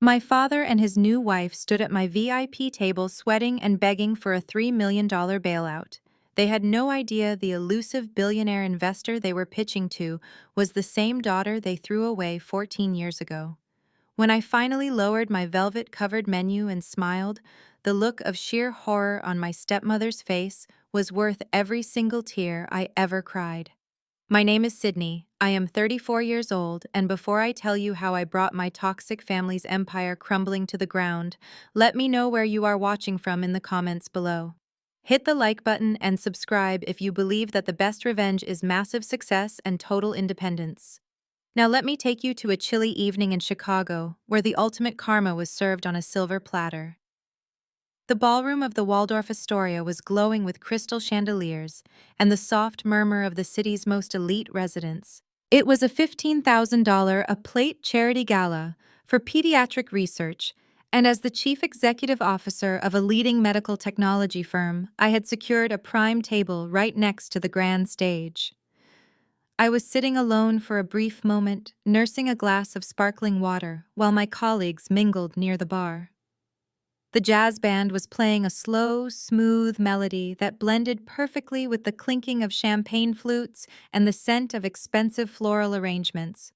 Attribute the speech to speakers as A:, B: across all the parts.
A: My father and his new wife stood at my VIP table sweating and begging for a $3 million bailout. They had no idea the elusive billionaire investor they were pitching to was the same daughter they threw away 14 years ago. When I finally lowered my velvet-covered menu and smiled, the look of sheer horror on my stepmother's face was worth every single tear I ever cried. My name is Sydney. I am 34 years old, and before I tell you how I brought my toxic family's empire crumbling to the ground, let me know where you are watching from in the comments below. Hit the like button and subscribe if you believe that the best revenge is massive success and total independence. Now let me take you to a chilly evening in Chicago, where the ultimate karma was served on a silver platter. The ballroom of the Waldorf Astoria was glowing with crystal chandeliers and the soft murmur of the city's most elite residents. It was a $15,000 a plate charity gala for pediatric research, and as the chief executive officer of a leading medical technology firm, I had secured a prime table right next to the grand stage. I was sitting alone for a brief moment, nursing a glass of sparkling water while my colleagues mingled near the bar. The jazz band was playing a slow, smooth melody that blended perfectly with the clinking of champagne flutes and the scent of expensive floral arrangements.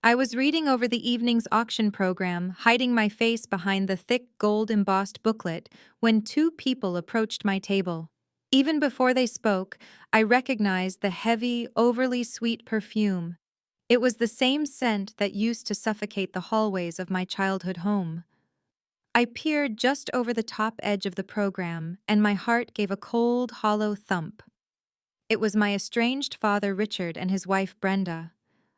A: I was reading over the evening's auction program, hiding my face behind the thick gold embossed booklet, when two people approached my table. Even before they spoke, I recognized the heavy, overly sweet perfume. It was the same scent that used to suffocate the hallways of my childhood home. I peered just over the top edge of the program, and my heart gave a cold, hollow thump. It was my estranged father Richard and his wife Brenda.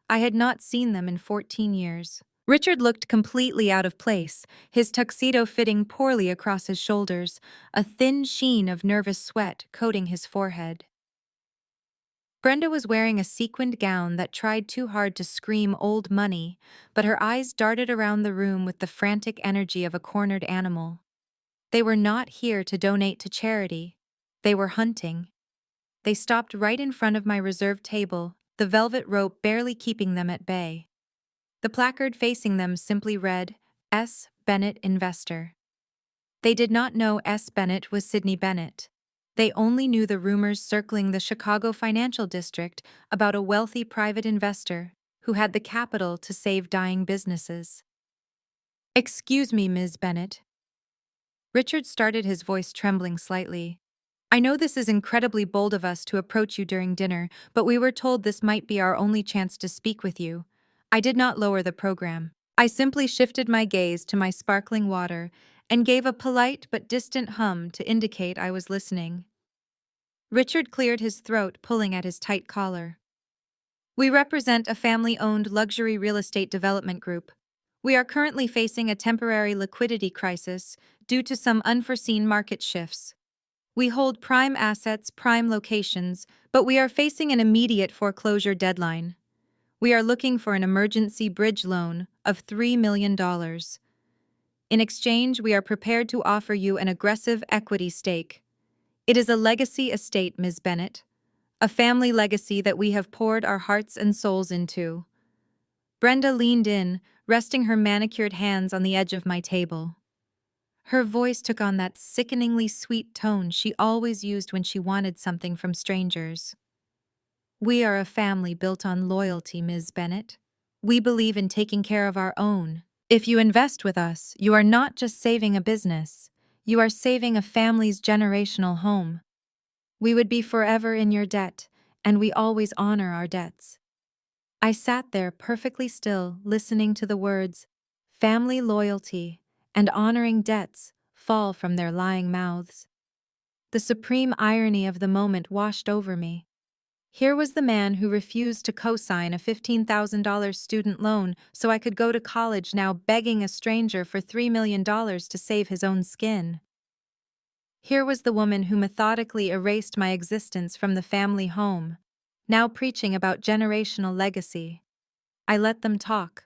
A: I had not seen them in 14 years. Richard looked completely out of place, his tuxedo fitting poorly across his shoulders, a thin sheen of nervous sweat coating his forehead. Brenda was wearing a sequined gown that tried too hard to scream old money, but her eyes darted around the room with the frantic energy of a cornered animal. They were not here to donate to charity. They were hunting. They stopped right in front of my reserved table, the velvet rope barely keeping them at bay. The placard facing them simply read, S. Bennett Investor. They did not know S. Bennett was Sydney Bennett. They only knew the rumors circling the Chicago financial district about a wealthy private investor who had the capital to save dying businesses. "Excuse me, Ms. Bennett." Richard started, his voice trembling slightly. "I know this is incredibly bold of us to approach you during dinner, but we were told this might be our only chance to speak with you." I did not lower the program. I simply shifted my gaze to my sparkling water and gave a polite but distant hum to indicate I was listening. Richard cleared his throat, pulling at his tight collar. "We represent a family-owned luxury real estate development group. We are currently facing a temporary liquidity crisis due to some unforeseen market shifts. We hold prime assets, prime locations, but we are facing an immediate foreclosure deadline. We are looking for an emergency bridge loan of $3 million. In exchange, we are prepared to offer you an aggressive equity stake. It is a legacy estate, Ms. Bennett, a family legacy that we have poured our hearts and souls into." Brenda leaned in, resting her manicured hands on the edge of my table. Her voice took on that sickeningly sweet tone she always used when she wanted something from strangers. "We are a family built on loyalty, Ms. Bennett. We believe in taking care of our own. If you invest with us, you are not just saving a business. You are saving a family's generational home. We would be forever in your debt, and we always honor our debts." I sat there perfectly still, listening to the words, family loyalty and honoring debts, fall from their lying mouths. The supreme irony of the moment washed over me. Here was the man who refused to co-sign a $15,000 student loan so I could go to college, now begging a stranger for $3 million to save his own skin. Here was the woman who methodically erased my existence from the family home, now preaching about generational legacy. I let them talk.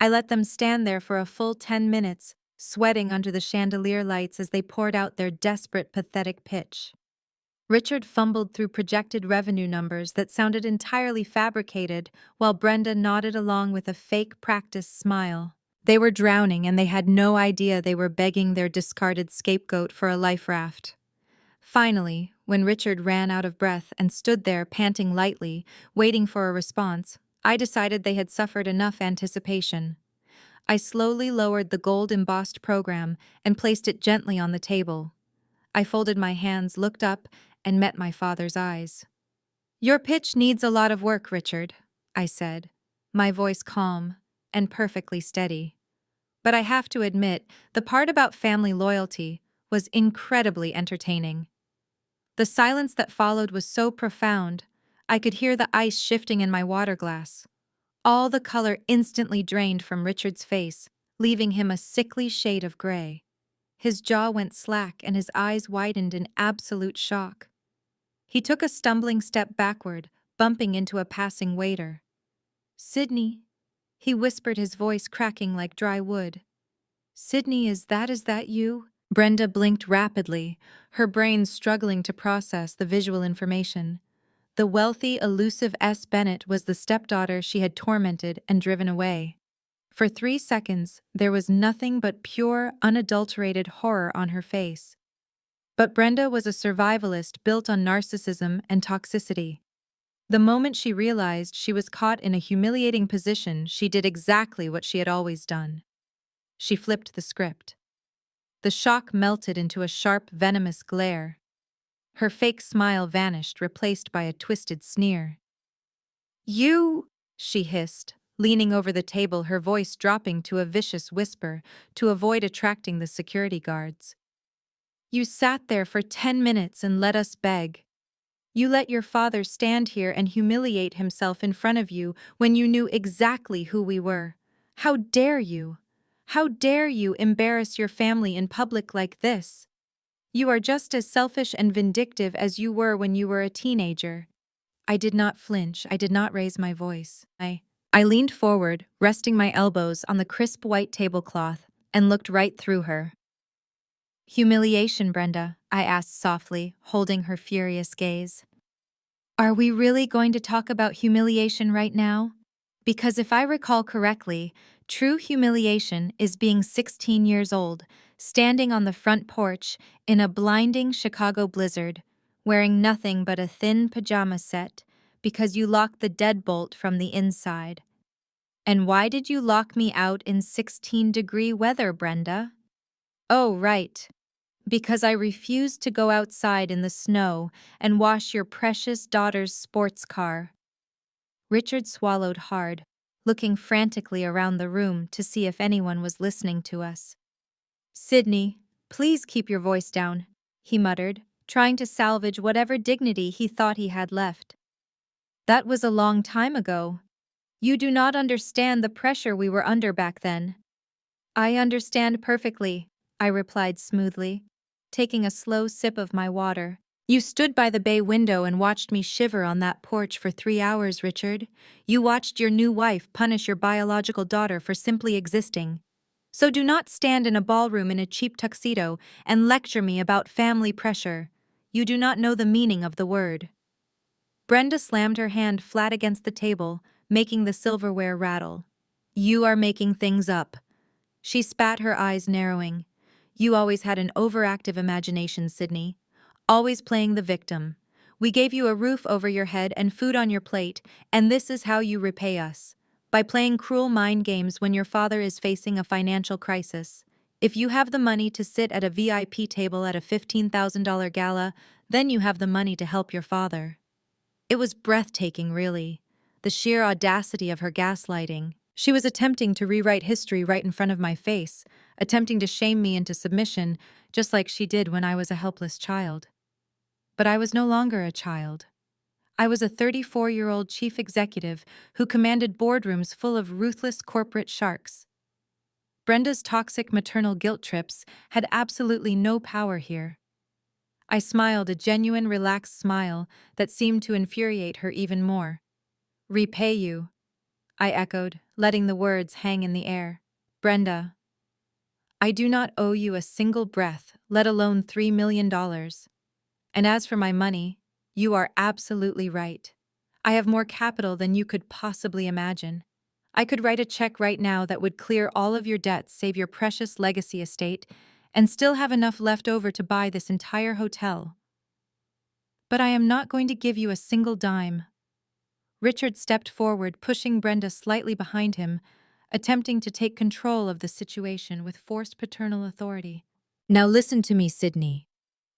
A: I let them stand there for a full 10 minutes, sweating under the chandelier lights as they poured out their desperate, pathetic pitch. Richard fumbled through projected revenue numbers that sounded entirely fabricated, while Brenda nodded along with a fake practiced smile. They were drowning and they had no idea they were begging their discarded scapegoat for a life raft. Finally, when Richard ran out of breath and stood there panting lightly, waiting for a response, I decided they had suffered enough anticipation. I slowly lowered the gold embossed program and placed it gently on the table. I folded my hands, looked up, and met my father's eyes. "Your pitch needs a lot of work, Richard," I said, my voice calm and perfectly steady. But I have to admit, the part about family loyalty was incredibly entertaining. The silence that followed was so profound, I could hear the ice shifting in my water glass. All the color instantly drained from Richard's face, leaving him a sickly shade of gray. His jaw went slack and his eyes widened in absolute shock. He took a stumbling step backward, bumping into a passing waiter. "Sydney," he whispered, his voice cracking like dry wood. "Sydney, is that you?" Brenda blinked rapidly, her brain struggling to process the visual information. The wealthy, elusive S. Bennett was the stepdaughter she had tormented and driven away. For 3 seconds, there was nothing but pure, unadulterated horror on her face. But Brenda was a survivalist built on narcissism and toxicity. The moment she realized she was caught in a humiliating position, she did exactly what she had always done. She flipped the script. The shock melted into a sharp, venomous glare. Her fake smile vanished, replaced by a twisted sneer. "You," she hissed, leaning over the table, her voice dropping to a vicious whisper to avoid attracting the security guards. "You sat there for 10 minutes and let us beg. You let your father stand here and humiliate himself in front of you when you knew exactly who we were. How dare you? How dare you embarrass your family in public like this? You are just as selfish and vindictive as you were when you were a teenager." I did not flinch, I did not raise my voice. I leaned forward, resting my elbows on the crisp white tablecloth, and looked right through her. "Humiliation, Brenda?" I asked softly, holding her furious gaze. "Are we really going to talk about humiliation right now? Because if I recall correctly, true humiliation is being 16 years old, standing on the front porch in a blinding Chicago blizzard, wearing nothing but a thin pajama set, because you locked the deadbolt from the inside. And why did you lock me out in 16-degree weather, Brenda? Oh, right. Because I refused to go outside in the snow and wash your precious daughter's sports car." Richard swallowed hard, looking frantically around the room to see if anyone was listening to us. "Sydney, please keep your voice down," he muttered, trying to salvage whatever dignity he thought he had left. "That was a long time ago. You do not understand the pressure we were under back then." "I understand perfectly," I replied smoothly, taking a slow sip of my water. "You stood by the bay window and watched me shiver on that porch for 3 hours, Richard. You watched your new wife punish your biological daughter for simply existing. So do not stand in a ballroom in a cheap tuxedo and lecture me about family pressure. You do not know the meaning of the word." Brenda slammed her hand flat against the table, making the silverware rattle. "You are making things up." She spat, her eyes narrowing. "You always had an overactive imagination, Sydney. Always playing the victim. We gave you a roof over your head and food on your plate, and this is how you repay us. By playing cruel mind games when your father is facing a financial crisis. If you have the money to sit at a VIP table at a $15,000 gala, then you have the money to help your father." It was breathtaking, really. The sheer audacity of her gaslighting. She was attempting to rewrite history right in front of my face, attempting to shame me into submission, just like she did when I was a helpless child. But I was no longer a child. I was a 34-year-old chief executive who commanded boardrooms full of ruthless corporate sharks. Brenda's toxic maternal guilt trips had absolutely no power here. I smiled, a genuine, relaxed smile that seemed to infuriate her even more. "Repay you," I echoed, letting the words hang in the air. "Brenda, I do not owe you a single breath, let alone $3 million. And as for my money, you are absolutely right. I have more capital than you could possibly imagine. I could write a check right now that would clear all of your debts, save your precious legacy estate, and still have enough left over to buy this entire hotel. But I am not going to give you a single dime. Richard stepped forward, pushing Brenda slightly behind him, attempting to take control of the situation with forced paternal authority. Now listen to me, Sydney.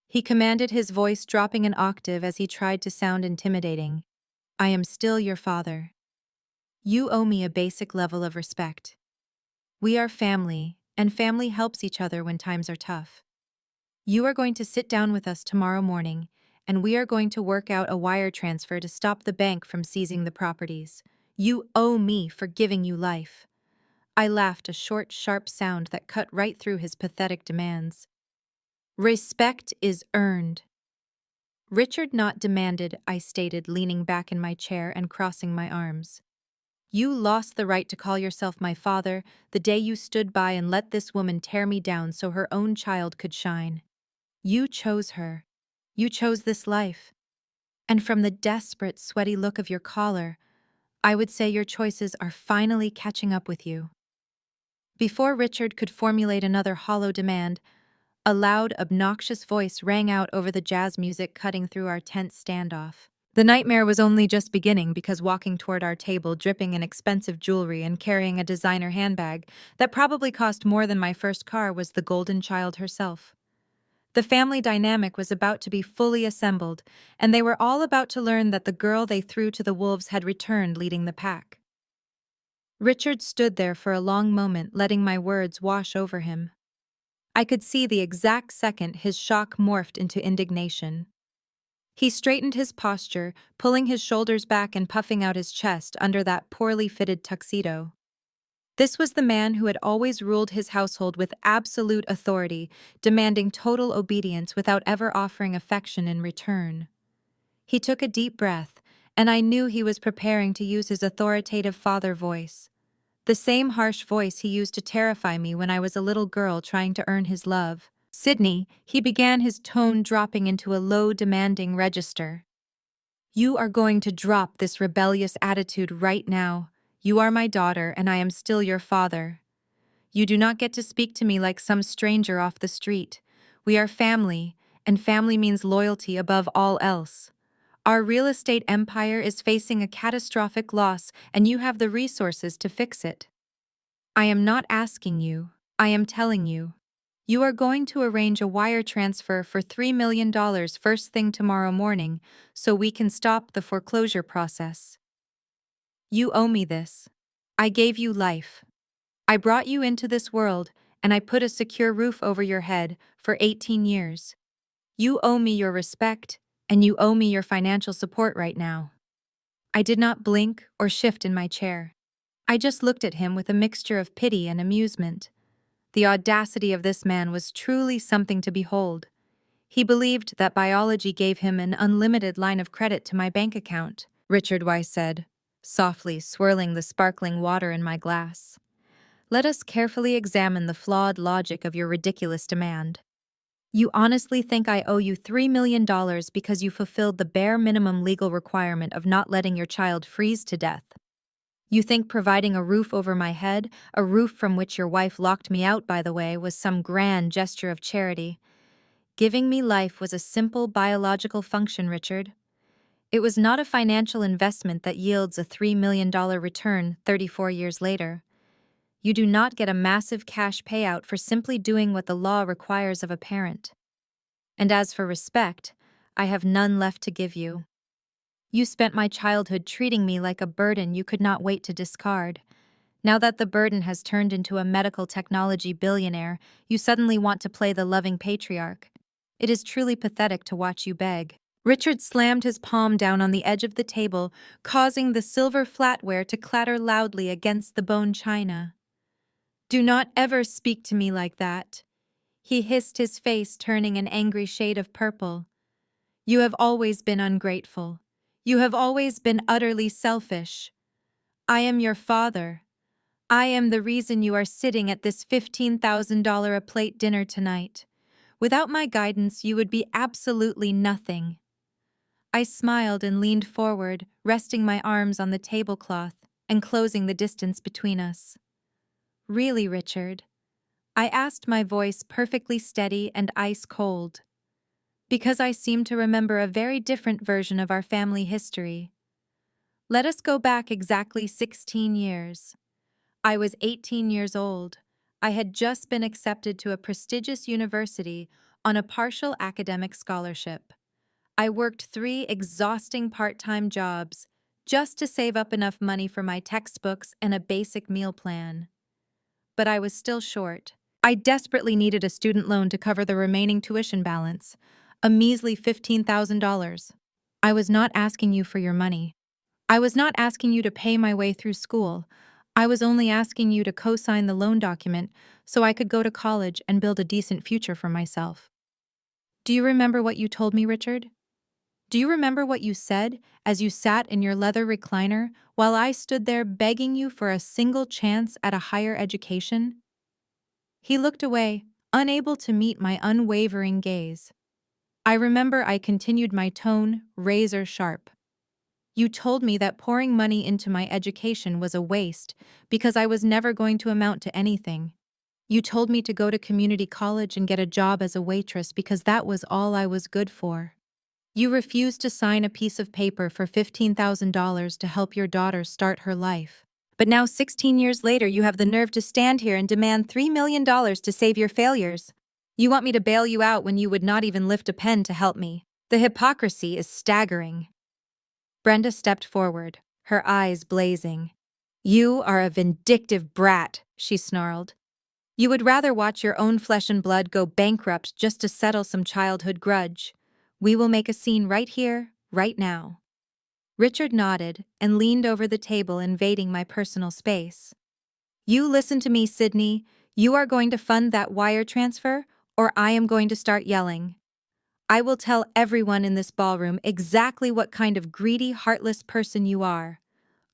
A: He commanded, his voice dropping an octave as he tried to sound intimidating. I am still your father. You owe me a basic level of respect. We are family, and family helps each other when times are tough. You are going to sit down with us tomorrow morning, and we are going to work out a wire transfer to stop the bank from seizing the properties. You owe me for giving you life. I laughed, a short, sharp sound that cut right through his pathetic demands. Respect is earned. Richard, not demanded, I stated, leaning back in my chair and crossing my arms. You lost the right to call yourself my father the day you stood by and let this woman tear me down so her own child could shine. You chose her. You chose this life. And from the desperate, sweaty look of your collar, I would say your choices are finally catching up with you. Before Richard could formulate another hollow demand, a loud, obnoxious voice rang out over the jazz music cutting through our tense standoff. The nightmare was only just beginning because walking toward our table, dripping in expensive jewelry and carrying a designer handbag that probably cost more than my first car, was the golden child herself. The family dynamic was about to be fully assembled, and they were all about to learn that the girl they threw to the wolves had returned leading the pack. Richard stood there for a long moment, letting my words wash over him. I could see the exact second his shock morphed into indignation. He straightened his posture, pulling his shoulders back and puffing out his chest under that poorly fitted tuxedo. This was the man who had always ruled his household with absolute authority, demanding total obedience without ever offering affection in return. He took a deep breath, and I knew he was preparing to use his authoritative father voice. The same harsh voice he used to terrify me when I was a little girl trying to earn his love. Sydney, he began, his tone dropping into a low, demanding register. You are going to drop this rebellious attitude right now. You are my daughter, and I am still your father. You do not get to speak to me like some stranger off the street. We are family, and family means loyalty above all else. Our real estate empire is facing a catastrophic loss, and you have the resources to fix it. I am not asking you, I am telling you. You are going to arrange a wire transfer for $3 million first thing tomorrow morning so we can stop the foreclosure process. You owe me this. I gave you life. I brought you into this world, and I put a secure roof over your head for 18 years. You owe me your respect, and you owe me your financial support right now. I did not blink or shift in my chair. I just looked at him with a mixture of pity and amusement. The audacity of this man was truly something to behold. He believed that biology gave him an unlimited line of credit to my bank account, Richard Weiss said, softly swirling the sparkling water in my glass. Let us carefully examine the flawed logic of your ridiculous demand. You honestly think I owe you $3 million because you fulfilled the bare minimum legal requirement of not letting your child freeze to death? You think providing a roof over my head, a roof from which your wife locked me out, by the way, was some grand gesture of charity? Giving me life was a simple biological function, Richard. It was not a financial investment that yields a $3 million return 34 years later. You do not get a massive cash payout for simply doing what the law requires of a parent. And as for respect, I have none left to give you. You spent my childhood treating me like a burden you could not wait to discard. Now that the burden has turned into a medical technology billionaire, you suddenly want to play the loving patriarch. It is truly pathetic to watch you beg. Richard slammed his palm down on the edge of the table, causing the silver flatware to clatter loudly against the bone china. Do not ever speak to me like that, he hissed, his face turning an angry shade of purple. You have always been ungrateful. You have always been utterly selfish. I am your father. I am the reason you are sitting at this $15,000 a plate dinner tonight. Without my guidance, you would be absolutely nothing. I smiled and leaned forward, resting my arms on the tablecloth. and closing the distance between us. Really, Richard? I asked, my voice perfectly steady and ice cold, because I seemed to remember a very different version of our family history. Let us go back exactly 16 years. I was 18 years old. I had just been accepted to a prestigious university on a partial academic scholarship. I worked 3 exhausting part-time jobs just to save up enough money for my textbooks and a basic meal plan. But I was still short. I desperately needed a student loan to cover the remaining tuition balance, a measly $15,000. I was not asking you for your money. I was not asking you to pay my way through school. I was only asking you to co-sign the loan document so I could go to college and build a decent future for myself. Do you remember what you told me, Richard? Do you remember what you said as you sat in your leather recliner while I stood there begging you for a single chance at a higher education? He looked away, unable to meet my unwavering gaze. I remember I continued, my tone razor sharp. You told me that pouring money into my education was a waste because I was never going to amount to anything. You told me to go to community college and get a job as a waitress because that was all I was good for. You refused to sign a piece of paper for $15,000 to help your daughter start her life. But now, 16 years later, you have the nerve to stand here and demand $3 million to save your failures. You want me to bail you out when you would not even lift a pen to help me. The hypocrisy is staggering. Brenda stepped forward, her eyes blazing. You are a vindictive brat, she snarled. You would rather watch your own flesh and blood go bankrupt just to settle some childhood grudge. We will make a scene right here, right now. Richard nodded and leaned over the table, invading my personal space. You listen to me, Sydney. You are going to fund that wire transfer, or I am going to start yelling. I will tell everyone in this ballroom exactly what kind of greedy, heartless person you are.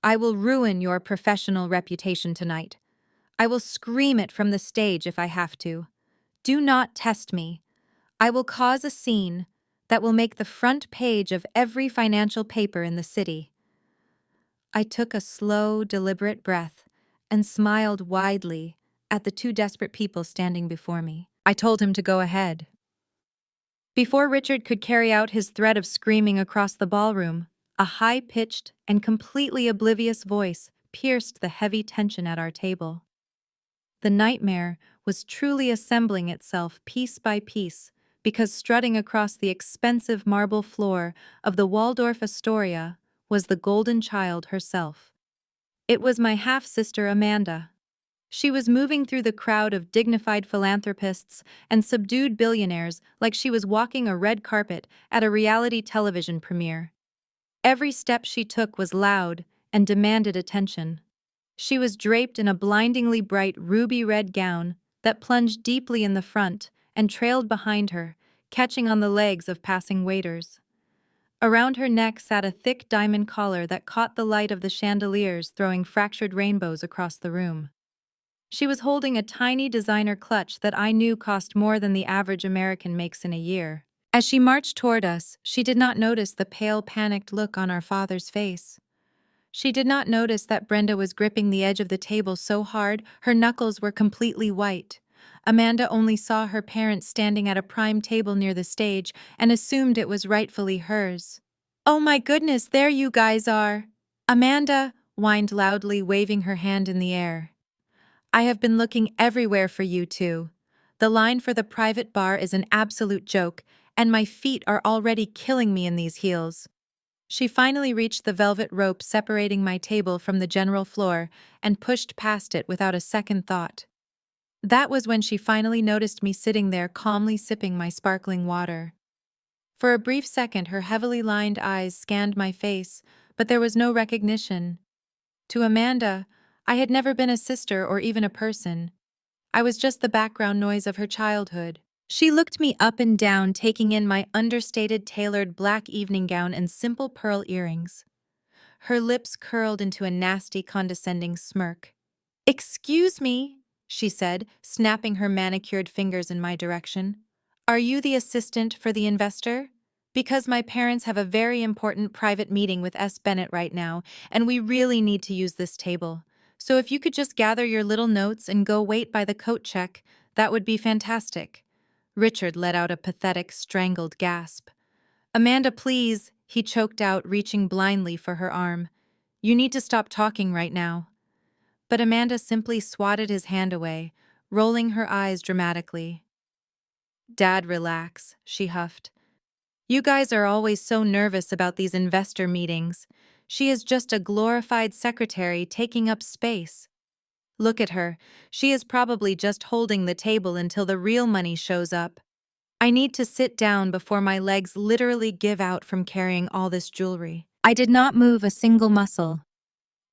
A: I will ruin your professional reputation tonight. I will scream it from the stage if I have to. Do not test me. I will cause a scene that will make the front page of every financial paper in the city. I took a slow, deliberate breath and smiled widely at the 2 desperate people standing before me. I told him to go ahead. Before Richard could carry out his threat of screaming across the ballroom, a high-pitched and completely oblivious voice pierced the heavy tension at our table. The nightmare was truly assembling itself piece by piece, because strutting across the expensive marble floor of the Waldorf Astoria was the golden child herself. It was my half-sister Amanda. She was moving through the crowd of dignified philanthropists and subdued billionaires like she was walking a red carpet at a reality television premiere. Every step she took was loud and demanded attention. She was draped in a blindingly bright ruby-red gown that plunged deeply in the front and trailed behind her, catching on the legs of passing waiters. Around her neck sat a thick diamond collar that caught the light of the chandeliers, throwing fractured rainbows across the room. She was holding a tiny designer clutch that I knew cost more than the average American makes in a year. As she marched toward us, she did not notice the pale, panicked look on our father's face. She did not notice that Brenda was gripping the edge of the table so hard her knuckles were completely white. Amanda only saw her parents standing at a prime table near the stage and assumed it was rightfully hers. "Oh my goodness, there you guys are!" Amanda whined loudly, waving her hand in the air. "I have been looking everywhere for you two. The line for the private bar is an absolute joke, and my feet are already killing me in these heels." She finally reached the velvet rope separating my table from the general floor and pushed past it without a second thought. That was when she finally noticed me sitting there calmly sipping my sparkling water. For a brief second, her heavily lined eyes scanned my face, but there was no recognition. To Amanda, I had never been a sister or even a person. I was just the background noise of her childhood. She looked me up and down, taking in my understated tailored black evening gown and simple pearl earrings. Her lips curled into a nasty, condescending smirk. "Excuse me," she said, snapping her manicured fingers in my direction. "Are you the assistant for the investor?" Because my parents have a very important private meeting with S. Bennett right now, and we really need to use this table. So if you could just gather your little notes and go wait by the coat check, that would be fantastic. Richard let out a pathetic, strangled gasp. Amanda, please, he choked out, reaching blindly for her arm. You need to stop talking right now. But Amanda simply swatted his hand away, rolling her eyes dramatically. Dad, relax, she huffed. You guys are always so nervous about these investor meetings. She is just a glorified secretary taking up space. Look at her. She is probably just holding the table until the real money shows up. I need to sit down before my legs literally give out from carrying all this jewelry. I did not move a single muscle.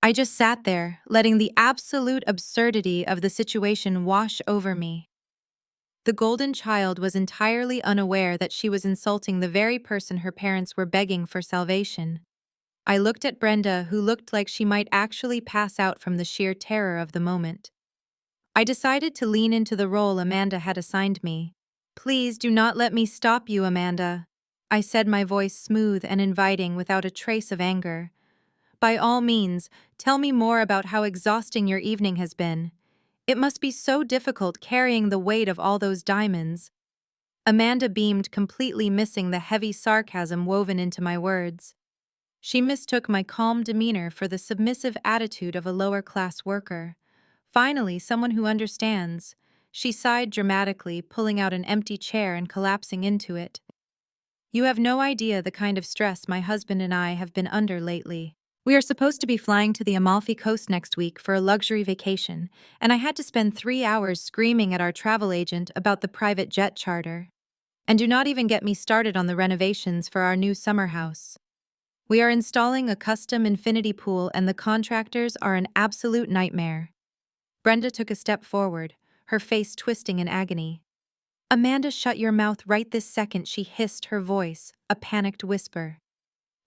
A: I just sat there, letting the absolute absurdity of the situation wash over me. The golden child was entirely unaware that she was insulting the very person her parents were begging for salvation. I looked at Brenda, who looked like she might actually pass out from the sheer terror of the moment. I decided to lean into the role Amanda had assigned me. Please do not let me stop you, Amanda. I said, my voice smooth and inviting without a trace of anger. By all means, tell me more about how exhausting your evening has been. It must be so difficult carrying the weight of all those diamonds. Amanda beamed, completely missing the heavy sarcasm woven into my words. She mistook my calm demeanor for the submissive attitude of a lower-class worker. Finally, someone who understands. She sighed dramatically, pulling out an empty chair and collapsing into it. You have no idea the kind of stress my husband and I have been under lately. We are supposed to be flying to the Amalfi Coast next week for a luxury vacation, and I had to spend 3 hours screaming at our travel agent about the private jet charter. And do not even get me started on the renovations for our new summer house. We are installing a custom infinity pool, and the contractors are an absolute nightmare. Brenda took a step forward, her face twisting in agony. Amanda, shut your mouth right this second, she hissed, her voice a panicked whisper.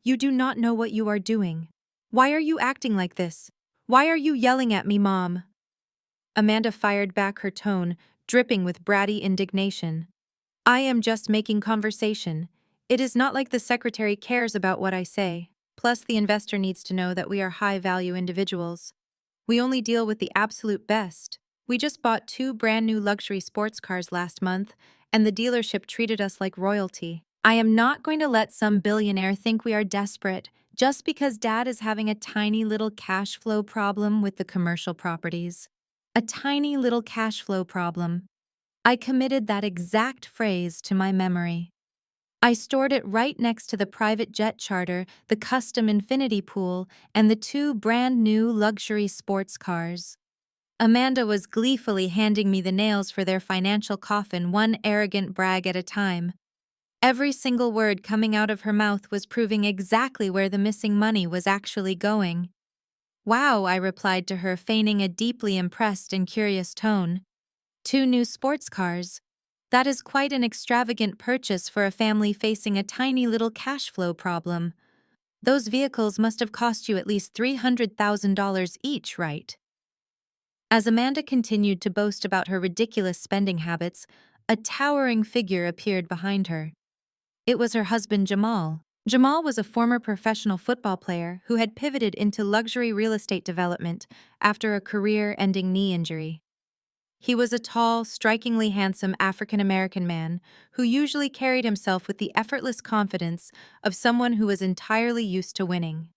A: You do not know what you are doing. Why are you acting like this? Why are you yelling at me, Mom? Amanda fired back, her tone dripping with bratty indignation. I am just making conversation. It is not like the secretary cares about what I say. Plus, the investor needs to know that we are high-value individuals. We only deal with the absolute best. We just bought 2 brand-new luxury sports cars last month, and the dealership treated us like royalty. I am not going to let some billionaire think we are desperate just because Dad is having a tiny little cash flow problem with the commercial properties. A tiny little cash flow problem. I committed that exact phrase to my memory. I stored it right next to the private jet charter, the custom infinity pool, and the 2 brand-new luxury sports cars. Amanda was gleefully handing me the nails for their financial coffin, one arrogant brag at a time. Every single word coming out of her mouth was proving exactly where the missing money was actually going. Wow, I replied to her, feigning a deeply impressed and curious tone. 2 new sports cars. That is quite an extravagant purchase for a family facing a tiny little cash flow problem. Those vehicles must have cost you at least $300,000 each, right? As Amanda continued to boast about her ridiculous spending habits, a towering figure appeared behind her. It was her husband, Jamal. Jamal was a former professional football player who had pivoted into luxury real estate development after a career-ending knee injury. He was a tall, strikingly handsome African-American man who usually carried himself with the effortless confidence of someone who was entirely used to winning.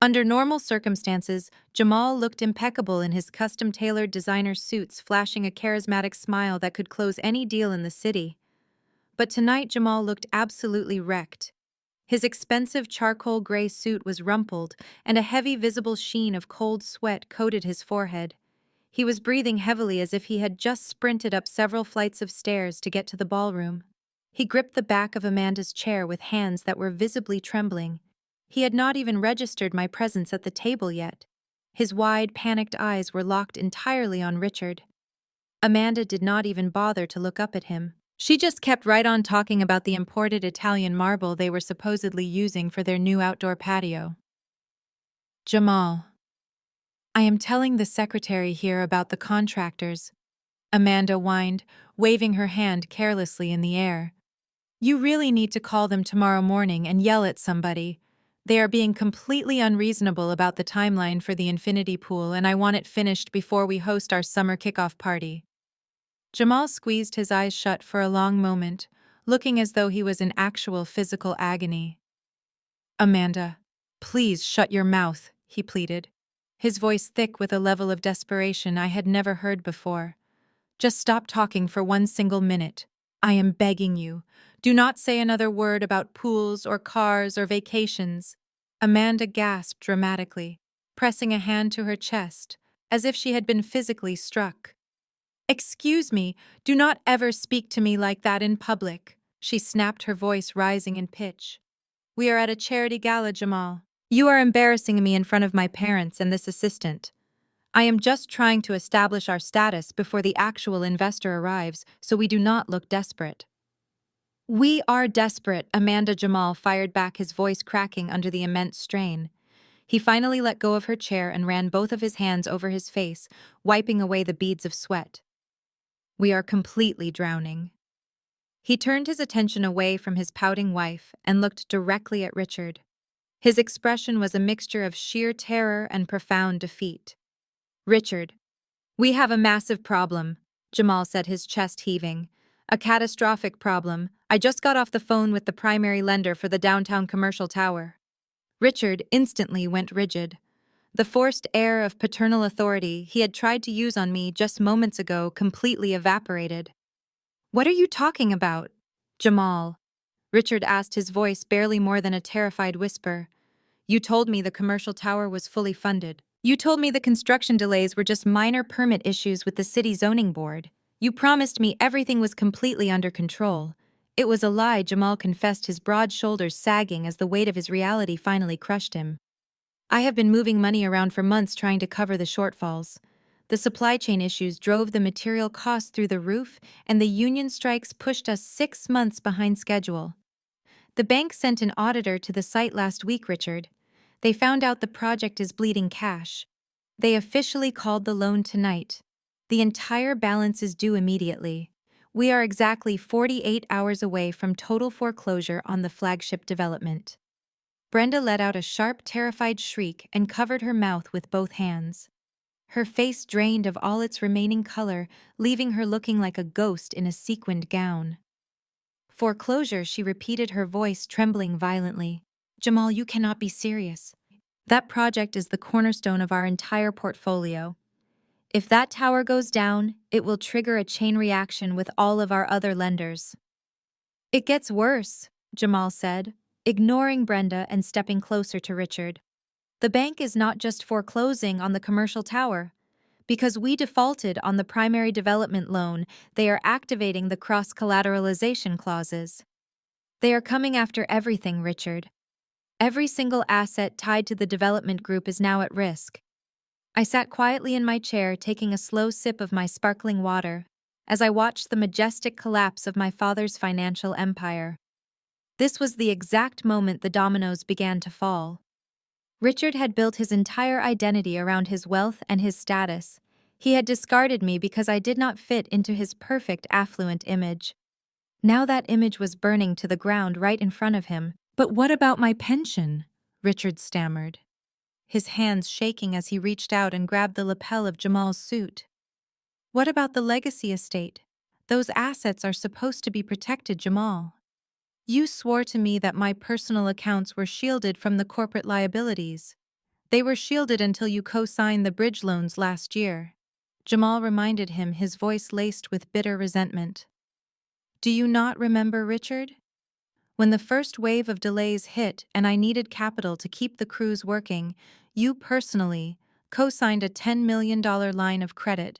A: Under normal circumstances, Jamal looked impeccable in his custom-tailored designer suits, flashing a charismatic smile that could close any deal in the city. But tonight Jamal looked absolutely wrecked. His expensive charcoal gray suit was rumpled, and a heavy visible sheen of cold sweat coated his forehead. He was breathing heavily as if he had just sprinted up several flights of stairs to get to the ballroom. He gripped the back of Amanda's chair with hands that were visibly trembling. He had not even registered my presence at the table yet. His wide, panicked eyes were locked entirely on Richard. Amanda did not even bother to look up at him. She just kept right on talking about the imported Italian marble they were supposedly using for their new outdoor patio. Jamal. I am telling the secretary here about the contractors, Amanda whined, waving her hand carelessly in the air. You really need to call them tomorrow morning and yell at somebody. They are being completely unreasonable about the timeline for the infinity pool, and I want it finished before we host our summer kickoff party. Jamal squeezed his eyes shut for a long moment, looking as though he was in actual physical agony. Amanda, please shut your mouth, he pleaded, his voice thick with a level of desperation I had never heard before. Just stop talking for 1 single minute. I am begging you. Do not say another word about pools or cars or vacations. Amanda gasped dramatically, pressing a hand to her chest, as if she had been physically struck. Excuse me, do not ever speak to me like that in public, she snapped, her voice rising in pitch. We are at a charity gala, Jamal. You are embarrassing me in front of my parents and this assistant. I am just trying to establish our status before the actual investor arrives so we do not look desperate. We are desperate, Amanda. Jamal fired back, his voice cracking under the immense strain. He finally let go of her chair and ran both of his hands over his face, wiping away the beads of sweat. We are completely drowning. He turned his attention away from his pouting wife and looked directly at Richard. His expression was a mixture of sheer terror and profound defeat. Richard, we have a massive problem, Jamal said, his chest heaving. A catastrophic problem. I just got off the phone with the primary lender for the downtown commercial tower. Richard instantly went rigid. The forced air of paternal authority he had tried to use on me just moments ago completely evaporated. What are you talking about, Jamal? Richard asked, his voice barely more than a terrified whisper. You told me the commercial tower was fully funded. You told me the construction delays were just minor permit issues with the city zoning board. You promised me everything was completely under control. It was a lie, Jamal confessed, his broad shoulders sagging as the weight of his reality finally crushed him. I have been moving money around for months trying to cover the shortfalls. The supply chain issues drove the material costs through the roof, and the union strikes pushed us 6 months behind schedule. The bank sent an auditor to the site last week, Richard. They found out the project is bleeding cash. They officially called the loan tonight. The entire balance is due immediately. We are exactly 48 hours away from total foreclosure on the flagship development. Brenda let out a sharp, terrified shriek and covered her mouth with both hands. Her face drained of all its remaining color, leaving her looking like a ghost in a sequined gown. Foreclosure, she repeated, her voice trembling violently. Jamal, you cannot be serious. That project is the cornerstone of our entire portfolio. If that tower goes down, it will trigger a chain reaction with all of our other lenders. It gets worse, Jamal said, ignoring Brenda and stepping closer to Richard. The bank is not just foreclosing on the commercial tower. Because we defaulted on the primary development loan, they are activating the cross-collateralization clauses. They are coming after everything, Richard. Every single asset tied to the development group is now at risk. I sat quietly in my chair, taking a slow sip of my sparkling water, as I watched the majestic collapse of my father's financial empire. This was the exact moment the dominoes began to fall. Richard had built his entire identity around his wealth and his status. He had discarded me because I did not fit into his perfect affluent image. Now that image was burning to the ground right in front of him. But what about my pension? Richard stammered, his hands shaking as he reached out and grabbed the lapel of Jamal's suit. What about the legacy estate? Those assets are supposed to be protected, Jamal. You swore to me that my personal accounts were shielded from the corporate liabilities. They were shielded until you co-signed the bridge loans last year. Jamal reminded him, his voice laced with bitter resentment. Do you not remember, Richard? When the first wave of delays hit and I needed capital to keep the crews working, you personally co-signed a $10 million line of credit.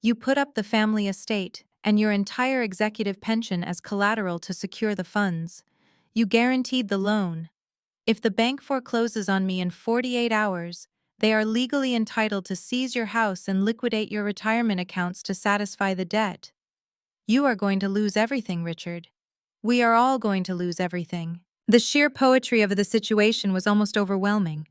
A: You put up the family estate and your entire executive pension as collateral to secure the funds. You guaranteed the loan. If the bank forecloses on me in 48 hours, they are legally entitled to seize your house and liquidate your retirement accounts to satisfy the debt. You are going to lose everything, Richard. We are all going to lose everything. The sheer poetry of the situation was almost overwhelming.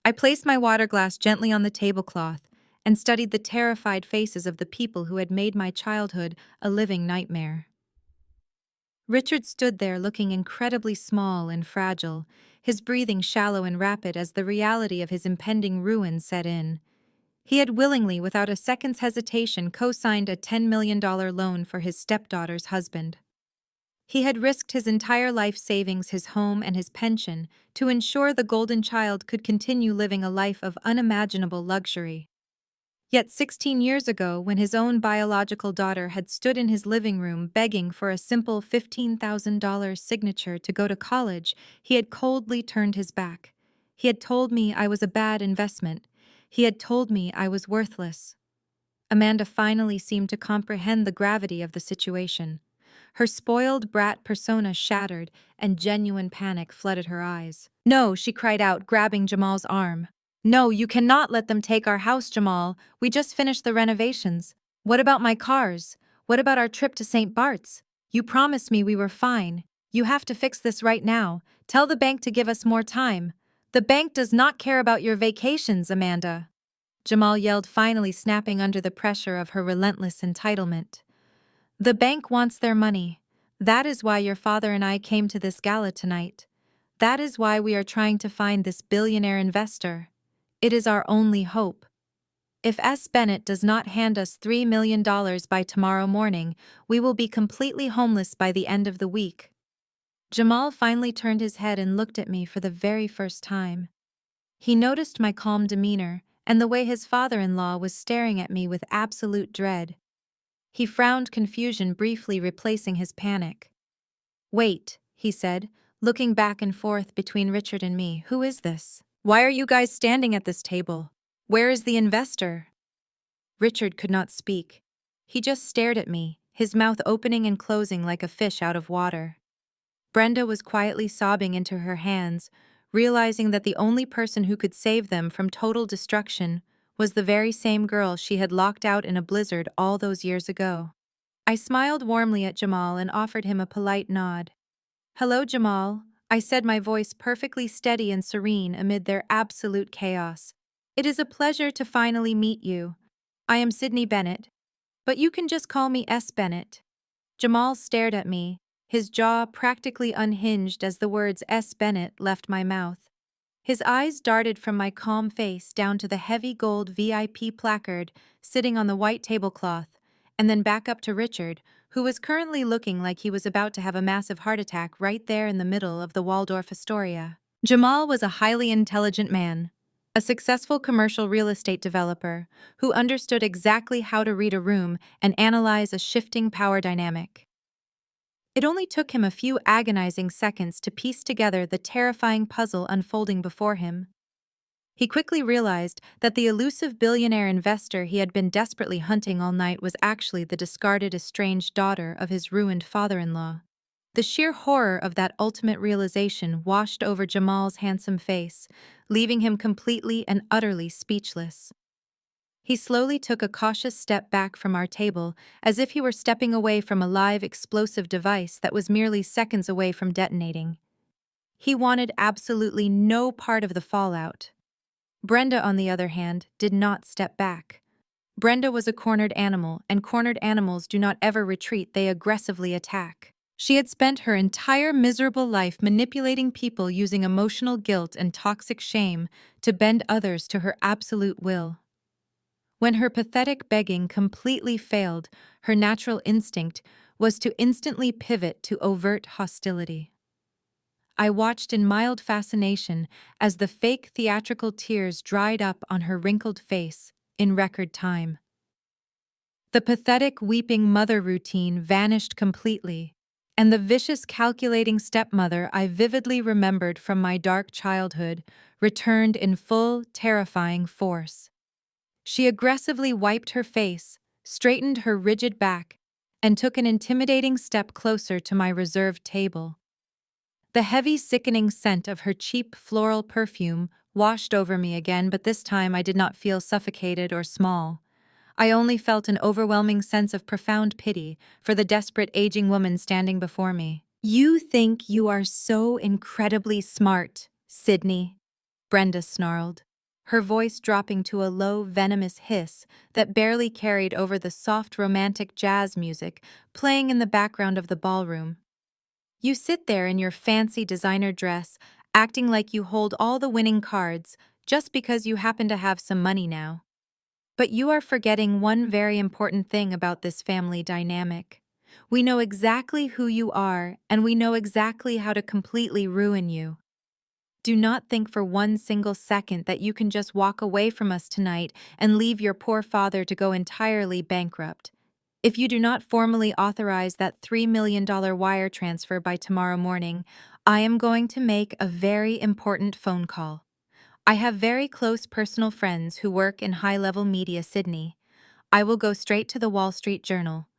A: I placed my water glass gently on the tablecloth and studied the terrified faces of the people who had made my childhood a living nightmare. Richard stood there looking incredibly small and fragile, his breathing shallow and rapid as the reality of his impending ruin set in. He had willingly, without a second's hesitation, co-signed a $10 million loan for his stepdaughter's husband. He had risked his entire life savings, his home, and his pension to ensure the golden child could continue living a life of unimaginable luxury. Yet 16 years ago, when his own biological daughter had stood in his living room begging for a simple $15,000 signature to go to college, he had coldly turned his back. He had told me I was a bad investment. He had told me I was worthless. Amanda finally seemed to comprehend the gravity of the situation. Her spoiled brat persona shattered, and genuine panic flooded her eyes. "No," she cried out, grabbing Jamal's arm. "No, you cannot let them take our house, Jamal. We just finished the renovations. What about my cars? What about our trip to St. Bart's? You promised me we were fine. You have to fix this right now. Tell the bank to give us more time. The bank does not care about your vacations, Amanda." Jamal yelled, finally snapping under the pressure of her relentless entitlement. "The bank wants their money. That is why your father and I came to this gala tonight. That is why we are trying to find this billionaire investor. It is our only hope. If S. Bennett does not hand us $3 million by tomorrow morning, we will be completely homeless by the end of the week." Jamal finally turned his head and looked at me for the very first time. He noticed my calm demeanor and the way his father-in-law was staring at me with absolute dread. He frowned, confusion briefly replacing his panic. "Wait," he said, looking back and forth between Richard and me. "Who is this? Why are you guys standing at this table? Where is the investor?" Richard could not speak. He just stared at me, his mouth opening and closing like a fish out of water. Brenda was quietly sobbing into her hands, realizing that the only person who could save them from total destruction was the very same girl she had locked out in a blizzard all those years ago. I smiled warmly at Jamal and offered him a polite nod. "Hello, Jamal," I said, my voice perfectly steady and serene amid their absolute chaos. "It is a pleasure to finally meet you. I am Sydney Bennett, but you can just call me S. Bennett." Jamal stared at me, his jaw practically unhinged as the words S. Bennett left my mouth. His eyes darted from my calm face down to the heavy gold VIP placard sitting on the white tablecloth, and then back up to Richard, who was currently looking like he was about to have a massive heart attack right there in the middle of the Waldorf Astoria. Jamal was a highly intelligent man, a successful commercial real estate developer who understood exactly how to read a room and analyze a shifting power dynamic. It only took him a few agonizing seconds to piece together the terrifying puzzle unfolding before him. He quickly realized that the elusive billionaire investor he had been desperately hunting all night was actually the discarded estranged daughter of his ruined father-in-law. The sheer horror of that ultimate realization washed over Jamal's handsome face, leaving him completely and utterly speechless. He slowly took a cautious step back from our table, as if he were stepping away from a live explosive device that was merely seconds away from detonating. He wanted absolutely no part of the fallout. Brenda, on the other hand, did not step back. Brenda was a cornered animal, and cornered animals do not ever retreat, they aggressively attack. She had spent her entire miserable life manipulating people using emotional guilt and toxic shame to bend others to her absolute will. When her pathetic begging completely failed, her natural instinct was to instantly pivot to overt hostility. I watched in mild fascination as the fake theatrical tears dried up on her wrinkled face in record time. The pathetic weeping mother routine vanished completely, and the vicious calculating stepmother I vividly remembered from my dark childhood returned in full, terrifying force. She aggressively wiped her face, straightened her rigid back, and took an intimidating step closer to my reserved table. The heavy, sickening scent of her cheap floral perfume washed over me again, but this time I did not feel suffocated or small. I only felt an overwhelming sense of profound pity for the desperate aging woman standing before me. "You think you are so incredibly smart, Sydney," Brenda snarled, her voice dropping to a low, venomous hiss that barely carried over the soft, romantic jazz music playing in the background of the ballroom. You sit there in your fancy designer dress, acting like you hold all the winning cards just because you happen to have some money now. But you are forgetting one very important thing about this family dynamic. We know exactly who you are, and we know exactly how to completely ruin you. Do not think for one single second that you can just walk away from us tonight and leave your poor father to go entirely bankrupt. If you do not formally authorize that $3 million wire transfer by tomorrow morning, I am going to make a very important phone call. I have very close personal friends who work in high-level media Sydney. I will go straight to the Wall Street Journal.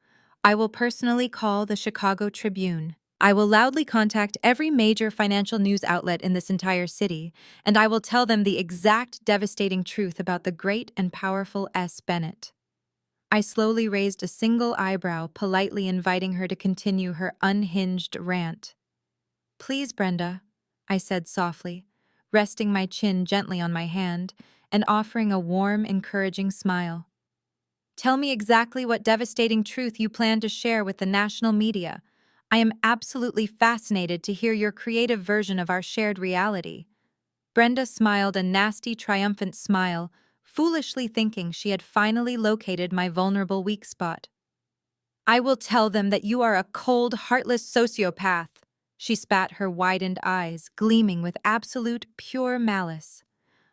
A: I will personally call the Chicago Tribune. I will loudly contact every major financial news outlet in this entire city, and I will tell them the exact devastating truth about the great and powerful S. Bennet. I slowly raised a single eyebrow, politely inviting her to continue her unhinged rant. "Please, Brenda," I said softly, resting my chin gently on my hand and offering a warm, encouraging smile. "Tell me exactly what devastating truth you plan to share with the national media. I am absolutely fascinated to hear your creative version of our shared reality." Brenda smiled a nasty, triumphant smile, foolishly thinking she had finally located my vulnerable weak spot. "I will tell them that you are a cold, heartless sociopath." She spat, her widened eyes gleaming with absolute, pure malice.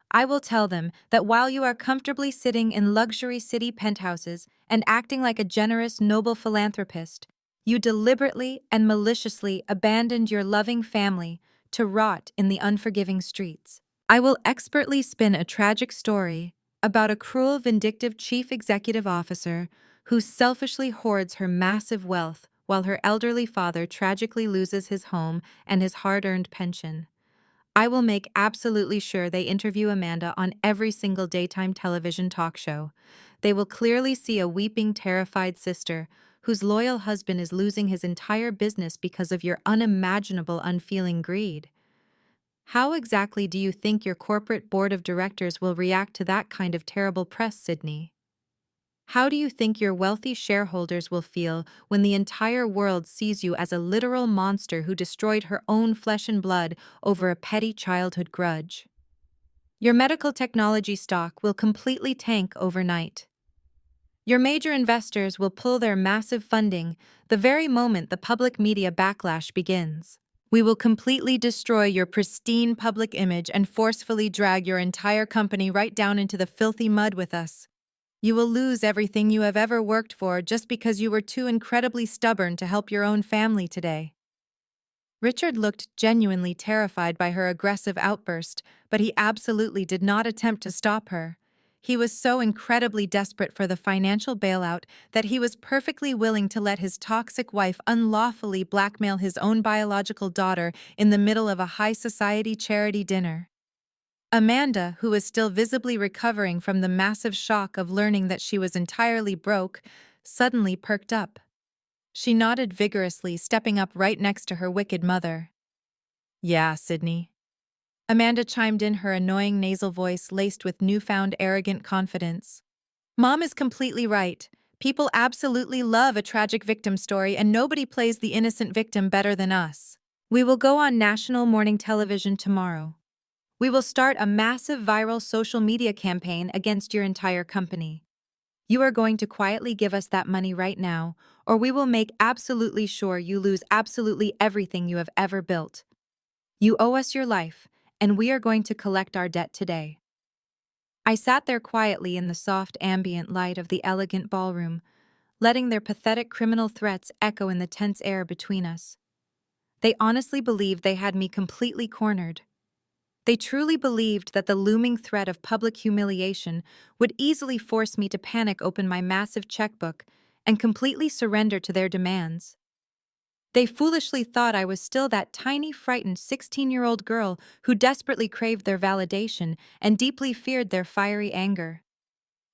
A: "I will tell them that while you are comfortably sitting in luxury city penthouses and acting like a generous, noble philanthropist, you deliberately and maliciously abandoned your loving family to rot in the unforgiving streets. I will expertly spin a tragic story about a cruel, vindictive chief executive officer who selfishly hoards her massive wealth while her elderly father tragically loses his home and his hard-earned pension. I will make absolutely sure they interview Amanda on every single daytime television talk show. They will clearly see a weeping, terrified sister whose loyal husband is losing his entire business because of your unimaginable, unfeeling greed. How exactly do you think your corporate board of directors will react to that kind of terrible press, Sydney? How do you think your wealthy shareholders will feel when the entire world sees you as a literal monster who destroyed her own flesh and blood over a petty childhood grudge? Your medical technology stock will completely tank overnight. Your major investors will pull their massive funding the very moment the public media backlash begins. We will completely destroy your pristine public image and forcefully drag your entire company right down into the filthy mud with us. You will lose everything you have ever worked for just because you were too incredibly stubborn to help your own family today. Richard looked genuinely terrified by her aggressive outburst, but he absolutely did not attempt to stop her. He was so incredibly desperate for the financial bailout that he was perfectly willing to let his toxic wife unlawfully blackmail his own biological daughter in the middle of a high society charity dinner. Amanda, who was still visibly recovering from the massive shock of learning that she was entirely broke, suddenly perked up. She nodded vigorously, stepping up right next to her wicked mother. "Yeah, Sydney." Amanda chimed in, her annoying nasal voice laced with newfound arrogant confidence. "Mom is completely right. People absolutely love a tragic victim story, and nobody plays the innocent victim better than us. We will go on national morning television tomorrow. We will start a massive viral social media campaign against your entire company. You are going to quietly give us that money right now, or we will make absolutely sure you lose absolutely everything you have ever built. You owe us your life, and we are going to collect our debt today." I sat there quietly in the soft ambient light of the elegant ballroom, letting their pathetic criminal threats echo in the tense air between us. They honestly believed they had me completely cornered. They truly believed that the looming threat of public humiliation would easily force me to panic open my massive checkbook and completely surrender to their demands. They foolishly thought I was still that tiny, frightened 16-year-old girl who desperately craved their validation and deeply feared their fiery anger.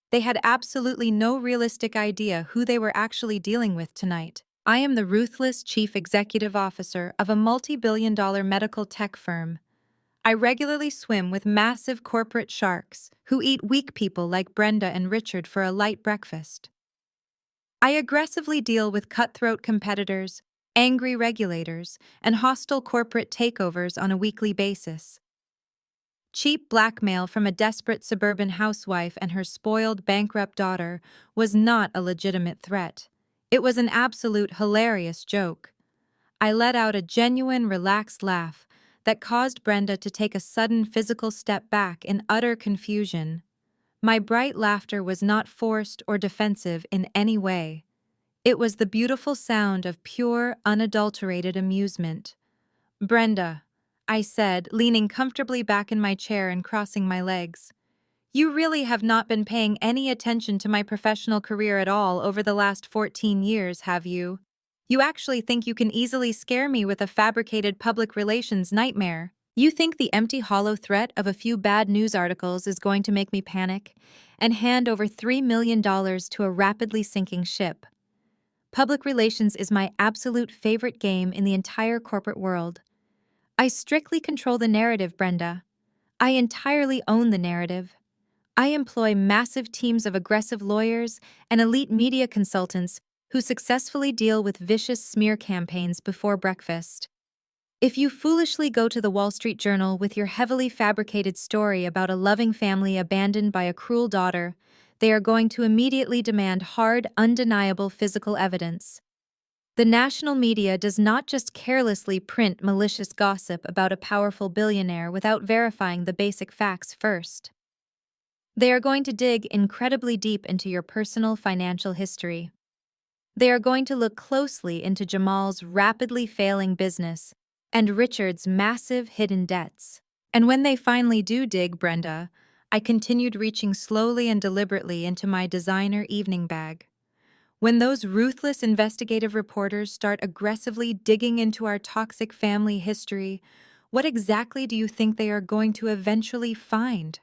A: They had absolutely no realistic idea who they were actually dealing with tonight. I am the ruthless chief executive officer of a multi-billion-dollar medical tech firm. I regularly swim with massive corporate sharks who eat weak people like Brenda and Richard for a light breakfast. I aggressively deal with cutthroat competitors, angry regulators, and hostile corporate takeovers on a weekly basis. Cheap blackmail from a desperate suburban housewife and her spoiled, bankrupt daughter was not a legitimate threat. It was an absolute hilarious joke. I let out a genuine, relaxed laugh that caused Brenda to take a sudden physical step back in utter confusion. My bright laughter was not forced or defensive in any way. It was the beautiful sound of pure, unadulterated amusement. "Brenda," I said, leaning comfortably back in my chair and crossing my legs, "you really have not been paying any attention to my professional career at all over the last 14 years, have you? You actually think you can easily scare me with a fabricated public relations nightmare? You think the empty, hollow threat of a few bad news articles is going to make me panic and hand over $3 million to a rapidly sinking ship? Public relations is my absolute favorite game in the entire corporate world. I strictly control the narrative, Brenda. I entirely own the narrative. I employ massive teams of aggressive lawyers and elite media consultants who successfully deal with vicious smear campaigns before breakfast. If you foolishly go to the Wall Street Journal with your heavily fabricated story about a loving family abandoned by a cruel daughter, they are going to immediately demand hard, undeniable physical evidence. The national media does not just carelessly print malicious gossip about a powerful billionaire without verifying the basic facts first. They are going to dig incredibly deep into your personal financial history. They are going to look closely into Jamal's rapidly failing business and Richard's massive hidden debts. And when they finally do dig, Brenda, I continued reaching slowly and deliberately into my designer evening bag. When those ruthless investigative reporters start aggressively digging into our toxic family history, what exactly do you think they are going to eventually find?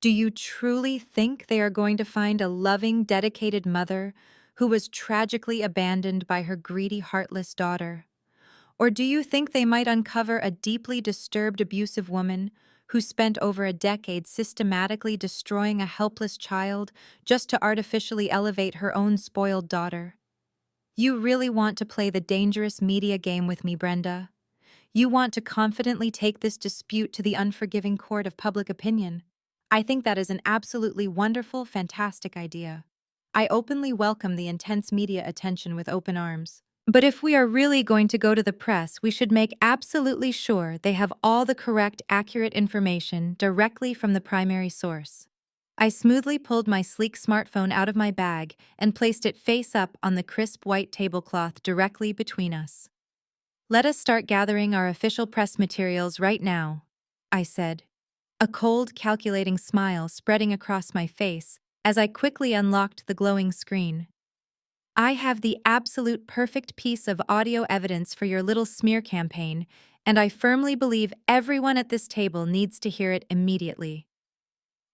A: Do you truly think they are going to find a loving, dedicated mother who was tragically abandoned by her greedy, heartless daughter? Or do you think they might uncover a deeply disturbed, abusive woman who spent over a decade systematically destroying a helpless child just to artificially elevate her own spoiled daughter? You really want to play the dangerous media game with me, Brenda. You want to confidently take this dispute to the unforgiving court of public opinion. I think that is an absolutely wonderful, fantastic idea. I openly welcome the intense media attention with open arms. But if we are really going to go to the press, we should make absolutely sure they have all the correct, accurate information directly from the primary source. I smoothly pulled my sleek smartphone out of my bag and placed it face up on the crisp white tablecloth directly between us. "Let us start gathering our official press materials right now," I said, a cold, calculating smile spreading across my face as I quickly unlocked the glowing screen. "I have the absolute perfect piece of audio evidence for your little smear campaign, and I firmly believe everyone at this table needs to hear it immediately."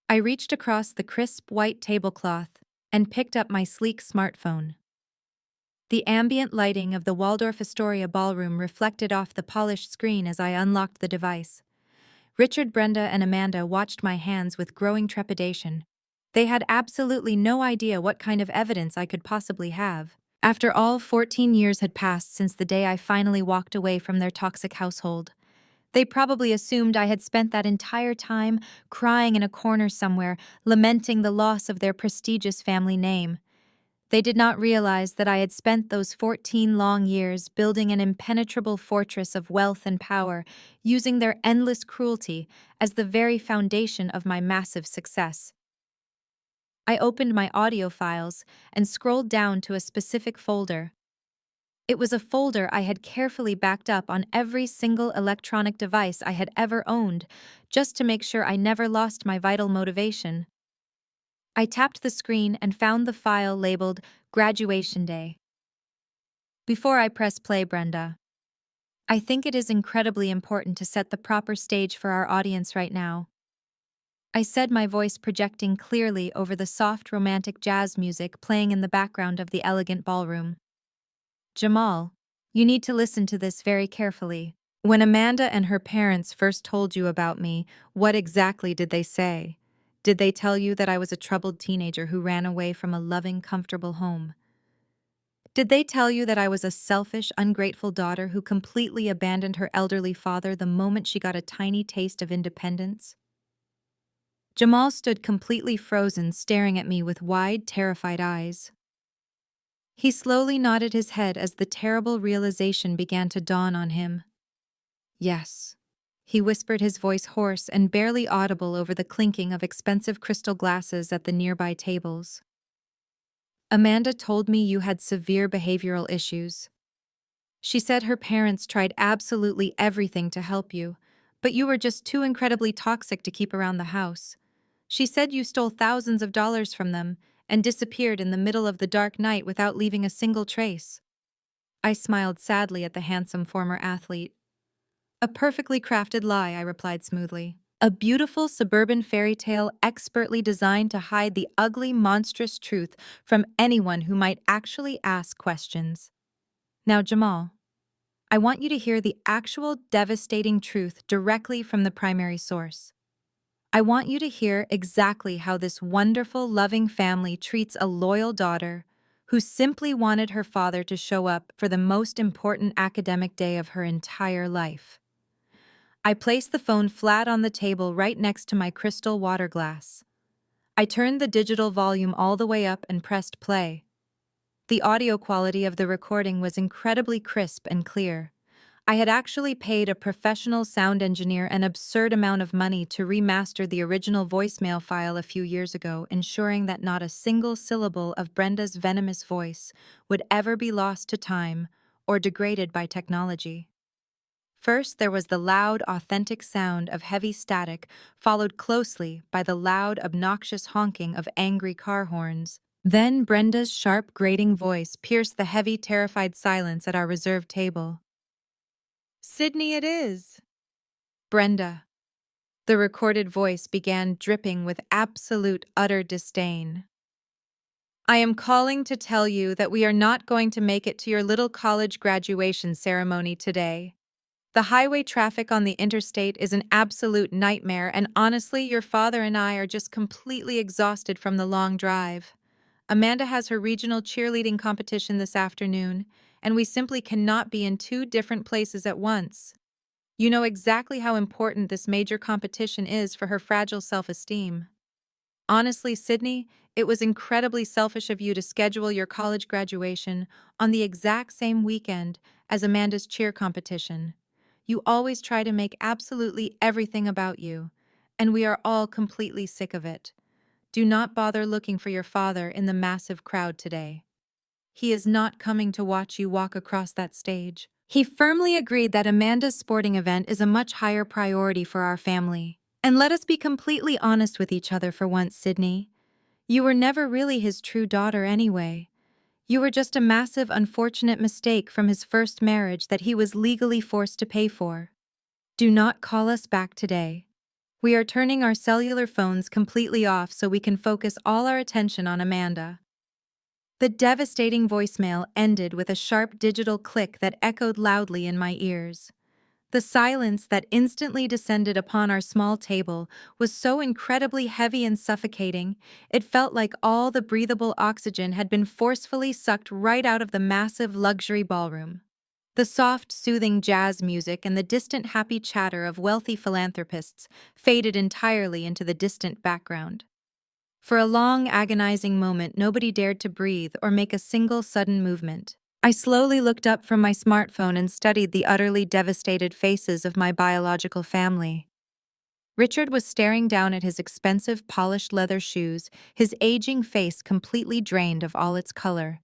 A: I reached across the crisp white tablecloth and picked up my sleek smartphone. The ambient lighting of the Waldorf Astoria ballroom reflected off the polished screen as I unlocked the device. Richard, Brenda, and Amanda watched my hands with growing trepidation. They had absolutely no idea what kind of evidence I could possibly have. After all, 14 years had passed since the day I finally walked away from their toxic household. They probably assumed I had spent that entire time crying in a corner somewhere, lamenting the loss of their prestigious family name. They did not realize that I had spent those 14 long years building an impenetrable fortress of wealth and power, using their endless cruelty as the very foundation of my massive success. I opened my audio files and scrolled down to a specific folder. It was a folder I had carefully backed up on every single electronic device I had ever owned, just to make sure I never lost my vital motivation. I tapped the screen and found the file labeled Graduation Day. Before I press play, Brenda, I think it is incredibly important to set the proper stage for our audience right now. I said, my voice projecting clearly over the soft romantic jazz music playing in the background of the elegant ballroom. "Jamal, you need to listen to this very carefully. When Amanda and her parents first told you about me, what exactly did they say? Did they tell you that I was a troubled teenager who ran away from a loving, comfortable home? Did they tell you that I was a selfish, ungrateful daughter who completely abandoned her elderly father the moment she got a tiny taste of independence? Jamal stood completely frozen, staring at me with wide, terrified eyes. He slowly nodded his head as the terrible realization began to dawn on him. Yes. He whispered, his voice hoarse and barely audible over the clinking of expensive crystal glasses at the nearby tables. Amanda told me you had severe behavioral issues. She said her parents tried absolutely everything to help you, but you were just too incredibly toxic to keep around the house. She said you stole thousands of dollars from them and disappeared in the middle of the dark night without leaving a single trace. I smiled sadly at the handsome former athlete. A perfectly crafted lie, I replied smoothly. A beautiful suburban fairy tale expertly designed to hide the ugly, monstrous truth from anyone who might actually ask questions. Now, Jamal, I want you to hear the actual devastating truth directly from the primary source. I want you to hear exactly how this wonderful, loving family treats a loyal daughter who simply wanted her father to show up for the most important academic day of her entire life. I placed the phone flat on the table right next to my crystal water glass. I turned the digital volume all the way up and pressed play. The audio quality of the recording was incredibly crisp and clear. I had actually paid a professional sound engineer an absurd amount of money to remaster the original voicemail file a few years ago, ensuring that not a single syllable of Brenda's venomous voice would ever be lost to time or degraded by technology. First, there was the loud, authentic sound of heavy static, followed closely by the loud, obnoxious honking of angry car horns. Then Brenda's sharp, grating voice pierced the heavy, terrified silence at our reserved table. "Sydney, it is." "Brenda." The recorded voice began dripping with absolute, utter disdain. "I am calling to tell you that we are not going to make it to your little college graduation ceremony today. The highway traffic on the interstate is an absolute nightmare, and honestly, your father and I are just completely exhausted from the long drive. Amanda has her regional cheerleading competition this afternoon, and we simply cannot be in two different places at once. You know exactly how important this major competition is for her fragile self-esteem. Honestly, Sydney, it was incredibly selfish of you to schedule your college graduation on the exact same weekend as Amanda's cheer competition. You always try to make absolutely everything about you, and we are all completely sick of it. Do not bother looking for your father in the massive crowd today. He is not coming to watch you walk across that stage." He firmly agreed that Amanda's sporting event is a much higher priority for our family. And let us be completely honest with each other for once, Sydney. You were never really his true daughter anyway. You were just a massive, unfortunate mistake from his first marriage that he was legally forced to pay for. Do not call us back today. We are turning our cellular phones completely off so we can focus all our attention on Amanda. The devastating voicemail ended with a sharp digital click that echoed loudly in my ears. The silence that instantly descended upon our small table was so incredibly heavy and suffocating, it felt like all the breathable oxygen had been forcefully sucked right out of the massive luxury ballroom. The soft, soothing jazz music and the distant happy chatter of wealthy philanthropists faded entirely into the distant background. For a long, agonizing moment, nobody dared to breathe or make a single sudden movement. I slowly looked up from my smartphone and studied the utterly devastated faces of my biological family. Richard was staring down at his expensive polished leather shoes, his aging face completely drained of all its color.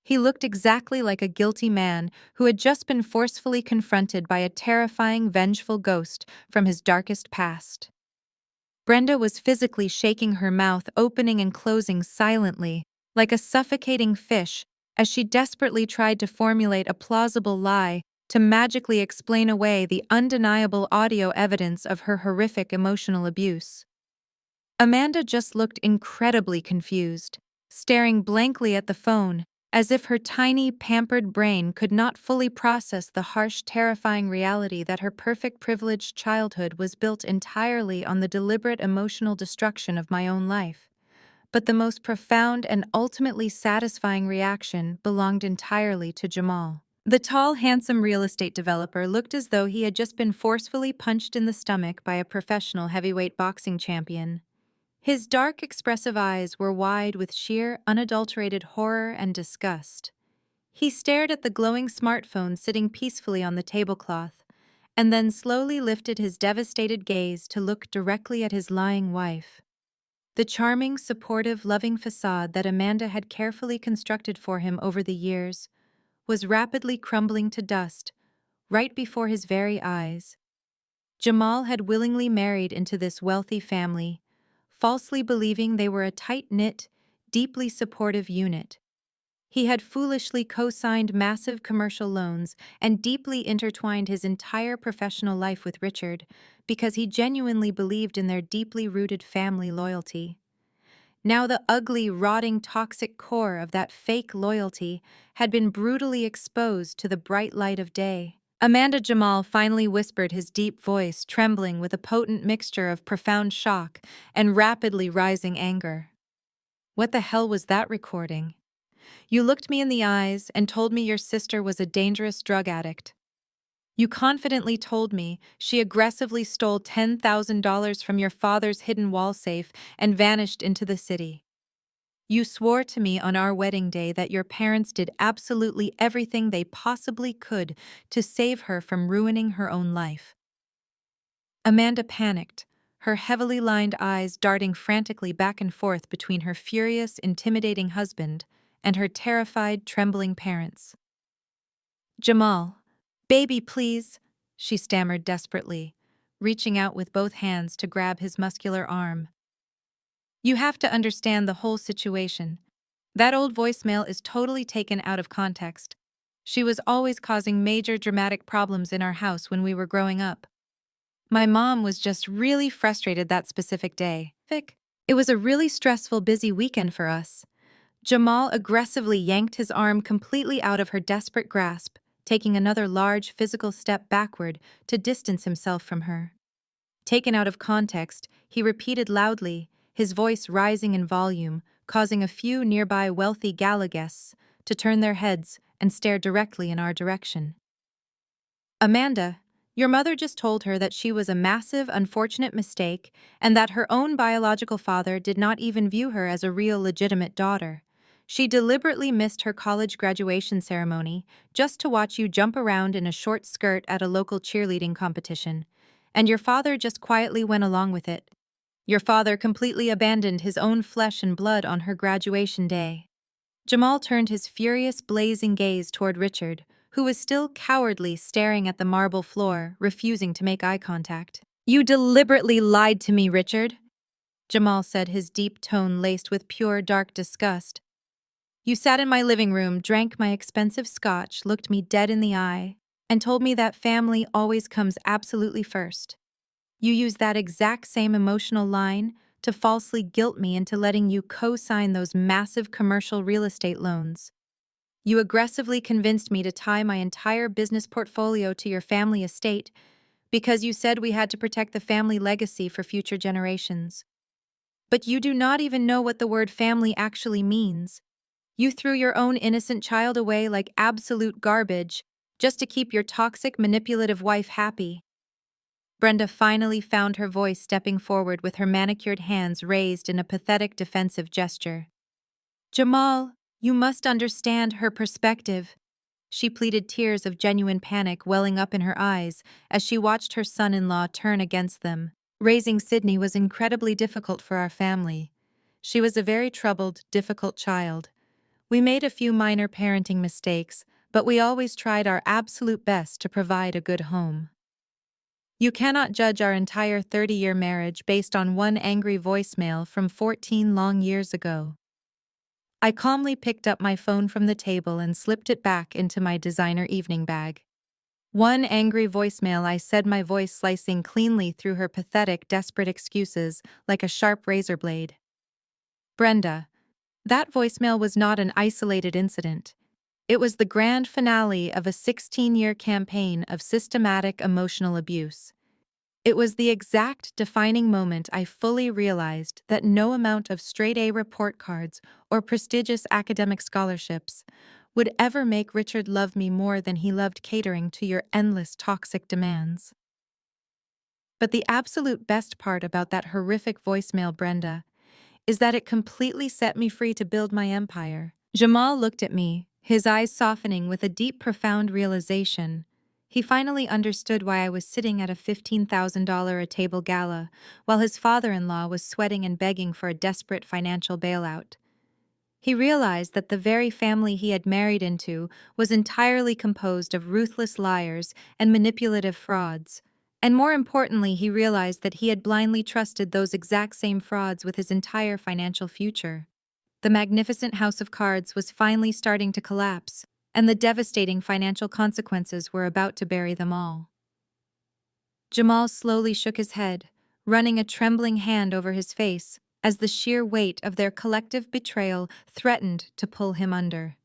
A: He looked exactly like a guilty man who had just been forcefully confronted by a terrifying, vengeful ghost from his darkest past. Brenda was physically shaking her mouth, opening and closing silently, like a suffocating fish, as she desperately tried to formulate a plausible lie to magically explain away the undeniable audio evidence of her horrific emotional abuse. Amanda just looked incredibly confused, staring blankly at the phone, as if her tiny, pampered brain could not fully process the harsh, terrifying reality that her perfect, privileged childhood was built entirely on the deliberate emotional destruction of my own life. But the most profound and ultimately satisfying reaction belonged entirely to Jamal. The tall, handsome real estate developer looked as though he had just been forcefully punched in the stomach by a professional heavyweight boxing champion. His dark, expressive eyes were wide with sheer, unadulterated horror and disgust. He stared at the glowing smartphone sitting peacefully on the tablecloth, and then slowly lifted his devastated gaze to look directly at his lying wife. The charming, supportive, loving facade that Amanda had carefully constructed for him over the years was rapidly crumbling to dust right before his very eyes. Jamal had willingly married into this wealthy family, falsely believing they were a tight-knit, deeply supportive unit. He had foolishly co-signed massive commercial loans and deeply intertwined his entire professional life with Richard because he genuinely believed in their deeply rooted family loyalty. Now the ugly, rotting, toxic core of that fake loyalty had been brutally exposed to the bright light of day. Amanda Jamal finally whispered, his deep voice trembling with a potent mixture of profound shock and rapidly rising anger. "What the hell was that recording? You looked me in the eyes and told me your sister was a dangerous drug addict. You confidently told me she aggressively stole $10,000 from your father's hidden wall safe and vanished into the city. You swore to me on our wedding day that your parents did absolutely everything they possibly could to save her from ruining her own life." Amanda panicked, her heavily lined eyes darting frantically back and forth between her furious, intimidating husband and her terrified, trembling parents. "Jamal, baby, please," she stammered desperately, reaching out with both hands to grab his muscular arm. "You have to understand the whole situation. That old voicemail is totally taken out of context. She was always causing major dramatic problems in our house when we were growing up. My mom was just really frustrated that specific day. Vic, it was a really stressful, busy weekend for us." Jamal aggressively yanked his arm completely out of her desperate grasp, taking another large physical step backward to distance himself from her. Taken out of context, he repeated loudly, his voice rising in volume, causing a few nearby wealthy gala guests to turn their heads and stare directly in our direction. "Amanda, your mother just told her that she was a massive, unfortunate mistake and that her own biological father did not even view her as a real legitimate daughter. She deliberately missed her college graduation ceremony just to watch you jump around in a short skirt at a local cheerleading competition, and your father just quietly went along with it. Your father completely abandoned his own flesh and blood on her graduation day." Jamal turned his furious, blazing gaze toward Richard, who was still cowardly staring at the marble floor, refusing to make eye contact. "You deliberately lied to me, Richard," Jamal said, his deep tone laced with pure, dark disgust. "You sat in my living room, drank my expensive scotch, looked me dead in the eye, and told me that family always comes absolutely first. You used that exact same emotional line to falsely guilt me into letting you co-sign those massive commercial real estate loans. You aggressively convinced me to tie my entire business portfolio to your family estate because you said we had to protect the family legacy for future generations. But you do not even know what the word family actually means. You threw your own innocent child away like absolute garbage just to keep your toxic, manipulative wife happy." Brenda finally found her voice, stepping forward with her manicured hands raised in a pathetic defensive gesture. "Jamal, you must understand her perspective," she pleaded, tears of genuine panic welling up in her eyes as she watched her son-in-law turn against them. "Raising Sydney was incredibly difficult for our family. She was a very troubled, difficult child. We made a few minor parenting mistakes, but we always tried our absolute best to provide a good home. You cannot judge our entire 30-year marriage based on one angry voicemail from 14 long years ago." I calmly picked up my phone from the table and slipped it back into my designer evening bag. "One angry voicemail," I said, my voice slicing cleanly through her pathetic, desperate excuses like a sharp razor blade. "Brenda, that voicemail was not an isolated incident. It was the grand finale of a 16-year campaign of systematic emotional abuse. It was the exact defining moment I fully realized that no amount of straight A report cards or prestigious academic scholarships would ever make Richard love me more than he loved catering to your endless toxic demands. But the absolute best part about that horrific voicemail, Brenda, is that it completely set me free to build my empire. Jamal looked at me, his eyes softening with a deep, profound realization. He finally understood why I was sitting at a $15,000 a table gala, while his father-in-law was sweating and begging for a desperate financial bailout. He realized that the very family he had married into was entirely composed of ruthless liars and manipulative frauds. And more importantly, he realized that he had blindly trusted those exact same frauds with his entire financial future. The magnificent house of cards was finally starting to collapse, and the devastating financial consequences were about to bury them all. Jamal slowly shook his head, running a trembling hand over his face, as the sheer weight of their collective betrayal threatened to pull him under.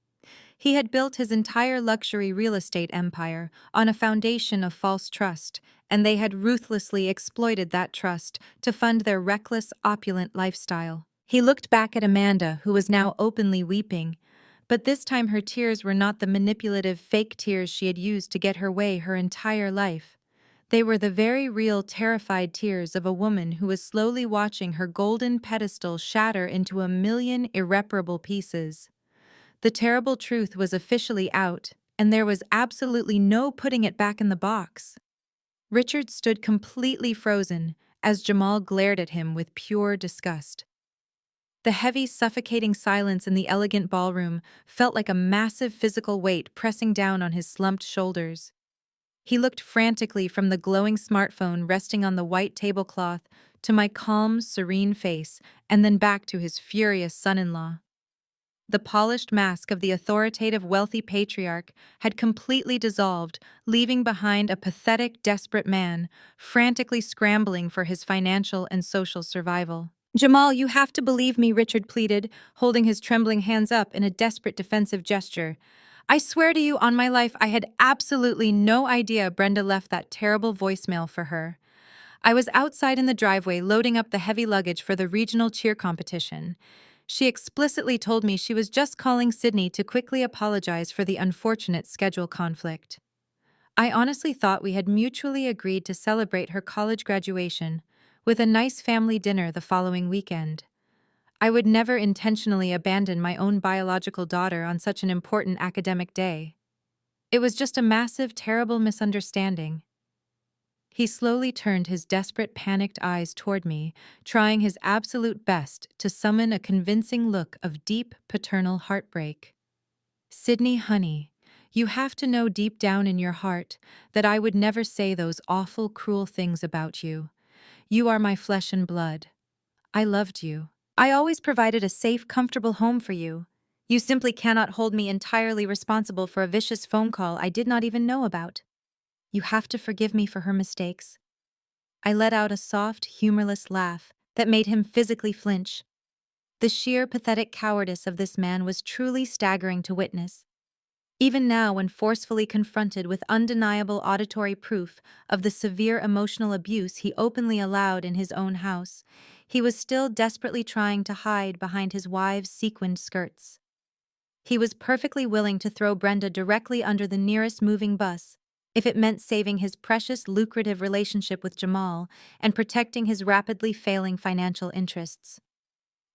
A: He had built his entire luxury real estate empire on a foundation of false trust, and they had ruthlessly exploited that trust to fund their reckless, opulent lifestyle. He looked back at Amanda, who was now openly weeping, but this time her tears were not the manipulative, fake tears she had used to get her way her entire life. They were the very real, terrified tears of a woman who was slowly watching her golden pedestal shatter into a million irreparable pieces. The terrible truth was officially out, and there was absolutely no putting it back in the box. Richard stood completely frozen as Jamal glared at him with pure disgust. The heavy, suffocating silence in the elegant ballroom felt like a massive physical weight pressing down on his slumped shoulders. He looked frantically from the glowing smartphone resting on the white tablecloth to my calm, serene face, and then back to his furious son-in-law. The polished mask of the authoritative, wealthy patriarch had completely dissolved, leaving behind a pathetic, desperate man, frantically scrambling for his financial and social survival. "Jamal, you have to believe me," Richard pleaded, holding his trembling hands up in a desperate defensive gesture. "I swear to you on my life I had absolutely no idea Brenda left that terrible voicemail for her. I was outside in the driveway loading up the heavy luggage for the regional cheer competition. She explicitly told me she was just calling Sydney to quickly apologize for the unfortunate schedule conflict. I honestly thought we had mutually agreed to celebrate her college graduation with a nice family dinner the following weekend. I would never intentionally abandon my own biological daughter on such an important academic day. It was just a massive, terrible misunderstanding." He slowly turned his desperate, panicked eyes toward me, trying his absolute best to summon a convincing look of deep, paternal heartbreak. "Sydney, honey, you have to know deep down in your heart that I would never say those awful, cruel things about you. You are my flesh and blood. I loved you. I always provided a safe, comfortable home for you. You simply cannot hold me entirely responsible for a vicious phone call I did not even know about. You have to forgive me for her mistakes." I let out a soft, humorless laugh that made him physically flinch. The sheer, pathetic cowardice of this man was truly staggering to witness. Even now, when forcefully confronted with undeniable auditory proof of the severe emotional abuse he openly allowed in his own house, he was still desperately trying to hide behind his wife's sequined skirts. He was perfectly willing to throw Brenda directly under the nearest moving bus if it meant saving his precious, lucrative relationship with Jamal and protecting his rapidly failing financial interests.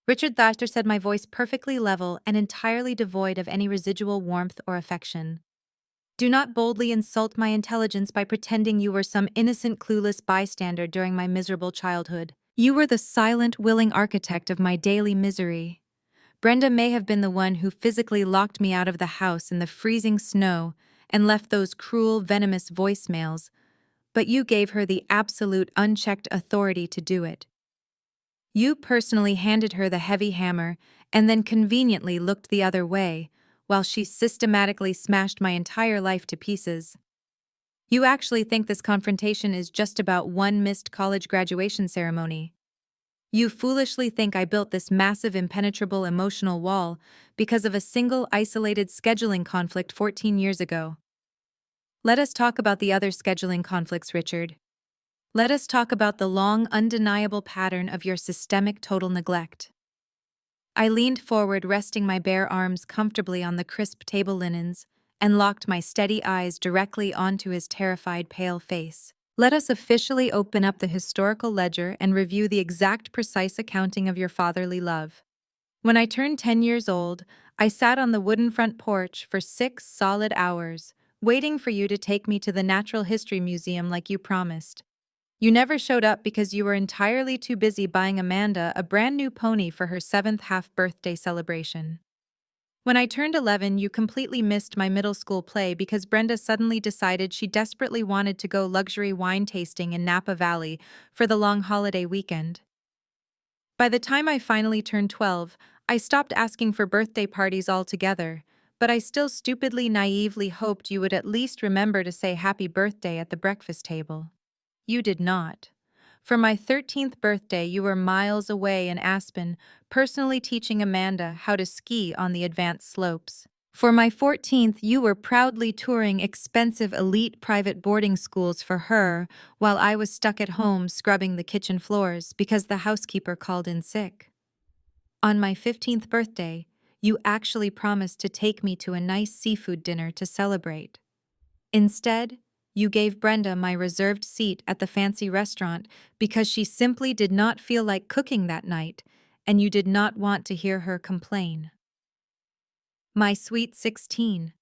A: Richard Thatcher said, my voice perfectly level and entirely devoid of any residual warmth or affection. "Do not boldly insult my intelligence by pretending you were some innocent, clueless bystander during my miserable childhood. You were the silent, willing architect of my daily misery. Brenda may have been the one who physically locked me out of the house in the freezing snow and left those cruel, venomous voicemails, but you gave her the absolute, unchecked authority to do it. You personally handed her the heavy hammer and then conveniently looked the other way, while she systematically smashed my entire life to pieces. You actually think this confrontation is just about one missed college graduation ceremony. You foolishly think I built this massive, impenetrable emotional wall because of a single, isolated scheduling conflict 14 years ago. Let us talk about the other scheduling conflicts, Richard. Let us talk about the long, undeniable pattern of your systemic total neglect. I leaned forward, resting my bare arms comfortably on the crisp table linens, and locked my steady eyes directly onto his terrified, pale face. Let us officially open up the historical ledger and review the exact, precise accounting of your fatherly love. When I turned 10 years old, I sat on the wooden front porch for 6 solid hours, waiting for you to take me to the Natural History Museum like you promised. You never showed up because you were entirely too busy buying Amanda a brand new pony for her 7th half-birthday celebration. When I turned 11, you completely missed my middle school play because Brenda suddenly decided she desperately wanted to go luxury wine tasting in Napa Valley for the long holiday weekend. By the time I finally turned 12, I stopped asking for birthday parties altogether, but I still stupidly naively hoped you would at least remember to say happy birthday at the breakfast table. You did not. For my 13th birthday, you were miles away in Aspen, personally teaching Amanda how to ski on the advanced slopes. For my 14th, you were proudly touring expensive elite private boarding schools for her, while I was stuck at home scrubbing the kitchen floors because the housekeeper called in sick. On my 15th birthday, you actually promised to take me to a nice seafood dinner to celebrate. Instead, you gave Brenda my reserved seat at the fancy restaurant because she simply did not feel like cooking that night, and you did not want to hear her complain. My sweet 16.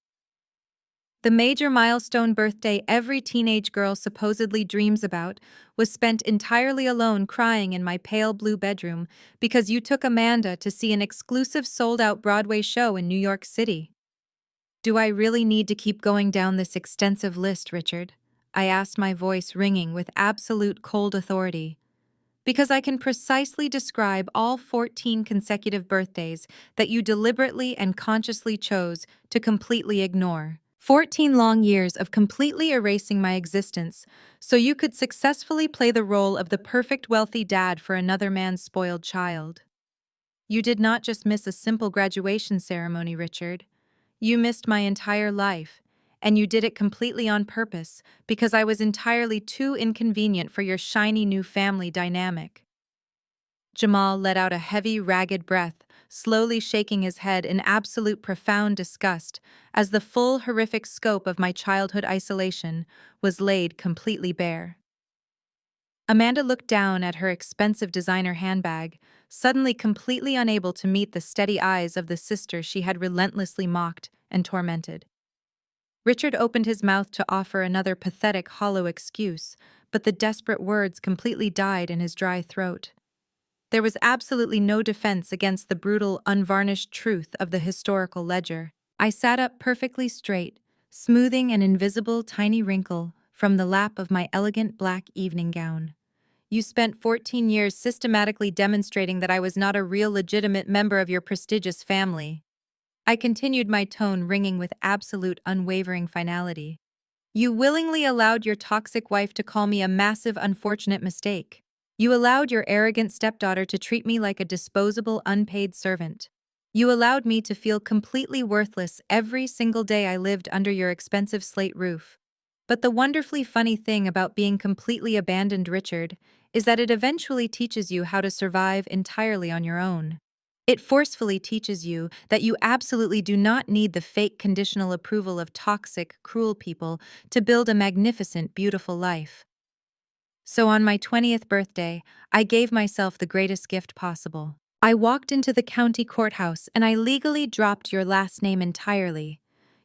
A: The major milestone birthday every teenage girl supposedly dreams about was spent entirely alone crying in my pale blue bedroom because you took Amanda to see an exclusive sold-out Broadway show in New York City. Do I really need to keep going down this extensive list, Richard? I asked, my voice ringing with absolute cold authority. Because I can precisely describe all 14 consecutive birthdays that you deliberately and consciously chose to completely ignore. 14 long years of completely erasing my existence so you could successfully play the role of the perfect wealthy dad for another man's spoiled child. You did not just miss a simple graduation ceremony, Richard. You missed my entire life, and you did it completely on purpose because I was entirely too inconvenient for your shiny new family dynamic. Jamal let out a heavy, ragged breath, slowly shaking his head in absolute profound disgust as the full horrific scope of my childhood isolation was laid completely bare. Amanda looked down at her expensive designer handbag, suddenly completely unable to meet the steady eyes of the sister she had relentlessly mocked and tormented. Richard opened his mouth to offer another pathetic, hollow excuse, but the desperate words completely died in his dry throat. There was absolutely no defense against the brutal, unvarnished truth of the historical ledger. I sat up perfectly straight, smoothing an invisible tiny wrinkle from the lap of my elegant black evening gown. You spent 14 years systematically demonstrating that I was not a real legitimate member of your prestigious family. I continued, my tone ringing with absolute unwavering finality. You willingly allowed your toxic wife to call me a massive unfortunate mistake. You allowed your arrogant stepdaughter to treat me like a disposable, unpaid servant. You allowed me to feel completely worthless every single day I lived under your expensive slate roof. But the wonderfully funny thing about being completely abandoned, Richard, is that it eventually teaches you how to survive entirely on your own. It forcefully teaches you that you absolutely do not need the fake conditional approval of toxic, cruel people to build a magnificent, beautiful life. So on my 20th birthday, I gave myself the greatest gift possible. I walked into the county courthouse and I legally dropped your last name entirely.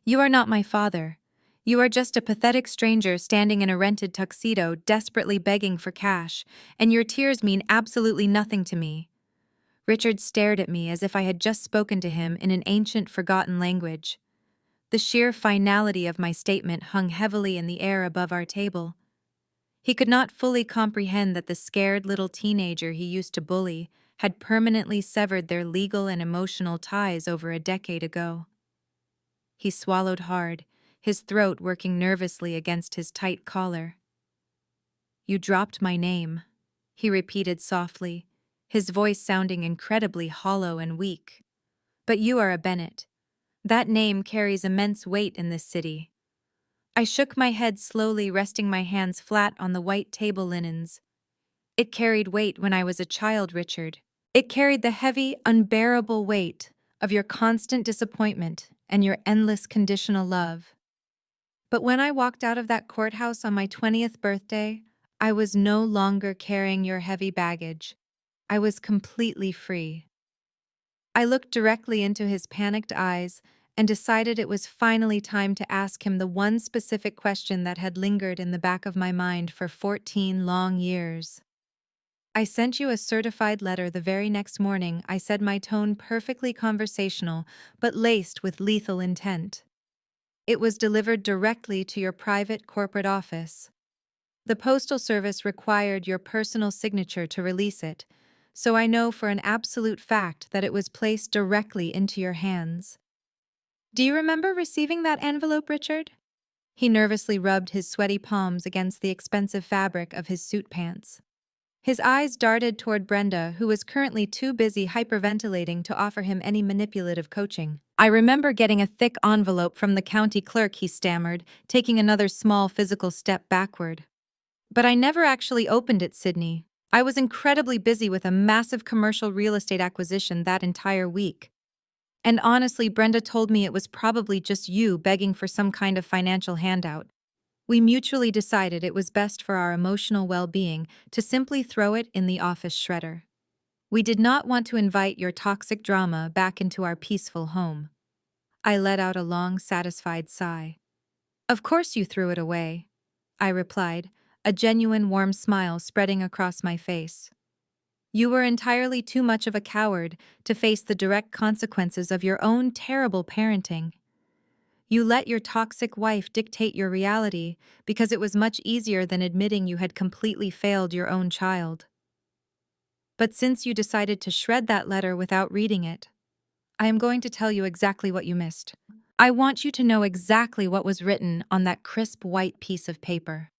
A: You are not my father. You are just a pathetic stranger standing in a rented tuxedo, desperately begging for cash, and your tears mean absolutely nothing to me. Richard stared at me as if I had just spoken to him in an ancient, forgotten language. The sheer finality of my statement hung heavily in the air above our table. He could not fully comprehend that the scared little teenager he used to bully had permanently severed their legal and emotional ties over a decade ago. He swallowed hard, his throat working nervously against his tight collar. "You dropped my name," he repeated softly, his voice sounding incredibly hollow and weak. "But you are a Bennett. That name carries immense weight in this city. I shook my head slowly, resting my hands flat on the white table linens. It carried weight when I was a child, Richard. It carried the heavy, unbearable weight of your constant disappointment and your endless conditional love. But when I walked out of that courthouse on my 20th birthday, I was no longer carrying your heavy baggage. I was completely free. I looked directly into his panicked eyes and decided it was finally time to ask him the one specific question that had lingered in the back of my mind for 14 long years. I sent you a certified letter the very next morning, I said, my tone perfectly conversational, but laced with lethal intent. It was delivered directly to your private corporate office. The Postal Service required your personal signature to release it, so I know for an absolute fact that it was placed directly into your hands. Do you remember receiving that envelope, Richard? He nervously rubbed his sweaty palms against the expensive fabric of his suit pants. His eyes darted toward Brenda, who was currently too busy hyperventilating to offer him any manipulative coaching. I remember getting a thick envelope from the county clerk, he stammered, taking another small physical step backward. But I never actually opened it, Sydney. I was incredibly busy with a massive commercial real estate acquisition that entire week. And honestly, Brenda told me it was probably just you begging for some kind of financial handout. We mutually decided it was best for our emotional well-being to simply throw it in the office shredder. We did not want to invite your toxic drama back into our peaceful home. I let out a long, satisfied sigh. Of course you threw it away, I replied, a genuine warm smile spreading across my face. You were entirely too much of a coward to face the direct consequences of your own terrible parenting. You let your toxic wife dictate your reality because it was much easier than admitting you had completely failed your own child. But since you decided to shred that letter without reading it, I am going to tell you exactly what you missed. I want you to know exactly what was written on that crisp white piece of paper.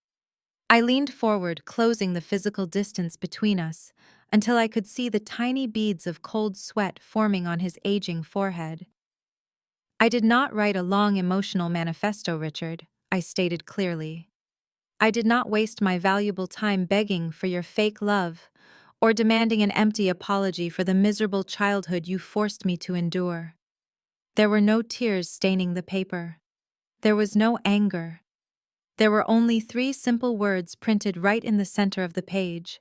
A: I leaned forward, closing the physical distance between us, until I could see the tiny beads of cold sweat forming on his aging forehead. I did not write a long emotional manifesto, Richard, I stated clearly. I did not waste my valuable time begging for your fake love or demanding an empty apology for the miserable childhood you forced me to endure. There were no tears staining the paper. There was no anger. There were only 3 simple words printed right in the center of the page.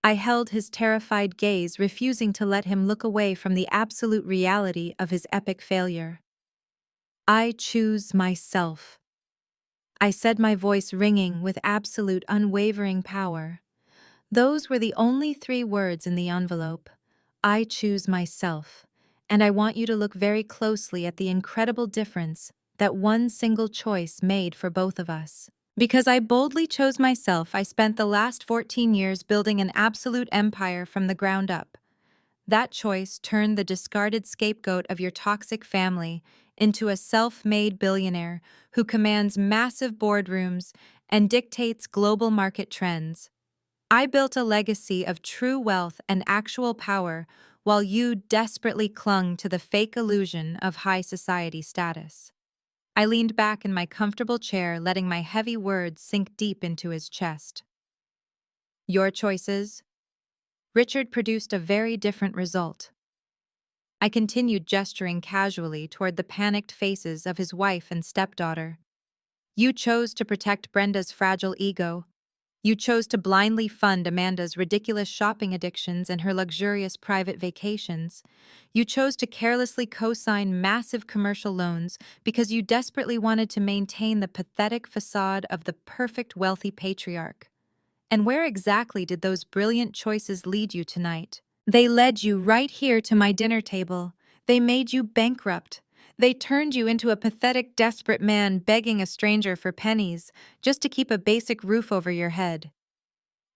A: I held his terrified gaze, refusing to let him look away from the absolute reality of his epic failure. I choose myself. I said, my voice ringing with absolute unwavering power. Those were the only 3 words in the envelope. I choose myself. And I want you to look very closely at the incredible difference that one single choice made for both of us. Because I boldly chose myself, I spent the last 14 years building an absolute empire from the ground up. That choice turned the discarded scapegoat of your toxic family into a self-made billionaire who commands massive boardrooms and dictates global market trends. I built a legacy of true wealth and actual power while you desperately clung to the fake illusion of high society status. I leaned back in my comfortable chair, letting my heavy words sink deep into his chest. Your choices? Richard produced a very different result. I continued, gesturing casually toward the panicked faces of his wife and stepdaughter. You chose to protect Brenda's fragile ego. You chose to blindly fund Amanda's ridiculous shopping addictions and her luxurious private vacations. You chose to carelessly co-sign massive commercial loans because you desperately wanted to maintain the pathetic facade of the perfect wealthy patriarch. And where exactly did those brilliant choices lead you tonight? They led you right here to my dinner table. They made you bankrupt. They turned you into a pathetic, desperate man begging a stranger for pennies just to keep a basic roof over your head.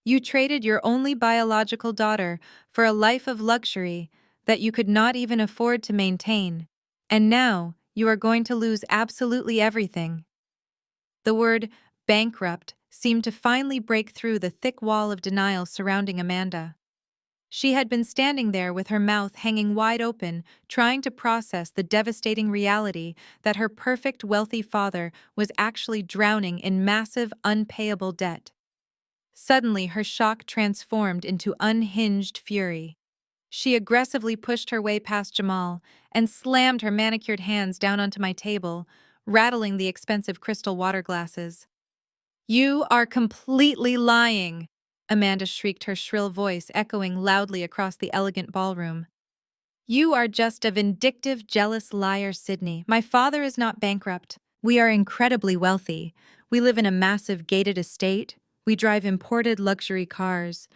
A: You traded your only biological daughter for a life of luxury that you could not even afford to maintain. And now you are going to lose absolutely everything. The word bankrupt seemed to finally break through the thick wall of denial surrounding Amanda. She had been standing there with her mouth hanging wide open, trying to process the devastating reality that her perfect wealthy father was actually drowning in massive unpayable debt. Suddenly, her shock transformed into unhinged fury. She aggressively pushed her way past Jamal and slammed her manicured hands down onto my table, rattling the expensive crystal water glasses. "You are completely lying!" Amanda shrieked, her shrill voice echoing loudly across the elegant ballroom. "You are just a vindictive, jealous liar, Sydney. My father is not bankrupt. We are incredibly wealthy. We live in a massive gated estate. We drive imported luxury cars.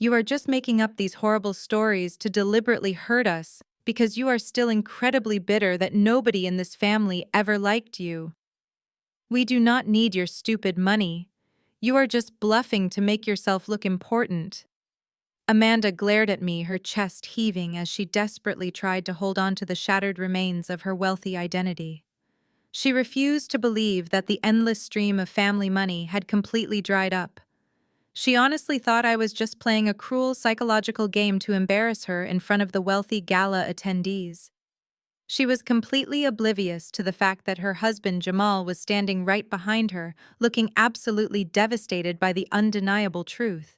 A: You are just making up these horrible stories to deliberately hurt us because you are still incredibly bitter that nobody in this family ever liked you. We do not need your stupid money. You are just bluffing to make yourself look important." Amanda glared at me, her chest heaving as she desperately tried to hold on to the shattered remains of her wealthy identity. She refused to believe that the endless stream of family money had completely dried up. She honestly thought I was just playing a cruel psychological game to embarrass her in front of the wealthy gala attendees. She was completely oblivious to the fact that her husband Jamal was standing right behind her, looking absolutely devastated by the undeniable truth.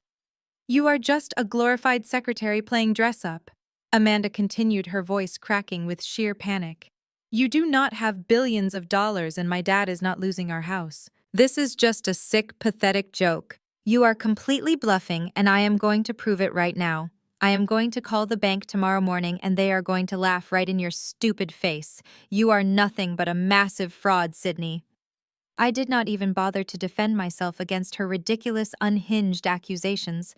A: "You are just a glorified secretary playing dress-up," Amanda continued, her voice cracking with sheer panic. "You do not have billions of dollars and my dad is not losing our house. This is just a sick, pathetic joke. You are completely bluffing and I am going to prove it right now. I am going to call the bank tomorrow morning and they are going to laugh right in your stupid face. You are nothing but a massive fraud, Sydney." I did not even bother to defend myself against her ridiculous, unhinged accusations.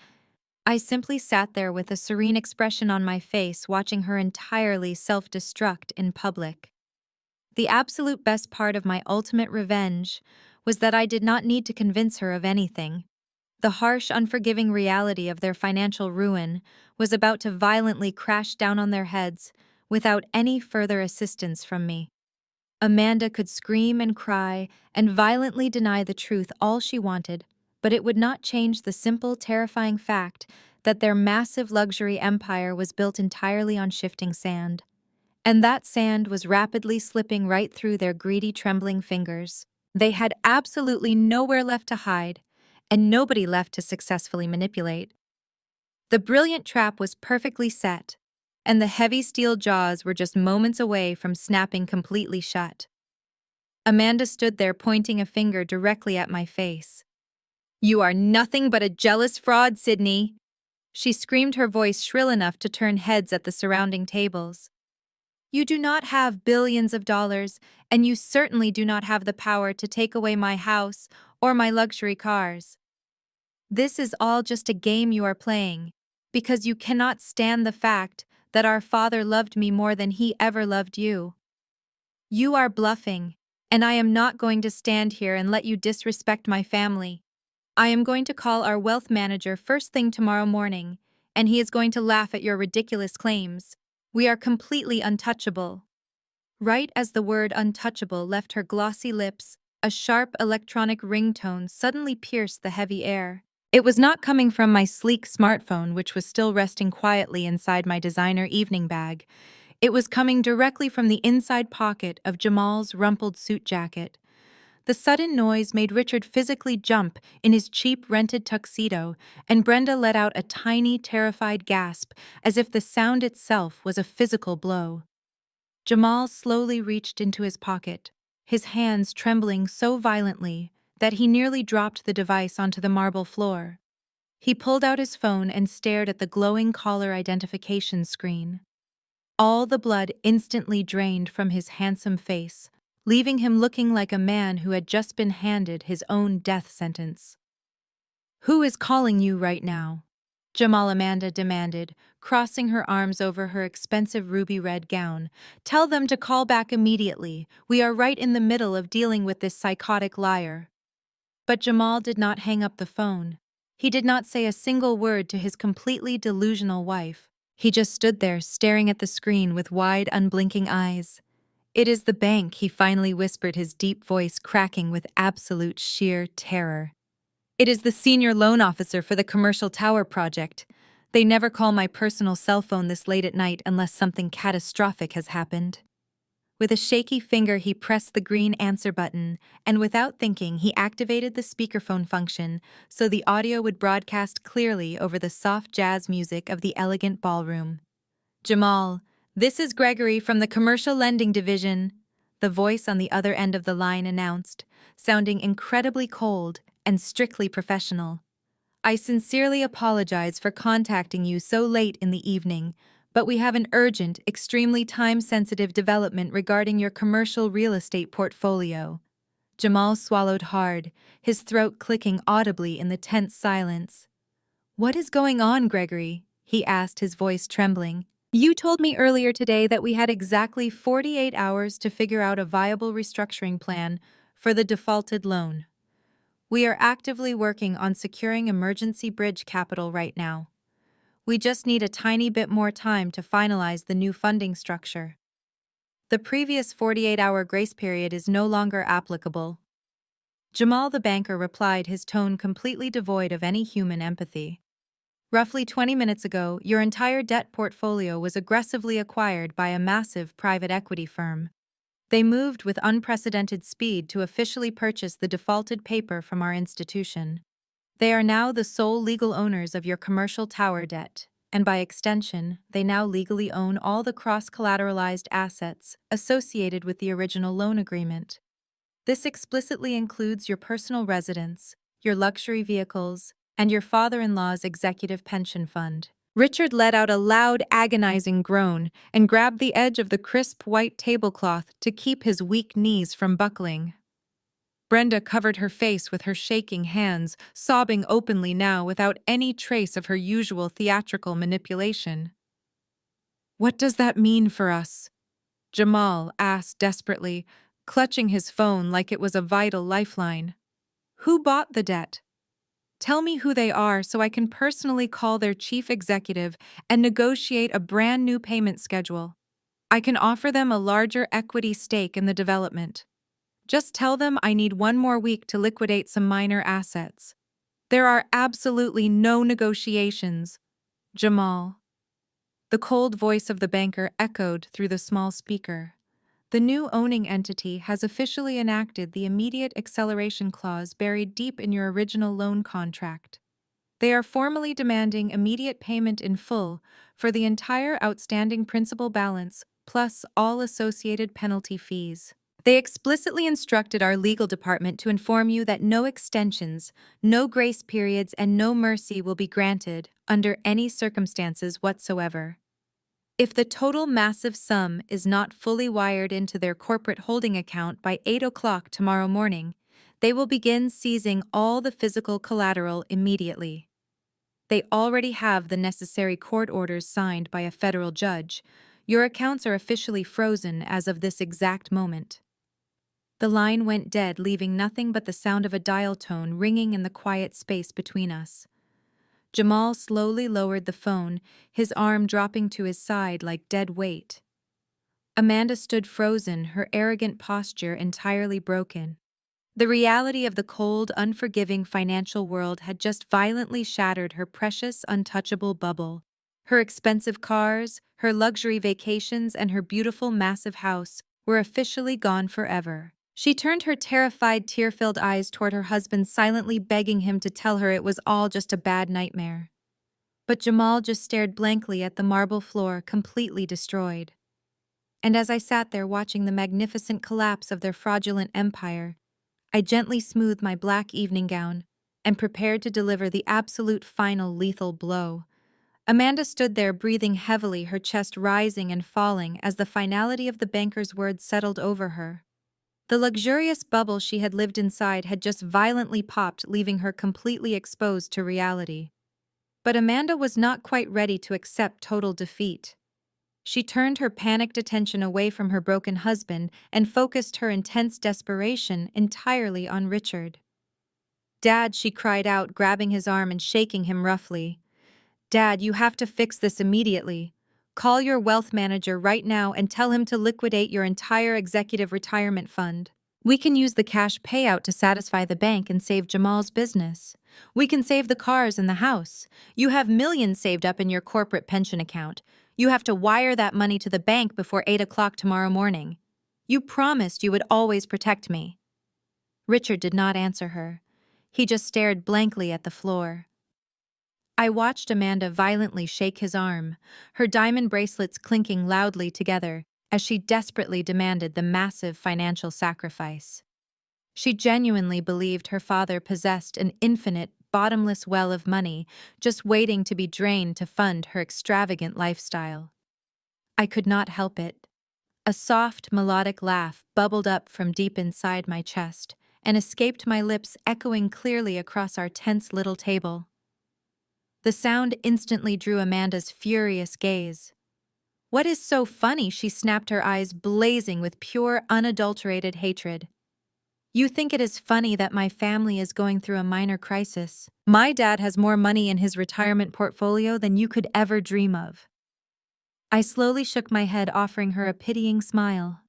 A: I simply sat there with a serene expression on my face, watching her entirely self-destruct in public. The absolute best part of my ultimate revenge was that I did not need to convince her of anything. The harsh, unforgiving reality of their financial ruin was about to violently crash down on their heads without any further assistance from me. Amanda could scream and cry and violently deny the truth all she wanted, but it would not change the simple, terrifying fact that their massive luxury empire was built entirely on shifting sand. And that sand was rapidly slipping right through their greedy, trembling fingers. They had absolutely nowhere left to hide, and nobody left to successfully manipulate. The brilliant trap was perfectly set, and the heavy steel jaws were just moments away from snapping completely shut. Amanda stood there pointing a finger directly at my face. "You are nothing but a jealous fraud, Sydney!" She screamed, her voice shrill enough to turn heads at the surrounding tables. "You do not have billions of dollars, and you certainly do not have the power to take away my house or my luxury cars. This is all just a game you are playing, because you cannot stand the fact that our father loved me more than he ever loved you. You are bluffing, and I am not going to stand here and let you disrespect my family. I am going to call our wealth manager first thing tomorrow morning, and he is going to laugh at your ridiculous claims. We are completely untouchable." Right as the word untouchable left her glossy lips, a sharp electronic ringtone suddenly pierced the heavy air. It was not coming from my sleek smartphone, which was still resting quietly inside my designer evening bag. It was coming directly from the inside pocket of Jamal's rumpled suit jacket. The sudden noise made Richard physically jump in his cheap rented tuxedo, and Brenda let out a tiny, terrified gasp, as if the sound itself was a physical blow. Jamal slowly reached into his pocket, his hands trembling so violently that he nearly dropped the device onto the marble floor. He pulled out his phone and stared at the glowing caller identification screen. All the blood instantly drained from his handsome face, leaving him looking like a man who had just been handed his own death sentence. "Who is calling you right now?" Amanda demanded, crossing her arms over her expensive ruby-red gown. "Tell them to call back immediately. We are right in the middle of dealing with this psychotic liar." But Jamal did not hang up the phone. He did not say a single word to his completely delusional wife. He just stood there, staring at the screen with wide, unblinking eyes. "It is the bank," he finally whispered, his deep voice cracking with absolute sheer terror. "It is the senior loan officer for the commercial tower project. They never call my personal cell phone this late at night unless something catastrophic has happened. With a shaky finger, he pressed the green answer button, and without thinking, he activated the speakerphone function so the audio would broadcast clearly over the soft jazz music of the elegant ballroom. Jamal, this is Gregory from the Commercial Lending Division, the voice on the other end of the line announced, sounding incredibly cold and strictly professional. I sincerely apologize for contacting you so late in the evening, but we have an urgent, extremely time-sensitive development regarding your commercial real estate portfolio. Jamal swallowed hard, his throat clicking audibly in the tense silence. What is going on, Gregory? He asked, his voice trembling. You told me earlier today that we had exactly 48 hours to figure out a viable restructuring plan for the defaulted loan. We are actively working on securing emergency bridge capital right now. We just need a tiny bit more time to finalize the new funding structure. The previous 48-hour grace period is no longer applicable. Jamal the banker replied, his tone completely devoid of any human empathy. Roughly 20 minutes ago, your entire debt portfolio was aggressively acquired by a massive private equity firm. They moved with unprecedented speed to officially purchase the defaulted paper from our institution. They are now the sole legal owners of your commercial tower debt, and by extension, they now legally own all the cross-collateralized assets associated with the original loan agreement. This explicitly includes your personal residence, your luxury vehicles, and your father-in-law's executive pension fund. Richard let out a loud, agonizing groan and grabbed the edge of the crisp white tablecloth to keep his weak knees from buckling. Brenda covered her face with her shaking hands, sobbing openly now without any trace of her usual theatrical manipulation. What does that mean for us? Jamal asked desperately, clutching his phone like it was a vital lifeline. Who bought the debt? Tell me who they are so I can personally call their chief executive and negotiate a brand new payment schedule. I can offer them a larger equity stake in the development. Just tell them I need one more week to liquidate some minor assets. There are absolutely no negotiations. Jamal. The cold voice of the banker echoed through the small speaker. The new owning entity has officially enacted the immediate acceleration clause buried deep in your original loan contract. They are formally demanding immediate payment in full for the entire outstanding principal balance, plus all associated penalty fees. They explicitly instructed our legal department to inform you that no extensions, no grace periods, and no mercy will be granted under any circumstances whatsoever. If the total massive sum is not fully wired into their corporate holding account by 8 o'clock tomorrow morning, they will begin seizing all the physical collateral immediately. They already have the necessary court orders signed by a federal judge. Your accounts are officially frozen as of this exact moment. The line went dead, leaving nothing but the sound of a dial tone ringing in the quiet space between us. Jamal slowly lowered the phone, his arm dropping to his side like dead weight. Amanda stood frozen, her arrogant posture entirely broken. The reality of the cold, unforgiving financial world had just violently shattered her precious, untouchable bubble. Her expensive cars, her luxury vacations, and her beautiful, massive house were officially gone forever. She turned her terrified, tear-filled eyes toward her husband, silently begging him to tell her it was all just a bad nightmare. But Jamal just stared blankly at the marble floor, completely destroyed. And as I sat there watching the magnificent collapse of their fraudulent empire, I gently smoothed my black evening gown and prepared to deliver the absolute final lethal blow. Amanda stood there breathing heavily, her chest rising and falling as the finality of the banker's words settled over her. The luxurious bubble she had lived inside had just violently popped, leaving her completely exposed to reality. But Amanda was not quite ready to accept total defeat. She turned her panicked attention away from her broken husband and focused her intense desperation entirely on Richard. "Dad," she cried out, grabbing his arm and shaking him roughly. "Dad, you have to fix this immediately. Call your wealth manager right now and tell him to liquidate your entire executive retirement fund. We can use the cash payout to satisfy the bank and save Jamal's business. We can save the cars and the house. You have millions saved up in your corporate pension account. You have to wire that money to the bank before 8 o'clock tomorrow morning. You promised you would always protect me." Richard did not answer her. He just stared blankly at the floor. I watched Amanda violently shake his arm, her diamond bracelets clinking loudly together as she desperately demanded the massive financial sacrifice. She genuinely believed her father possessed an infinite, bottomless well of money, just waiting to be drained to fund her extravagant lifestyle. I could not help it. A soft, melodic laugh bubbled up from deep inside my chest and escaped my lips, echoing clearly across our tense little table. The sound instantly drew Amanda's furious gaze. "What is so funny?" she snapped, her eyes blazing with pure, unadulterated hatred. "You think it is funny that my family is going through a minor crisis? My dad has more money in his retirement portfolio than you could ever dream of." I slowly shook my head, offering her a pitying smile.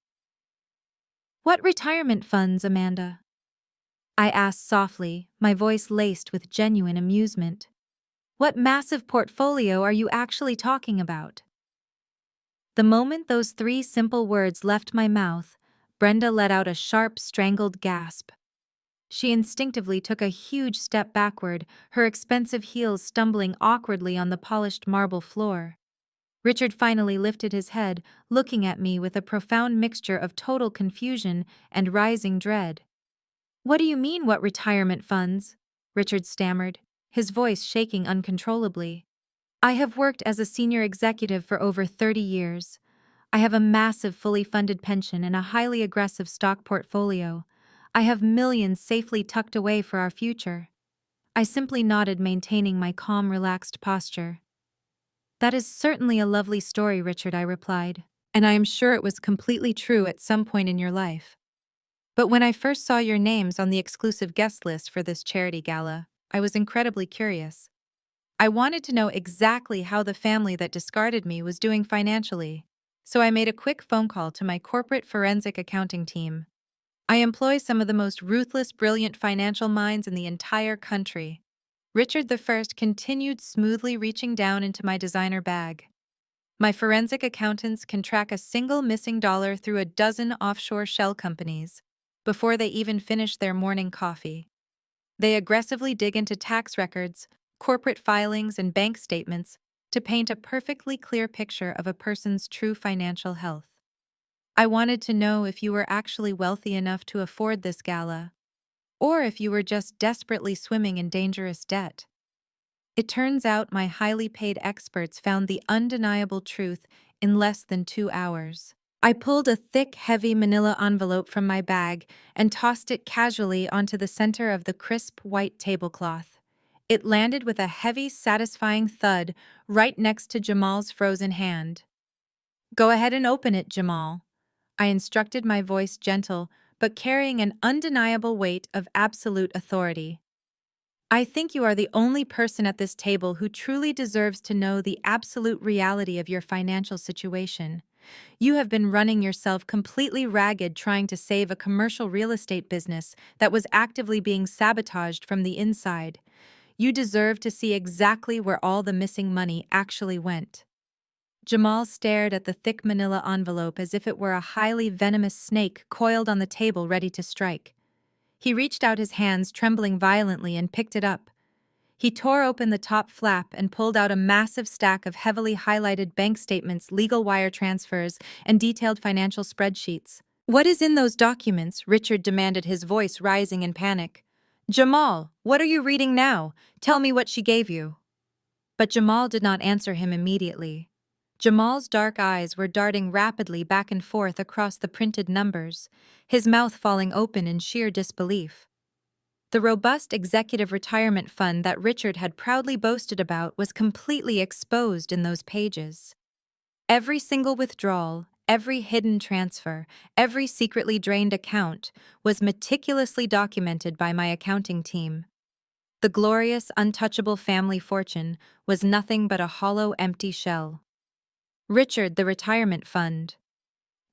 A: "What retirement funds, Amanda?" I asked softly, my voice laced with genuine amusement. "What massive portfolio are you actually talking about?" The moment those three simple words left my mouth, Brenda let out a sharp, strangled gasp. She instinctively took a huge step backward, her expensive heels stumbling awkwardly on the polished marble floor. Richard finally lifted his head, looking at me with a profound mixture of total confusion and rising dread. "What do you mean, what retirement funds?" Richard stammered, his voice shaking uncontrollably. "I have worked as a senior executive for over 30 years. I have a massive fully funded pension and a highly aggressive stock portfolio. I have millions safely tucked away for our future." I simply nodded, maintaining my calm, relaxed posture. "That is certainly a lovely story, Richard," I replied, "and I am sure it was completely true at some point in your life. But when I first saw your names on the exclusive guest list for this charity gala, I was incredibly curious. I wanted to know exactly how the family that discarded me was doing financially, so I made a quick phone call to my corporate forensic accounting team. I employ some of the most ruthless, brilliant financial minds in the entire country." Richard the First continued smoothly, reaching down into my designer bag. "My forensic accountants can track a single missing dollar through a dozen offshore shell companies before they even finish their morning coffee. They aggressively dig into tax records, corporate filings, and bank statements to paint a perfectly clear picture of a person's true financial health. I wanted to know if you were actually wealthy enough to afford this gala, or if you were just desperately swimming in dangerous debt. It turns out my highly paid experts found the undeniable truth in less than 2 hours. I pulled a thick, heavy manila envelope from my bag and tossed it casually onto the center of the crisp white tablecloth. It landed with a heavy, satisfying thud right next to Jamal's frozen hand. "Go ahead and open it, Jamal," I instructed, my voice gentle, but carrying an undeniable weight of absolute authority. "I think you are the only person at this table who truly deserves to know the absolute reality of your financial situation. You have been running yourself completely ragged trying to save a commercial real estate business that was actively being sabotaged from the inside. You deserve to see exactly where all the missing money actually went." Jamal stared at the thick manila envelope as if it were a highly venomous snake coiled on the table ready to strike. He reached out his hands, trembling violently, and picked it up. He tore open the top flap and pulled out a massive stack of heavily highlighted bank statements, legal wire transfers, and detailed financial spreadsheets. "What is in those documents?" Richard demanded, his voice rising in panic. "Jamal, what are you reading now? Tell me what she gave you." But Jamal did not answer him immediately. Jamal's dark eyes were darting rapidly back and forth across the printed numbers, his mouth falling open in sheer disbelief. The robust executive retirement fund that Richard had proudly boasted about was completely exposed in those pages. Every single withdrawal, every hidden transfer, every secretly drained account was meticulously documented by my accounting team. The glorious, untouchable family fortune was nothing but a hollow, empty shell. "Richard, the retirement fund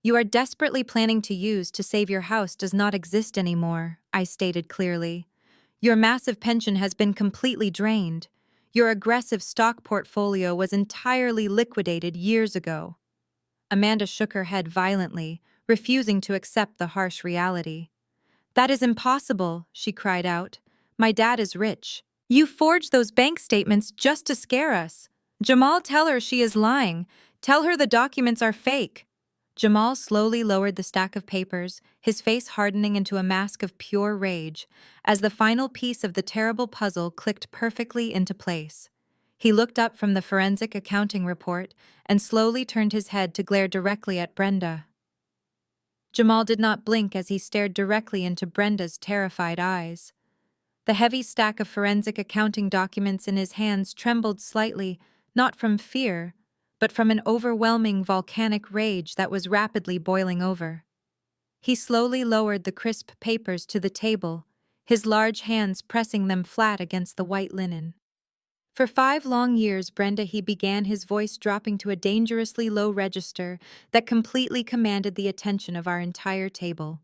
A: you are desperately planning to use to save your house does not exist anymore," I stated clearly. Your massive pension has been completely drained. Your aggressive stock portfolio was entirely liquidated years ago. Amanda shook her head violently, refusing to accept the harsh reality. That is impossible, she cried out. My dad is rich. You forged those bank statements just to scare us. Jamal, tell her she is lying. Tell her the documents are fake. Jamal slowly lowered the stack of papers, his face hardening into a mask of pure rage, as the final piece of the terrible puzzle clicked perfectly into place. He looked up from the forensic accounting report and slowly turned his head to glare directly at Brenda. Jamal did not blink as he stared directly into Brenda's terrified eyes. The heavy stack of forensic accounting documents in his hands trembled slightly, not from fear, but from an overwhelming volcanic rage that was rapidly boiling over. He slowly lowered the crisp papers to the table, his large hands pressing them flat against the white linen. For 5 long years, Brenda, he began, his voice dropping to a dangerously low register that completely commanded the attention of our entire table.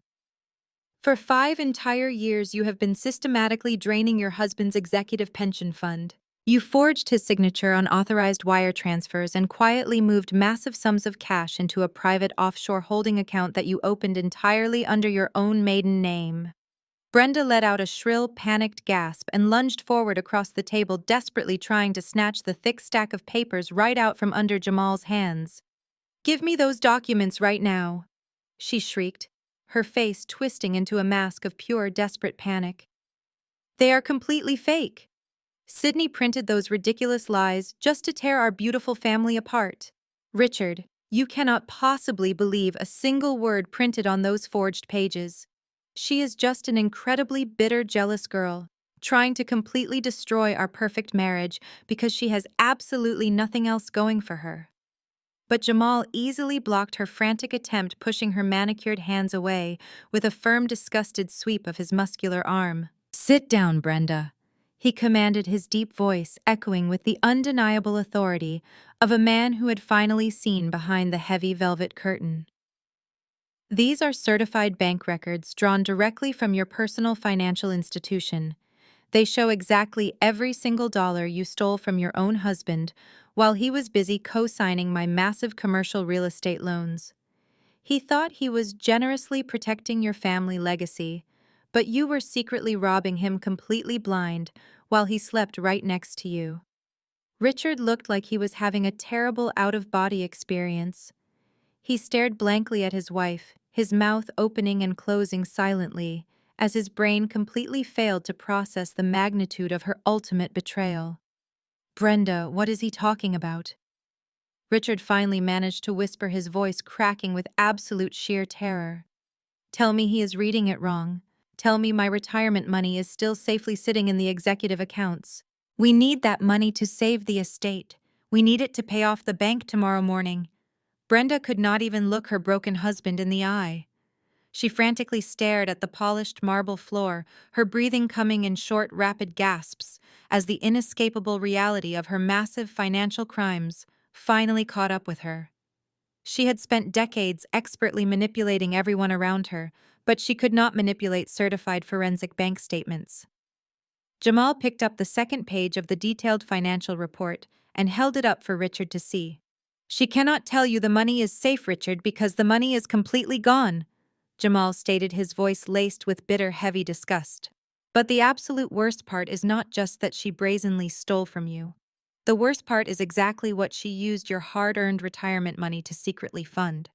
A: For 5 entire years, you have been systematically draining your husband's executive pension fund. You forged his signature on authorized wire transfers and quietly moved massive sums of cash into a private offshore holding account that you opened entirely under your own maiden name. Brenda let out a shrill, panicked gasp and lunged forward across the table, desperately trying to snatch the thick stack of papers right out from under Jamal's hands. Give me those documents right now, she shrieked, her face twisting into a mask of pure, desperate panic. They are completely fake. Sydney printed those ridiculous lies just to tear our beautiful family apart. Richard, you cannot possibly believe a single word printed on those forged pages. She is just an incredibly bitter, jealous girl, trying to completely destroy our perfect marriage because she has absolutely nothing else going for her. But Jamal easily blocked her frantic attempt, pushing her manicured hands away with a firm, disgusted sweep of his muscular arm. Sit down, Brenda, he commanded, his deep voice echoing with the undeniable authority of a man who had finally seen behind the heavy velvet curtain. These are certified bank records drawn directly from your personal financial institution. They show exactly every single dollar you stole from your own husband while he was busy co-signing my massive commercial real estate loans. He thought he was generously protecting your family legacy, but you were secretly robbing him completely blind while he slept right next to you. Richard looked like he was having a terrible out-of-body experience. He stared blankly at his wife, his mouth opening and closing silently, as his brain completely failed to process the magnitude of her ultimate betrayal. Brenda, what is he talking about? Richard finally managed to whisper, his voice cracking with absolute sheer terror. Tell me he is reading it wrong. Tell me my retirement money is still safely sitting in the executive accounts. We need that money to save the estate. We need it to pay off the bank tomorrow morning. Brenda could not even look her broken husband in the eye. She frantically stared at the polished marble floor, her breathing coming in short, rapid gasps, as the inescapable reality of her massive financial crimes finally caught up with her. She had spent decades expertly manipulating everyone around her, but she could not manipulate certified forensic bank statements. Jamal picked up the second page of the detailed financial report and held it up for Richard to see. She cannot tell you the money is safe, Richard, because the money is completely gone, Jamal stated, his voice laced with bitter, heavy disgust. But the absolute worst part is not just that she brazenly stole from you. The worst part is exactly what she used your hard-earned retirement money to secretly fund.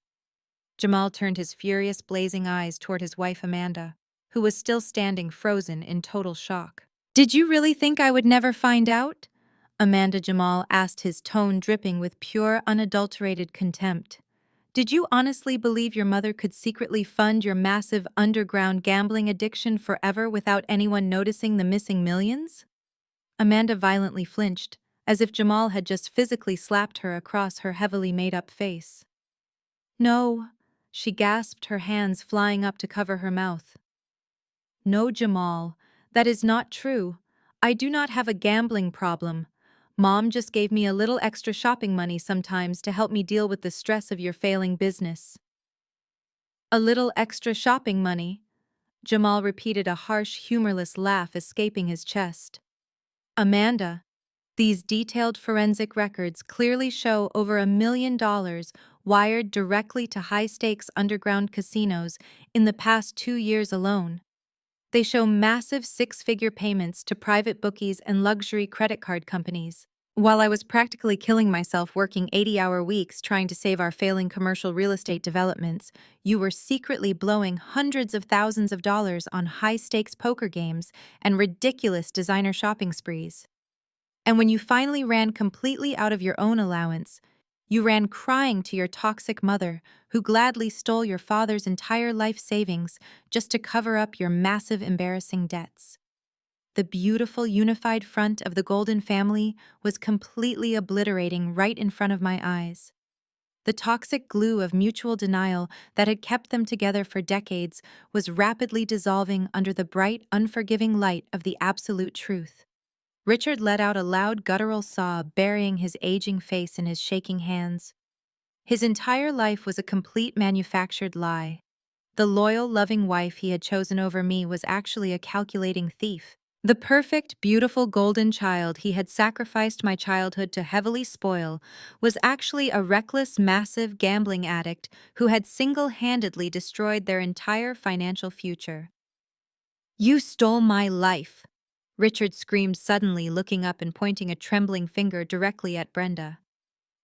A: Jamal turned his furious, blazing eyes toward his wife Amanda, who was still standing frozen in total shock. Did you really think I would never find out? Amanda, Jamal asked, his tone dripping with pure, unadulterated contempt. Did you honestly believe your mother could secretly fund your massive underground gambling addiction forever without anyone noticing the missing millions? Amanda violently flinched, as if Jamal had just physically slapped her across her heavily made-up face. No, she gasped, her hands flying up to cover her mouth. No, Jamal, that is not true. I do not have a gambling problem. Mom just gave me a little extra shopping money sometimes to help me deal with the stress of your failing business. A little extra shopping money? Jamal repeated, a harsh, humorless laugh escaping his chest. Amanda, these detailed forensic records clearly show over $1 million wired directly to high-stakes underground casinos in the past 2 years alone. They show massive six-figure payments to private bookies and luxury credit card companies. While I was practically killing myself working 80-hour weeks trying to save our failing commercial real estate developments, you were secretly blowing hundreds of thousands of dollars on high-stakes poker games and ridiculous designer shopping sprees. And when you finally ran completely out of your own allowance, you ran crying to your toxic mother, who gladly stole your father's entire life savings just to cover up your massive, embarrassing debts. The beautiful, unified front of the Golden family was completely obliterating right in front of my eyes. The toxic glue of mutual denial that had kept them together for decades was rapidly dissolving under the bright, unforgiving light of the absolute truth. Richard let out a loud, guttural sob, burying his aging face in his shaking hands. His entire life was a complete manufactured lie. The loyal, loving wife he had chosen over me was actually a calculating thief. The perfect, beautiful golden child he had sacrificed my childhood to heavily spoil was actually a reckless, massive gambling addict who had single-handedly destroyed their entire financial future. "You stole my life!" Richard screamed suddenly, looking up and pointing a trembling finger directly at Brenda.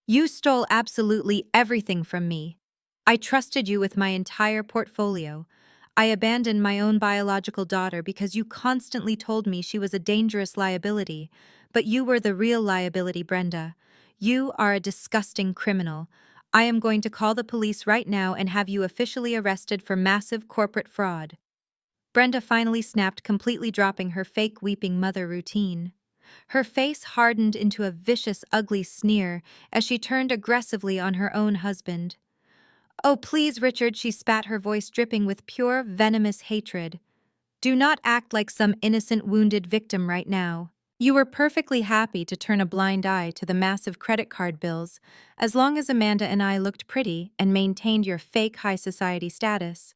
A: "You stole absolutely everything from me. I trusted you with my entire portfolio. I abandoned my own biological daughter because you constantly told me she was a dangerous liability. But you were the real liability, Brenda. You are a disgusting criminal. I am going to call the police right now and have you officially arrested for massive corporate fraud." Brenda finally snapped, completely dropping her fake weeping mother routine. Her face hardened into a vicious, ugly sneer as she turned aggressively on her own husband. "Oh, please, Richard," she spat, her voice dripping with pure, venomous hatred. "Do not act like some innocent, wounded victim right now. You were perfectly happy to turn a blind eye to the massive credit card bills as long as Amanda and I looked pretty and maintained your fake high society status.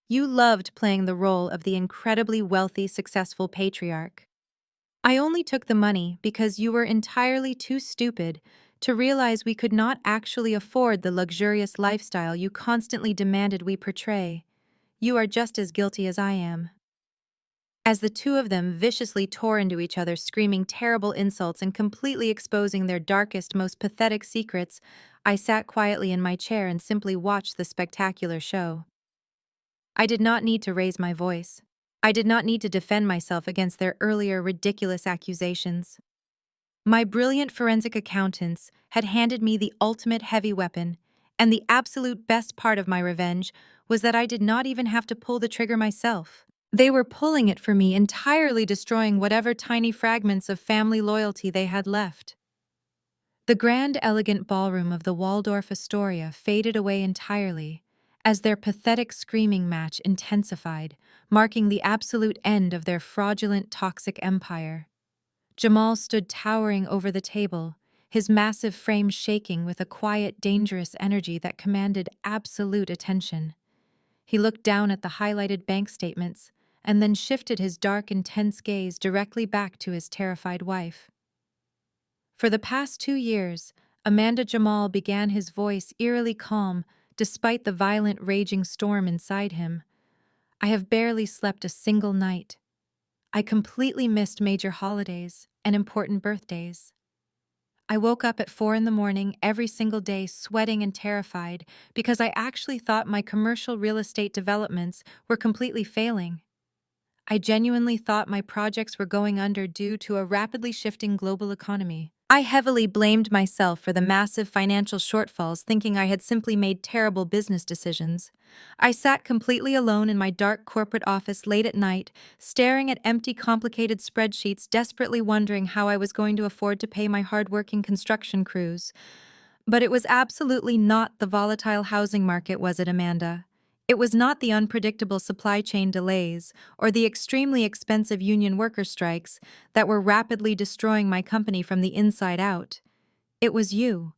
A: You loved playing the role of the incredibly wealthy, successful patriarch. I only took the money because you were entirely too stupid to realize we could not actually afford the luxurious lifestyle you constantly demanded we portray. You are just as guilty as I am." As the two of them viciously tore into each other, screaming terrible insults and completely exposing their darkest, most pathetic secrets, I sat quietly in my chair and simply watched the spectacular show. I did not need to raise my voice. I did not need to defend myself against their earlier ridiculous accusations. My brilliant forensic accountants had handed me the ultimate heavy weapon, and the absolute best part of my revenge was that I did not even have to pull the trigger myself. They were pulling it for me, entirely destroying whatever tiny fragments of family loyalty they had left. The grand, elegant ballroom of the Waldorf Astoria faded away entirely as their pathetic screaming match intensified, marking the absolute end of their fraudulent, toxic empire. Jamal stood towering over the table, his massive frame shaking with a quiet, dangerous energy that commanded absolute attention. He looked down at the highlighted bank statements and then shifted his dark, intense gaze directly back to his terrified wife. For the past 2 years, Amanda Jamal began, his voice eerily calm despite the violent, raging storm inside him. "I have barely slept a single night. I completely missed major holidays and important birthdays. I woke up at 4 in the morning every single day, sweating and terrified because I actually thought my commercial real estate developments were completely failing. I genuinely thought my projects were going under due to a rapidly shifting global economy. I heavily blamed myself for the massive financial shortfalls, thinking I had simply made terrible business decisions. I sat completely alone in my dark corporate office late at night, staring at empty, complicated spreadsheets, desperately wondering how I was going to afford to pay my hard-working construction crews. But it was absolutely not the volatile housing market, was it, Amanda? It was not the unpredictable supply chain delays or the extremely expensive union worker strikes that were rapidly destroying my company from the inside out. It was you.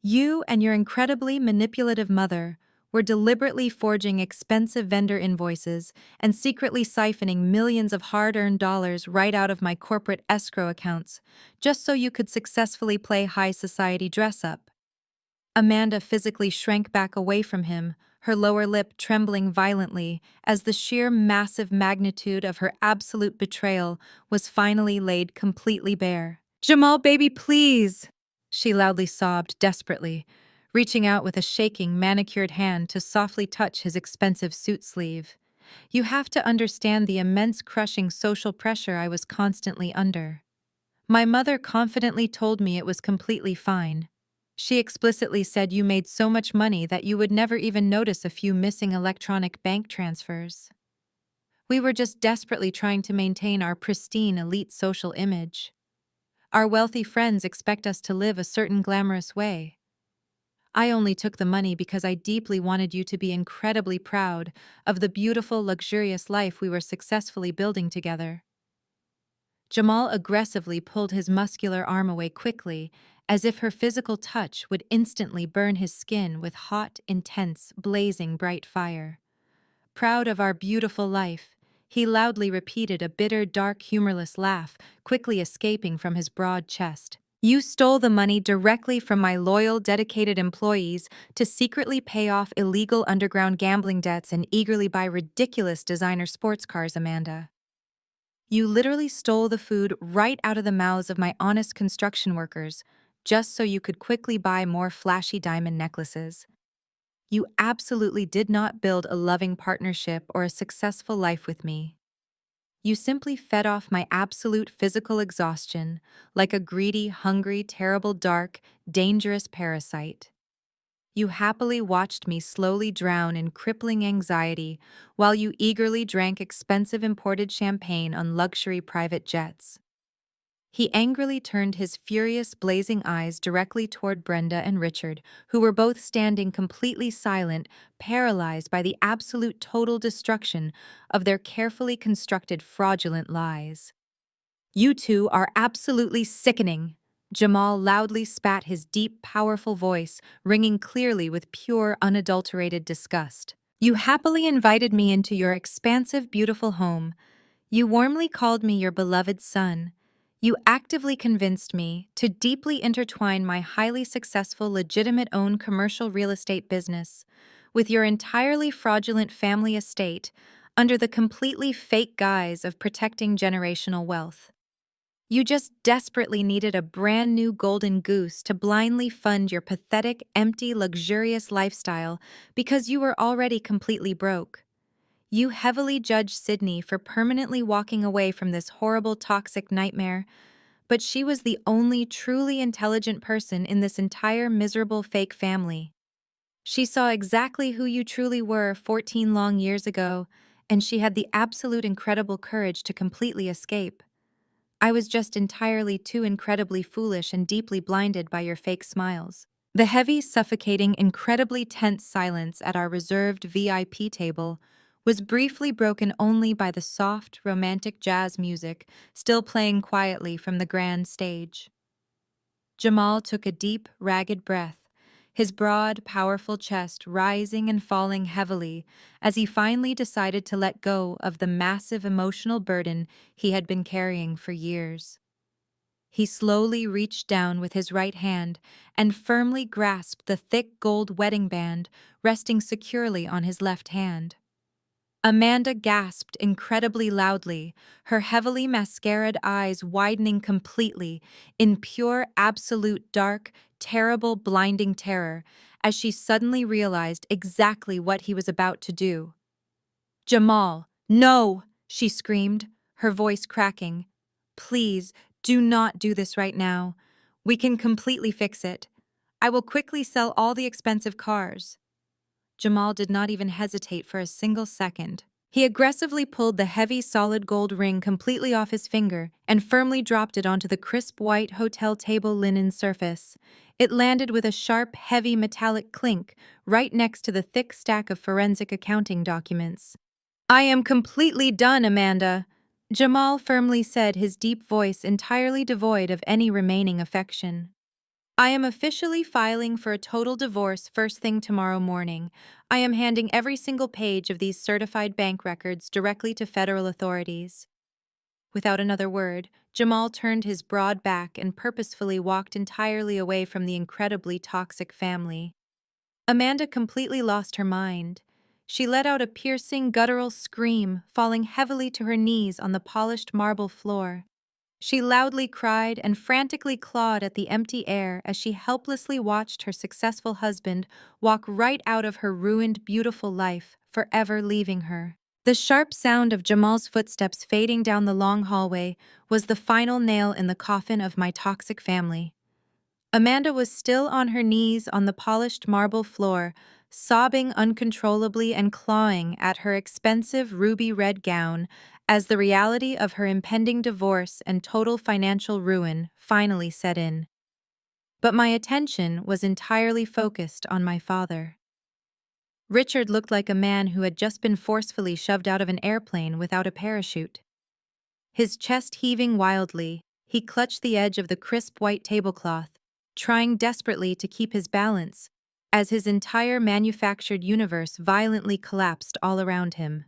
A: You and your incredibly manipulative mother were deliberately forging expensive vendor invoices and secretly siphoning millions of hard-earned dollars right out of my corporate escrow accounts, just so you could successfully play high society dress-up. Amanda physically shrank back away from him, her lower lip trembling violently as the sheer massive magnitude of her absolute betrayal was finally laid completely bare. "Jamal, baby, please!" she loudly sobbed desperately, reaching out with a shaking, manicured hand to softly touch his expensive suit sleeve. "You have to understand the immense crushing social pressure I was constantly under. My mother confidently told me it was completely fine. She explicitly said you made so much money that you would never even notice a few missing electronic bank transfers. We were just desperately trying to maintain our pristine elite social image. Our wealthy friends expect us to live a certain glamorous way. I only took the money because I deeply wanted you to be incredibly proud of the beautiful, luxurious life we were successfully building together." Jamal aggressively pulled his muscular arm away quickly, as if her physical touch would instantly burn his skin with hot, intense, blazing bright fire. Proud of our beautiful life, he loudly repeated a bitter, dark, humorless laugh, quickly escaping from his broad chest. "You stole the money directly from my loyal, dedicated employees to secretly pay off illegal underground gambling debts and eagerly buy ridiculous designer sports cars, Amanda. You literally stole the food right out of the mouths of my honest construction workers, just so you could quickly buy more flashy diamond necklaces. You absolutely did not build a loving partnership or a successful life with me. You simply fed off my absolute physical exhaustion like a greedy, hungry, terrible, dark, dangerous parasite. You happily watched me slowly drown in crippling anxiety while you eagerly drank expensive imported champagne on luxury private jets." He angrily turned his furious, blazing eyes directly toward Brenda and Richard, who were both standing completely silent, paralyzed by the absolute total destruction of their carefully constructed fraudulent lies. "You two are absolutely sickening." Jamal loudly spat, his deep, powerful voice ringing clearly with pure, unadulterated disgust. "You happily invited me into your expansive, beautiful home. You warmly called me your beloved son. You actively convinced me to deeply intertwine my highly successful, legitimate-owned commercial real estate business with your entirely fraudulent family estate under the completely fake guise of protecting generational wealth. You just desperately needed a brand new golden goose to blindly fund your pathetic, empty, luxurious lifestyle because you were already completely broke. You heavily judged Sydney for permanently walking away from this horrible, toxic nightmare, but she was the only truly intelligent person in this entire miserable fake family. She saw exactly who you truly were 14 long years ago, and she had the absolute incredible courage to completely escape. I was just entirely too incredibly foolish and deeply blinded by your fake smiles." The heavy, suffocating, incredibly tense silence at our reserved VIP table was briefly broken only by the soft, romantic jazz music still playing quietly from the grand stage. Jamal took a deep, ragged breath, his broad, powerful chest rising and falling heavily as he finally decided to let go of the massive emotional burden he had been carrying for years. He slowly reached down with his right hand and firmly grasped the thick gold wedding band resting securely on his left hand. Amanda gasped incredibly loudly, her heavily mascaraed eyes widening completely in pure, absolute, dark, terrible, blinding terror as she suddenly realized exactly what he was about to do. "Jamal, no!" she screamed, her voice cracking. "Please, do not do this right now. We can completely fix it. I will quickly sell all the expensive cars." Jamal did not even hesitate for a single second. He aggressively pulled the heavy, solid gold ring completely off his finger and firmly dropped it onto the crisp white hotel table linen surface. It landed with a sharp, heavy metallic clink right next to the thick stack of forensic accounting documents. "I am completely done, Amanda," Jamal firmly said, his deep voice entirely devoid of any remaining affection. I am officially filing for a total divorce first thing tomorrow morning. I am handing every single page of these certified bank records directly to federal authorities." Without another word, Jamal turned his broad back and purposefully walked entirely away from the incredibly toxic family. Amanda completely lost her mind. She let out a piercing, guttural scream, falling heavily to her knees on the polished marble floor. She loudly cried and frantically clawed at the empty air as she helplessly watched her successful husband walk right out of her ruined, beautiful life, forever leaving her. The sharp sound of Jamal's footsteps fading down the long hallway was the final nail in the coffin of my toxic family. Amanda was still on her knees on the polished marble floor, sobbing uncontrollably and clawing at her expensive ruby-red gown as the reality of her impending divorce and total financial ruin finally set in. But my attention was entirely focused on my father. Richard looked like a man who had just been forcefully shoved out of an airplane without a parachute. His chest heaving wildly, he clutched the edge of the crisp white tablecloth, trying desperately to keep his balance, as his entire manufactured universe violently collapsed all around him.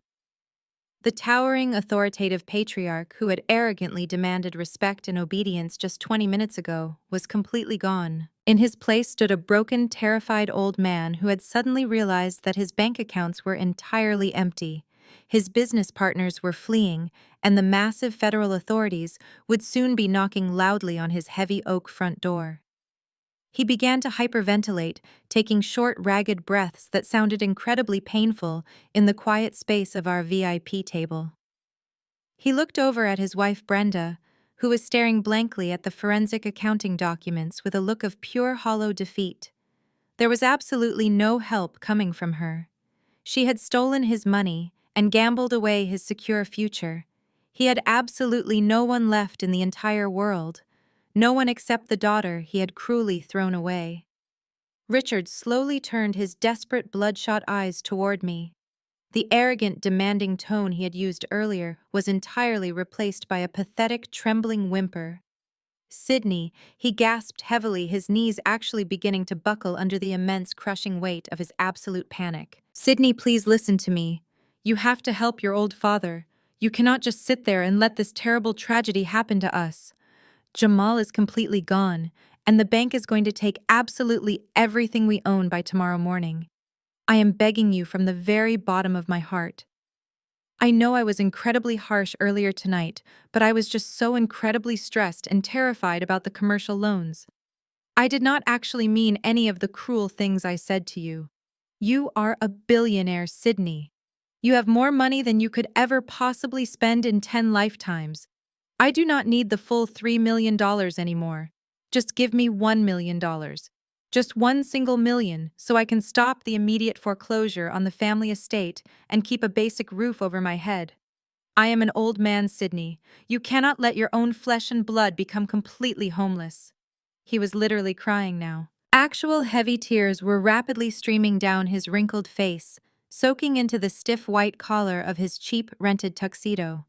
A: The towering, authoritative patriarch who had arrogantly demanded respect and obedience just 20 minutes ago was completely gone. In his place stood a broken, terrified old man who had suddenly realized that his bank accounts were entirely empty. His business partners were fleeing, and the massive federal authorities would soon be knocking loudly on his heavy oak front door. He began to hyperventilate, taking short, ragged breaths that sounded incredibly painful in the quiet space of our VIP table. He looked over at his wife Brenda, who was staring blankly at the forensic accounting documents with a look of pure hollow defeat. There was absolutely no help coming from her. She had stolen his money and gambled away his secure future. He had absolutely no one left in the entire world. No one except the daughter he had cruelly thrown away. Richard slowly turned his desperate, bloodshot eyes toward me. The arrogant, demanding tone he had used earlier was entirely replaced by a pathetic, trembling whimper. "Sydney," he gasped heavily, his knees actually beginning to buckle under the immense, crushing weight of his absolute panic. "Sydney, please listen to me. You have to help your old father. You cannot just sit there and let this terrible tragedy happen to us. Jamal is completely gone, and the bank is going to take absolutely everything we own by tomorrow morning. I am begging you from the very bottom of my heart. I know I was incredibly harsh earlier tonight, but I was just so incredibly stressed and terrified about the commercial loans. I did not actually mean any of the cruel things I said to you. You are a billionaire, Sydney. You have more money than you could ever possibly spend in 10 lifetimes. I do not need the full $3 million anymore. Just give me $1 million. Just one single million, so I can stop the immediate foreclosure on the family estate and keep a basic roof over my head. I am an old man, Sydney. You cannot let your own flesh and blood become completely homeless." He was literally crying now. Actual heavy tears were rapidly streaming down his wrinkled face, soaking into the stiff white collar of his cheap, rented tuxedo.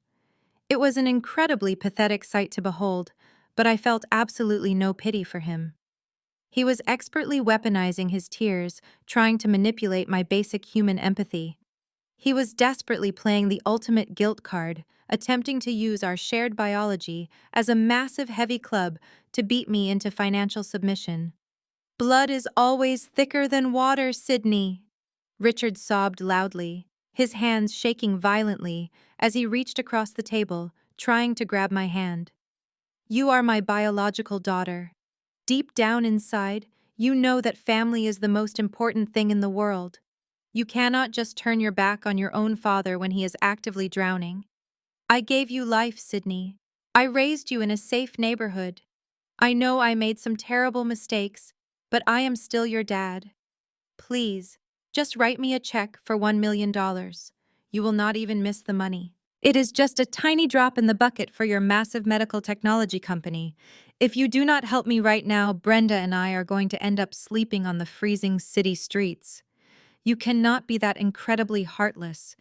A: It was an incredibly pathetic sight to behold, but I felt absolutely no pity for him. He was expertly weaponizing his tears, trying to manipulate my basic human empathy. He was desperately playing the ultimate guilt card, attempting to use our shared biology as a massive heavy club to beat me into financial submission. "Blood is always thicker than water, Sydney." Richard sobbed loudly, his hands shaking violently as he reached across the table, trying to grab my hand. "You are my biological daughter. Deep down inside, you know that family is the most important thing in the world. You cannot just turn your back on your own father when he is actively drowning. I gave you life, Sydney. I raised you in a safe neighborhood. I know I made some terrible mistakes, but I am still your dad. Please, just write me a check for $1 million. You will not even miss the money. It is just a tiny drop in the bucket for your massive medical technology company. If you do not help me right now, Brenda and I are going to end up sleeping on the freezing city streets. You cannot be that incredibly heartless.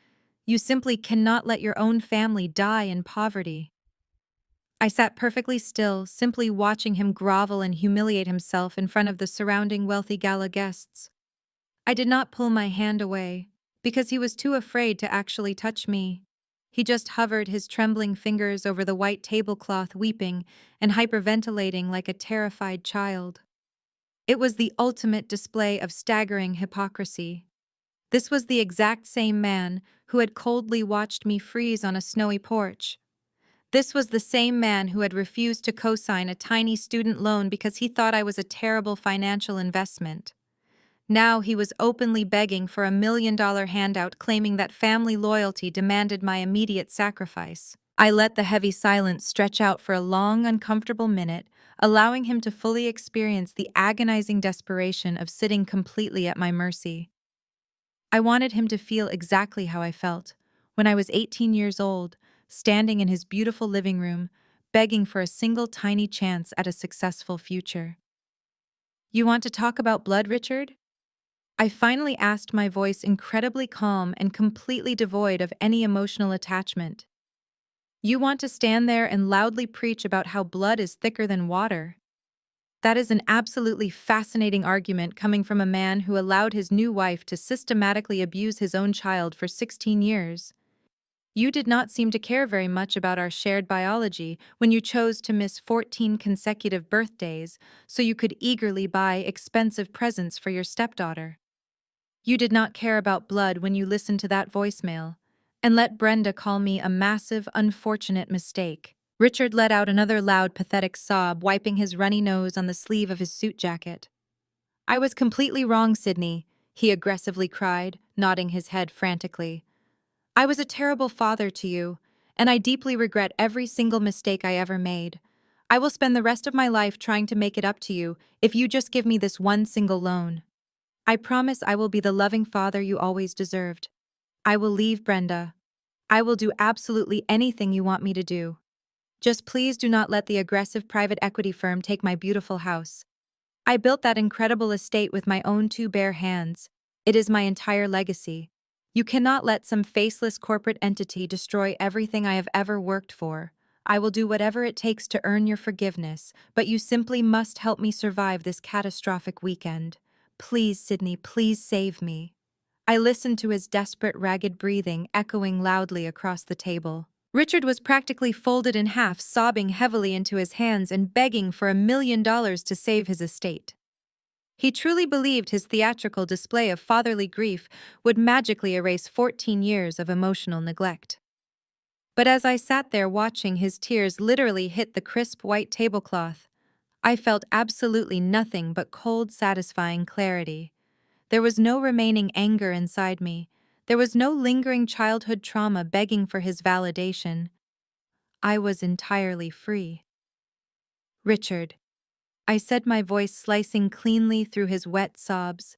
A: You simply cannot let your own family die in poverty." I sat perfectly still, simply watching him grovel and humiliate himself in front of the surrounding wealthy gala guests. I did not pull my hand away, because he was too afraid to actually touch me. He just hovered his trembling fingers over the white tablecloth, weeping and hyperventilating like a terrified child. It was the ultimate display of staggering hypocrisy. This was the exact same man who had coldly watched me freeze on a snowy porch. This was the same man who had refused to co-sign a tiny student loan because he thought I was a terrible financial investment. Now he was openly begging for $1 million handout, claiming that family loyalty demanded my immediate sacrifice. I let the heavy silence stretch out for a long, uncomfortable minute, allowing him to fully experience the agonizing desperation of sitting completely at my mercy. I wanted him to feel exactly how I felt when I was 18 years old, standing in his beautiful living room, begging for a single tiny chance at a successful future. "You want to talk about blood, Richard?" I finally asked, my voice incredibly calm and completely devoid of any emotional attachment. "You want to stand there and loudly preach about how blood is thicker than water?" That is an absolutely fascinating argument coming from a man who allowed his new wife to systematically abuse his own child for 16 years. You did not seem to care very much about our shared biology when you chose to miss 14 consecutive birthdays so you could eagerly buy expensive presents for your stepdaughter. You did not care about blood when you listened to that voicemail and let Brenda call me a massive, unfortunate mistake. Richard let out another loud, pathetic sob, wiping his runny nose on the sleeve of his suit jacket. "I was completely wrong, Sydney," he aggressively cried, nodding his head frantically. "I was a terrible father to you, and I deeply regret every single mistake I ever made. I will spend the rest of my life trying to make it up to you if you just give me this one single loan. I promise I will be the loving father you always deserved. I will leave Brenda. I will do absolutely anything you want me to do. Just please do not let the aggressive private equity firm take my beautiful house. I built that incredible estate with my own two bare hands. It is my entire legacy. You cannot let some faceless corporate entity destroy everything I have ever worked for. I will do whatever it takes to earn your forgiveness, but you simply must help me survive this catastrophic weekend. Please, Sydney, please save me." I listened to his desperate, ragged breathing echoing loudly across the table. Richard was practically folded in half, sobbing heavily into his hands and begging for $1 million to save his estate. He truly believed his theatrical display of fatherly grief would magically erase 14 years of emotional neglect. But as I sat there watching his tears literally hit the crisp white tablecloth, I felt absolutely nothing but cold, satisfying clarity. There was no remaining anger inside me. There was no lingering childhood trauma begging for his validation. I was entirely free. "Richard," I said, my voice slicing cleanly through his wet sobs,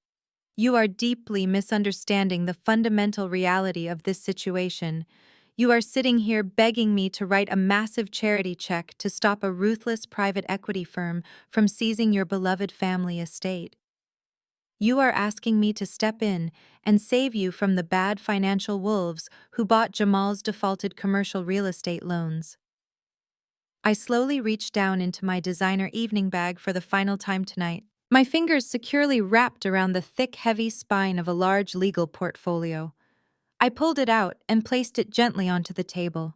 A: "you are deeply misunderstanding the fundamental reality of this situation. You are sitting here begging me to write a massive charity check to stop a ruthless private equity firm from seizing your beloved family estate. You are asking me to step in and save you from the bad financial wolves who bought Jamal's defaulted commercial real estate loans." I slowly reached down into my designer evening bag for the final time tonight, my fingers securely wrapped around the thick, heavy spine of a large legal portfolio. I pulled it out and placed it gently onto the table.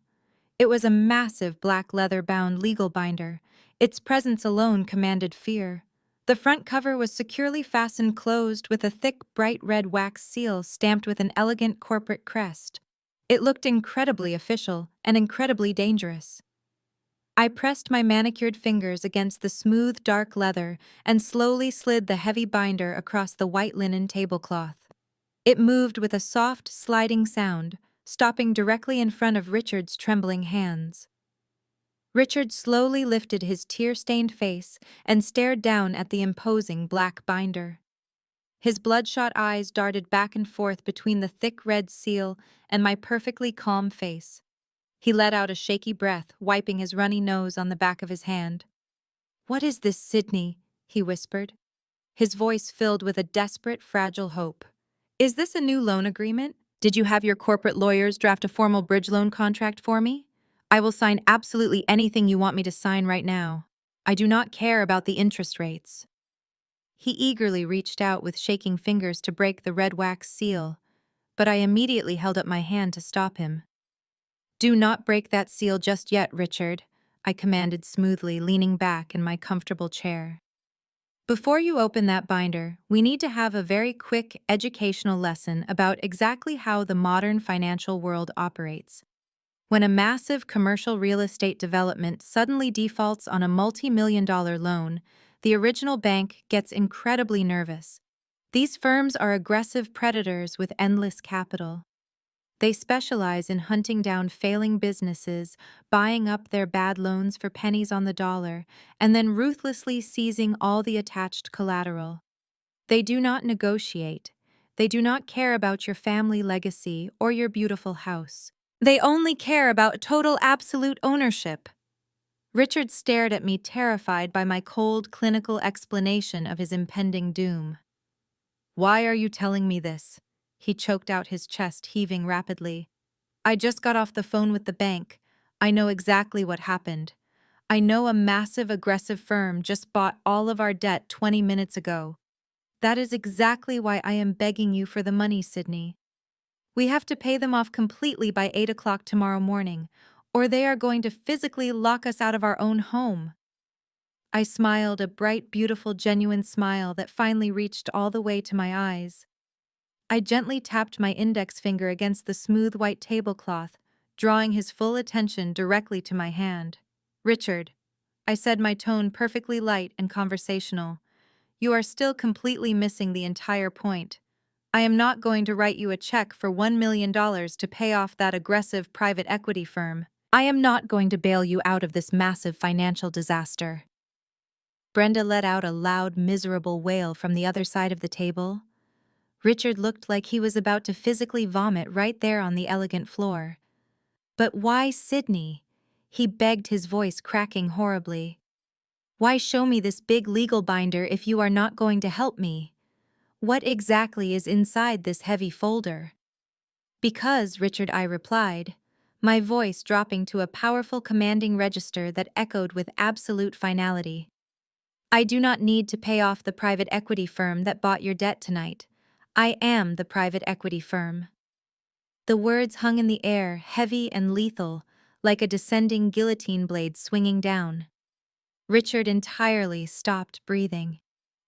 A: It was a massive black leather-bound legal binder. Its presence alone commanded fear. The front cover was securely fastened closed with a thick, bright red wax seal stamped with an elegant corporate crest. It looked incredibly official and incredibly dangerous. I pressed my manicured fingers against the smooth, dark leather and slowly slid the heavy binder across the white linen tablecloth. It moved with a soft, sliding sound, stopping directly in front of Richard's trembling hands. Richard slowly lifted his tear-stained face and stared down at the imposing black binder. His bloodshot eyes darted back and forth between the thick red seal and my perfectly calm face. He let out a shaky breath, wiping his runny nose on the back of his hand. "What is this, Sydney?" he whispered, his voice filled with a desperate, fragile hope. "Is this a new loan agreement? Did you have your corporate lawyers draft a formal bridge loan contract for me? I will sign absolutely anything you want me to sign right now. I do not care about the interest rates. He eagerly reached out with shaking fingers to break the red wax seal, but I immediately held up my hand to stop him. Do not break that seal just yet, Richard, I commanded smoothly, leaning back in my comfortable chair. Before you open that binder, we need to have a very quick educational lesson about exactly how the modern financial world operates. When a massive commercial real estate development suddenly defaults on a multi-million-dollar loan, the original bank gets incredibly nervous. These firms are aggressive predators with endless capital. They specialize in hunting down failing businesses, buying up their bad loans for pennies on the dollar, and then ruthlessly seizing all the attached collateral. They do not negotiate. They do not care about your family legacy or your beautiful house. They only care about total absolute ownership. Richard stared at me, terrified by my cold, clinical explanation of his impending doom. Why are you telling me this? He choked out, his chest heaving rapidly. I just got off the phone with the bank. I know exactly what happened. I know a massive, aggressive firm just bought all of our debt 20 minutes ago. That is exactly why I am begging you for the money, Sydney. We have to pay them off completely by 8 o'clock tomorrow morning, or they are going to physically lock us out of our own home. I smiled, a bright, beautiful, genuine smile that finally reached all the way to my eyes. I gently tapped my index finger against the smooth white tablecloth, drawing his full attention directly to my hand. Richard, I said, my tone perfectly light and conversational, you are still completely missing the entire point. I am not going to write you a check for $1 million to pay off that aggressive private equity firm. I am not going to bail you out of this massive financial disaster. Brenda let out a loud, miserable wail from the other side of the table. Richard looked like he was about to physically vomit right there on the elegant floor. But why Sydney? He begged, his voice cracking horribly. Why show me this big legal binder if you are not going to help me? What exactly is inside this heavy folder? Because, Richard, I replied, my voice dropping to a powerful, commanding register that echoed with absolute finality. I do not need to pay off the private equity firm that bought your debt tonight. I am the private equity firm. The words hung in the air, heavy and lethal, like a descending guillotine blade swinging down. Richard entirely stopped breathing.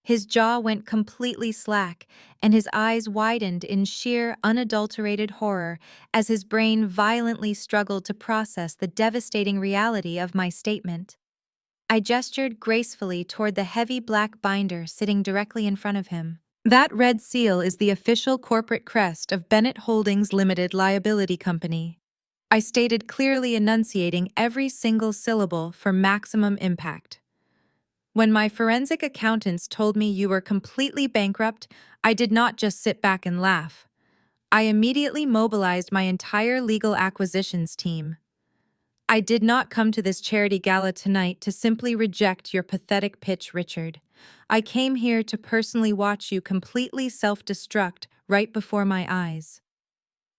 A: His jaw went completely slack, and his eyes widened in sheer, unadulterated horror as his brain violently struggled to process the devastating reality of my statement. I gestured gracefully toward the heavy black binder sitting directly in front of him. That red seal is the official corporate crest of Bennett Holdings Limited Liability Company. I stated, clearly enunciating every single syllable for maximum impact. When my forensic accountants told me you were completely bankrupt, I did not just sit back and laugh. I immediately mobilized my entire legal acquisitions team. I did not come to this charity gala tonight to simply reject your pathetic pitch, Richard. I came here to personally watch you completely self-destruct right before my eyes.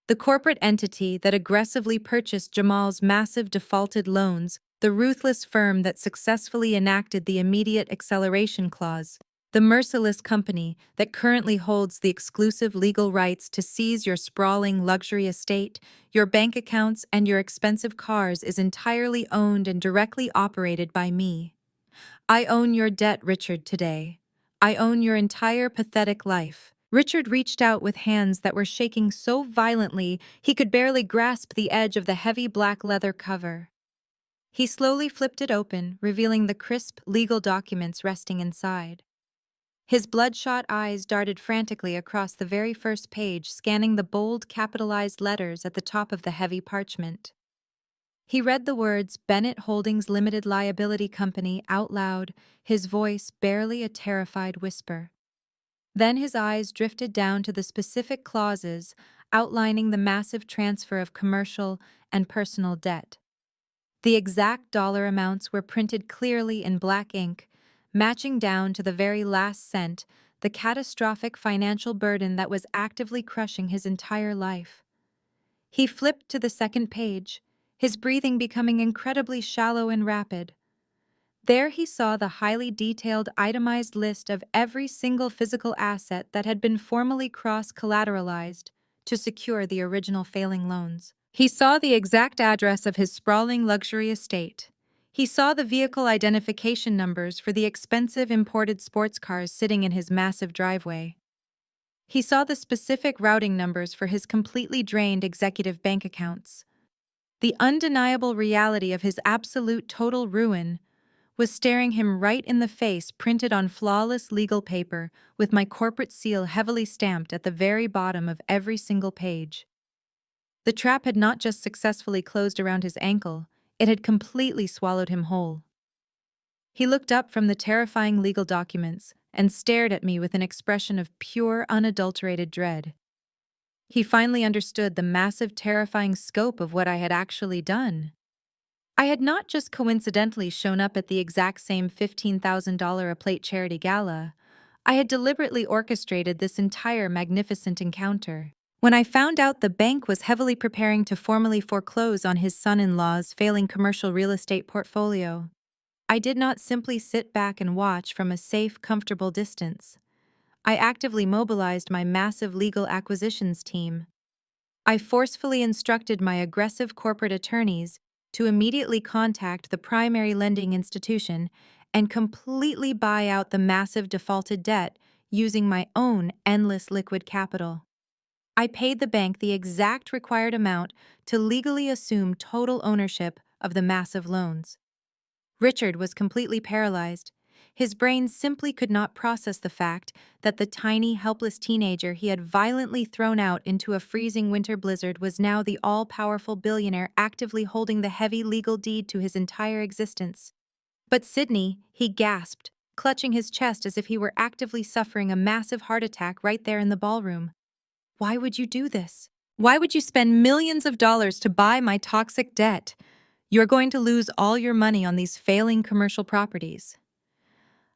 A: The corporate entity that aggressively purchased Jamal's massive defaulted loans, the ruthless firm that successfully enacted the immediate acceleration clause, the merciless company that currently holds the exclusive legal rights to seize your sprawling luxury estate, your bank accounts, and your expensive cars is entirely owned and directly operated by me. I own your debt, Richard, today. I own your entire pathetic life. Richard reached out with hands that were shaking so violently he could barely grasp the edge of the heavy black leather cover. He slowly flipped it open, revealing the crisp, legal documents resting inside. His bloodshot eyes darted frantically across the very first page, scanning the bold, capitalized letters at the top of the heavy parchment. He read the words Bennett Holdings Limited Liability Company out loud, his voice barely a terrified whisper. Then his eyes drifted down to the specific clauses outlining the massive transfer of commercial and personal debt. The exact dollar amounts were printed clearly in black ink, matching down to the very last cent the catastrophic financial burden that was actively crushing his entire life. He flipped to the second page, his breathing becoming incredibly shallow and rapid. There he saw the highly detailed itemized list of every single physical asset that had been formally cross-collateralized to secure the original failing loans. He saw the exact address of his sprawling luxury estate. He saw the vehicle identification numbers for the expensive imported sports cars sitting in his massive driveway. He saw the specific routing numbers for his completely drained executive bank accounts. The undeniable reality of his absolute total ruin was staring him right in the face, printed on flawless legal paper with my corporate seal heavily stamped at the very bottom of every single page. The trap had not just successfully closed around his ankle, it had completely swallowed him whole. He looked up from the terrifying legal documents and stared at me with an expression of pure, unadulterated dread. He finally understood the massive, terrifying scope of what I had actually done. I had not just coincidentally shown up at the exact same $15,000 a plate charity gala. I had deliberately orchestrated this entire magnificent encounter. When I found out the bank was heavily preparing to formally foreclose on his son-in-law's failing commercial real estate portfolio, I did not simply sit back and watch from a safe, comfortable distance. I actively mobilized my massive legal acquisitions team. I forcefully instructed my aggressive corporate attorneys to immediately contact the primary lending institution and completely buy out the massive defaulted debt using my own endless liquid capital. I paid the bank the exact required amount to legally assume total ownership of the massive loans. Richard was completely paralyzed. His brain simply could not process the fact that the tiny, helpless teenager he had violently thrown out into a freezing winter blizzard was now the all-powerful billionaire actively holding the heavy legal deed to his entire existence. "But Sydney," he gasped, clutching his chest as if he were actively suffering a massive heart attack right there in the ballroom. "Why would you do this? Why would you spend millions of dollars to buy my toxic debt? You're going to lose all your money on these failing commercial properties."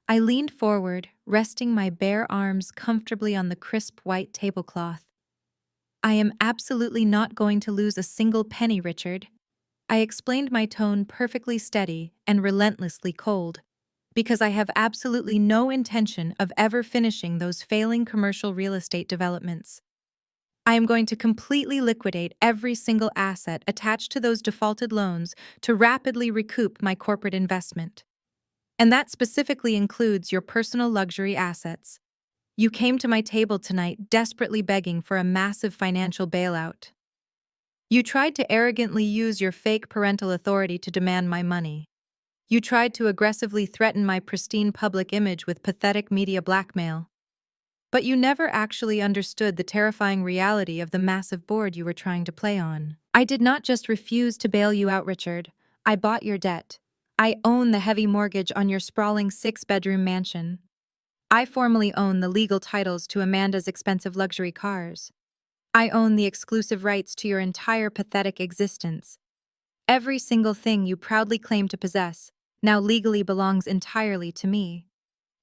A: I leaned forward, resting my bare arms comfortably on the crisp white tablecloth. "I am absolutely not going to lose a single penny, Richard." I explained, my tone perfectly steady and relentlessly cold, "because I have absolutely no intention of ever finishing those failing commercial real estate developments. I am going to completely liquidate every single asset attached to those defaulted loans to rapidly recoup my corporate investment. And that specifically includes your personal luxury assets. You came to my table tonight desperately begging for a massive financial bailout. You tried to arrogantly use your fake parental authority to demand my money. You tried to aggressively threaten my pristine public image with pathetic media blackmail. But you never actually understood the terrifying reality of the massive board you were trying to play on. I did not just refuse to bail you out, Richard. I bought your debt. I own the heavy mortgage on your sprawling 6-bedroom mansion. I formally own the legal titles to Amanda's expensive luxury cars. I own the exclusive rights to your entire pathetic existence. Every single thing you proudly claim to possess now legally belongs entirely to me.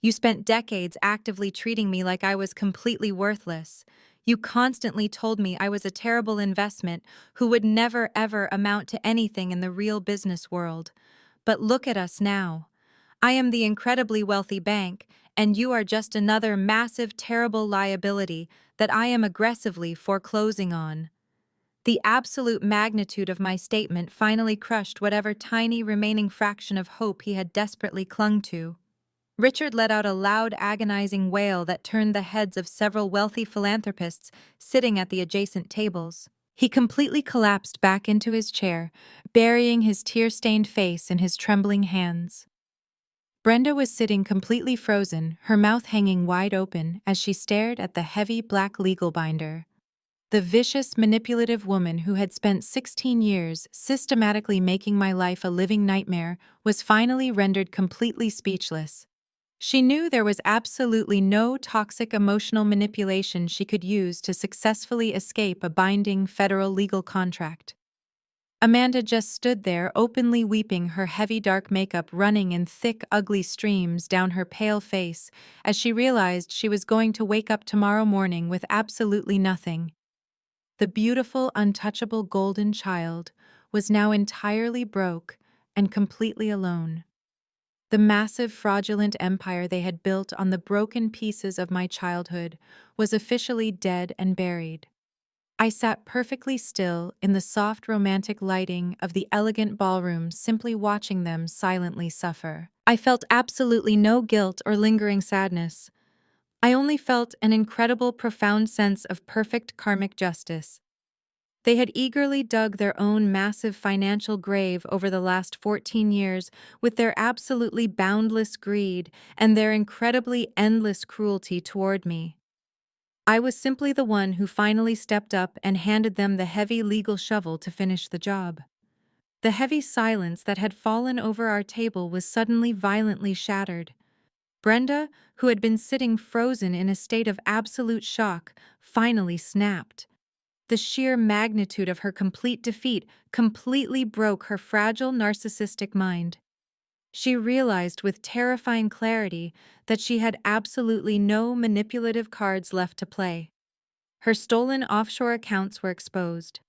A: You spent decades actively treating me like I was completely worthless. You constantly told me I was a terrible investment who would never ever amount to anything in the real business world. But look at us now. I am the incredibly wealthy bank, and you are just another massive, terrible liability that I am aggressively foreclosing on." The absolute magnitude of my statement finally crushed whatever tiny remaining fraction of hope he had desperately clung to. Richard let out a loud, agonizing wail that turned the heads of several wealthy philanthropists sitting at the adjacent tables. He completely collapsed back into his chair, burying his tear-stained face in his trembling hands. Brenda was sitting completely frozen, her mouth hanging wide open as she stared at the heavy black legal binder. The vicious, manipulative woman who had spent 16 years systematically making my life a living nightmare was finally rendered completely speechless. She knew there was absolutely no toxic emotional manipulation she could use to successfully escape a binding federal legal contract. Amanda just stood there, openly weeping, her heavy dark makeup running in thick, ugly streams down her pale face as she realized she was going to wake up tomorrow morning with absolutely nothing. The beautiful, untouchable golden child was now entirely broke and completely alone. The massive, fraudulent empire they had built on the broken pieces of my childhood was officially dead and buried. I sat perfectly still in the soft, romantic lighting of the elegant ballroom, simply watching them silently suffer. I felt absolutely no guilt or lingering sadness. I only felt an incredible, profound sense of perfect karmic justice. They had eagerly dug their own massive financial grave over the last 14 years with their absolutely boundless greed and their incredibly endless cruelty toward me. I was simply the one who finally stepped up and handed them the heavy legal shovel to finish the job. The heavy silence that had fallen over our table was suddenly violently shattered. Brenda, who had been sitting frozen in a state of absolute shock, finally snapped. The sheer magnitude of her complete defeat completely broke her fragile narcissistic mind. She realized with terrifying clarity that she had absolutely no manipulative cards left to play. Her stolen offshore accounts were exposed.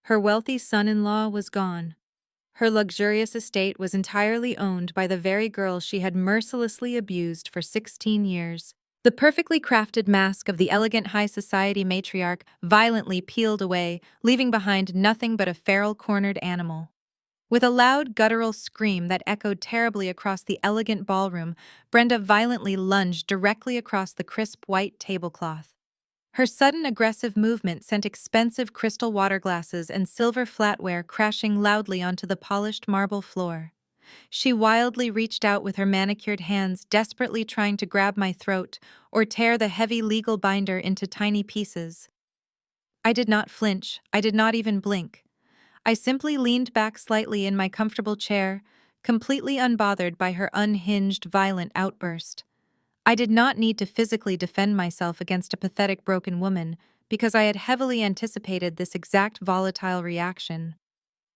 A: Her wealthy son-in-law was gone. Her luxurious estate was entirely owned by the very girl she had mercilessly abused for 16 years. The perfectly crafted mask of the elegant high society matriarch violently peeled away, leaving behind nothing but a feral cornered animal. With a loud guttural scream that echoed terribly across the elegant ballroom, Brenda violently lunged directly across the crisp white tablecloth. Her sudden aggressive movement sent expensive crystal water glasses and silver flatware crashing loudly onto the polished marble floor. She wildly reached out with her manicured hands, desperately trying to grab my throat or tear the heavy legal binder into tiny pieces. I did not flinch. I did not even blink. I simply leaned back slightly in my comfortable chair, completely unbothered by her unhinged, violent outburst. I did not need to physically defend myself against a pathetic broken woman because I had heavily anticipated this exact volatile reaction.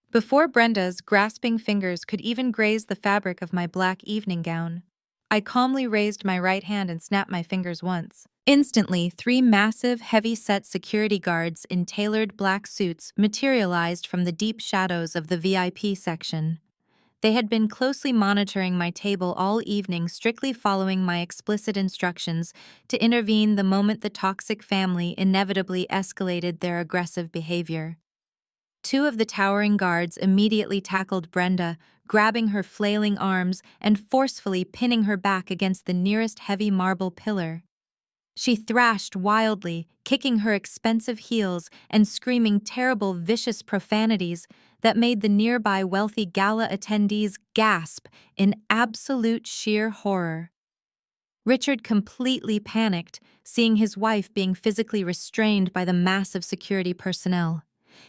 A: Before Brenda's grasping fingers could even graze the fabric of my black evening gown, I calmly raised my right hand and snapped my fingers once. Instantly, 3 massive, heavy-set security guards in tailored black suits materialized from the deep shadows of the VIP section. They had been closely monitoring my table all evening, strictly following my explicit instructions to intervene the moment the toxic family inevitably escalated their aggressive behavior. 2 of the towering guards immediately tackled Brenda, grabbing her flailing arms and forcefully pinning her back against the nearest heavy marble pillar. She thrashed wildly, kicking her expensive heels and screaming terrible, vicious profanities that made the nearby wealthy gala attendees gasp in absolute sheer horror. Richard completely panicked, seeing his wife being physically restrained by the massive security personnel.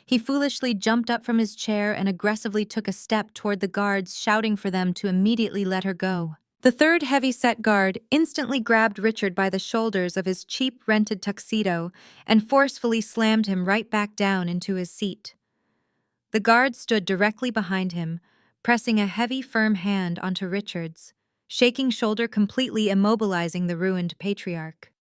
A: He foolishly jumped up from his chair and aggressively took a step toward the guards, shouting for them to immediately let her go. The third heavy-set guard instantly grabbed Richard by the shoulders of his cheap rented tuxedo and forcefully slammed him right back down into his seat. The guard stood directly behind him, pressing a heavy, firm hand onto Richard's, shaking shoulder completely immobilizing the ruined patriarch.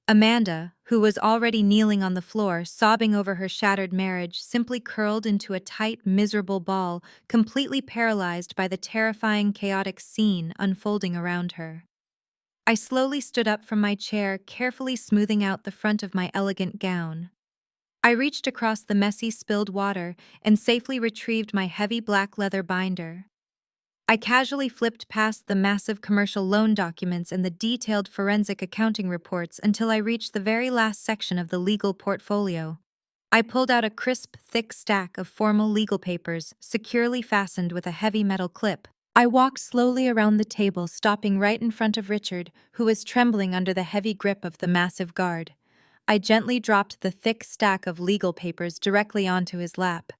A: Amanda, who was already kneeling on the floor, sobbing over her shattered marriage, simply curled into a tight, miserable ball, completely paralyzed by the terrifying, chaotic scene unfolding around her. I slowly stood up from my chair, carefully smoothing out the front of my elegant gown. I reached across the messy, spilled water and safely retrieved my heavy black leather binder. I casually flipped past the massive commercial loan documents and the detailed forensic accounting reports until I reached the very last section of the legal portfolio. I pulled out a crisp, thick stack of formal legal papers, securely fastened with a heavy metal clip. I walked slowly around the table, stopping right in front of Richard, who was trembling under the heavy grip of the massive guard. I gently dropped the thick stack of legal papers directly onto his lap.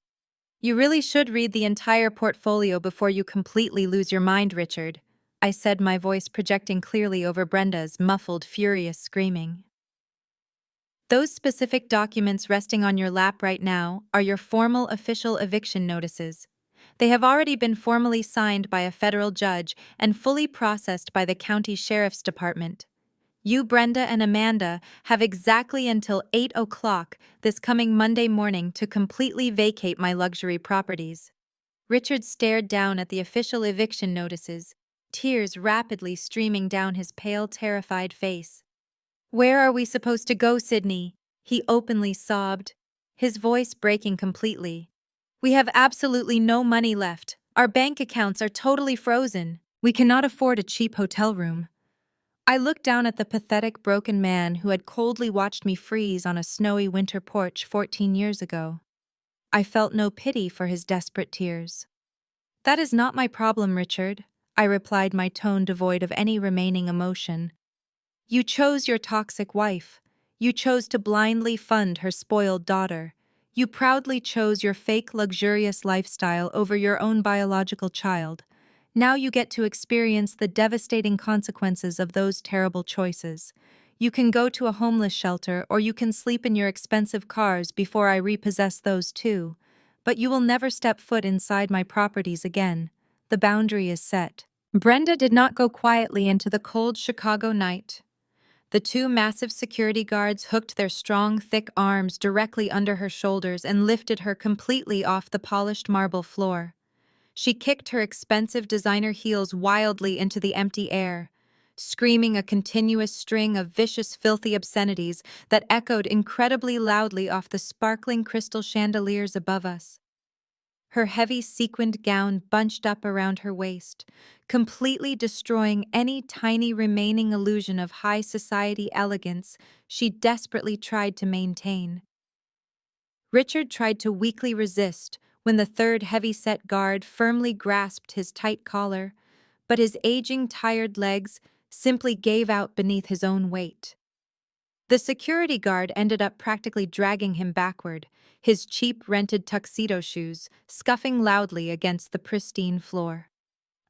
A: "You really should read the entire portfolio before you completely lose your mind, Richard," I said, my voice projecting clearly over Brenda's muffled, furious screaming. "Those specific documents resting on your lap right now are your formal official eviction notices. They have already been formally signed by a federal judge and fully processed by the county sheriff's department. You, Brenda and Amanda, have exactly until 8 o'clock this coming Monday morning to completely vacate my luxury properties." Richard stared down at the official eviction notices, tears rapidly streaming down his pale, terrified face. "Where are we supposed to go, Sydney?" he openly sobbed, his voice breaking completely. "We have absolutely no money left. Our bank accounts are totally frozen. We cannot afford a cheap hotel room." I looked down at the pathetic, broken man who had coldly watched me freeze on a snowy winter porch 14 years ago. I felt no pity for his desperate tears. "That is not my problem, Richard," I replied, my tone devoid of any remaining emotion. "You chose your toxic wife. You chose to blindly fund her spoiled daughter. You proudly chose your fake, luxurious lifestyle over your own biological child. Now you get to experience the devastating consequences of those terrible choices. You can go to a homeless shelter or you can sleep in your expensive cars before I repossess those too. But you will never step foot inside my properties again. The boundary is set." Brenda did not go quietly into the cold Chicago night. The two massive security guards hooked their strong, thick arms directly under her shoulders and lifted her completely off the polished marble floor. She kicked her expensive designer heels wildly into the empty air, screaming a continuous string of vicious, filthy obscenities that echoed incredibly loudly off the sparkling crystal chandeliers above us. Her heavy sequined gown bunched up around her waist, completely destroying any tiny remaining illusion of high society elegance she desperately tried to maintain. Richard tried to weakly resist when the third heavy-set guard firmly grasped his tight collar, but his aging, tired legs simply gave out beneath his own weight. The security guard ended up practically dragging him backward, his cheap rented tuxedo shoes scuffing loudly against the pristine floor.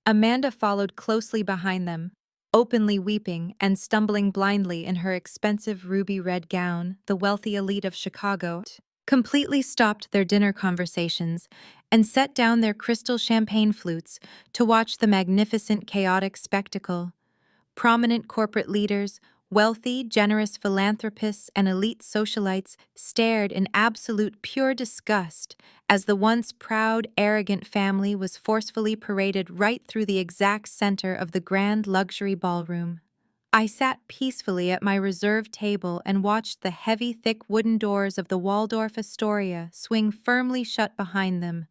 A: Amanda followed closely behind them, openly weeping and stumbling blindly in her expensive ruby red gown. The wealthy elite of Chicago completely stopped their dinner conversations and set down their crystal champagne flutes to watch the magnificent, chaotic spectacle. Prominent corporate leaders, wealthy, generous philanthropists, and elite socialites stared in absolute pure disgust as the once proud, arrogant family was forcefully paraded right through the exact center of the grand luxury ballroom. I sat peacefully at my reserved table and watched the heavy, thick wooden doors of the Waldorf Astoria swing firmly shut behind them,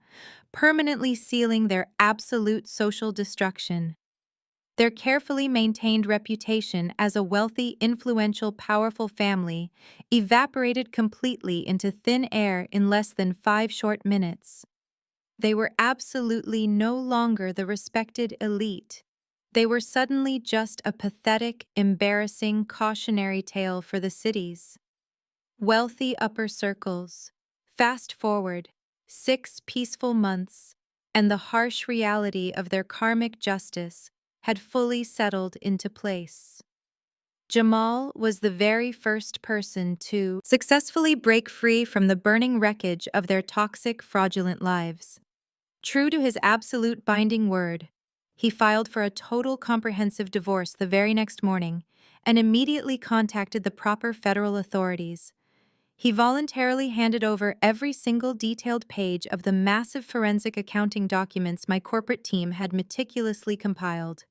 A: permanently sealing their absolute social destruction. Their carefully maintained reputation as a wealthy, influential, powerful family evaporated completely into thin air in less than 5 short minutes. They were absolutely no longer the respected elite. They were suddenly just a pathetic, embarrassing cautionary tale for the cities. Wealthy upper circles. Fast forward 6 peaceful months, and the harsh reality of their karmic justice had fully settled into place. Jamal was the very first person to successfully break free from the burning wreckage of their toxic, fraudulent lives. True to his absolute binding word, he filed for a total comprehensive divorce the very next morning and immediately contacted the proper federal authorities. He voluntarily handed over every single detailed page of the massive forensic accounting documents my corporate team had meticulously compiled.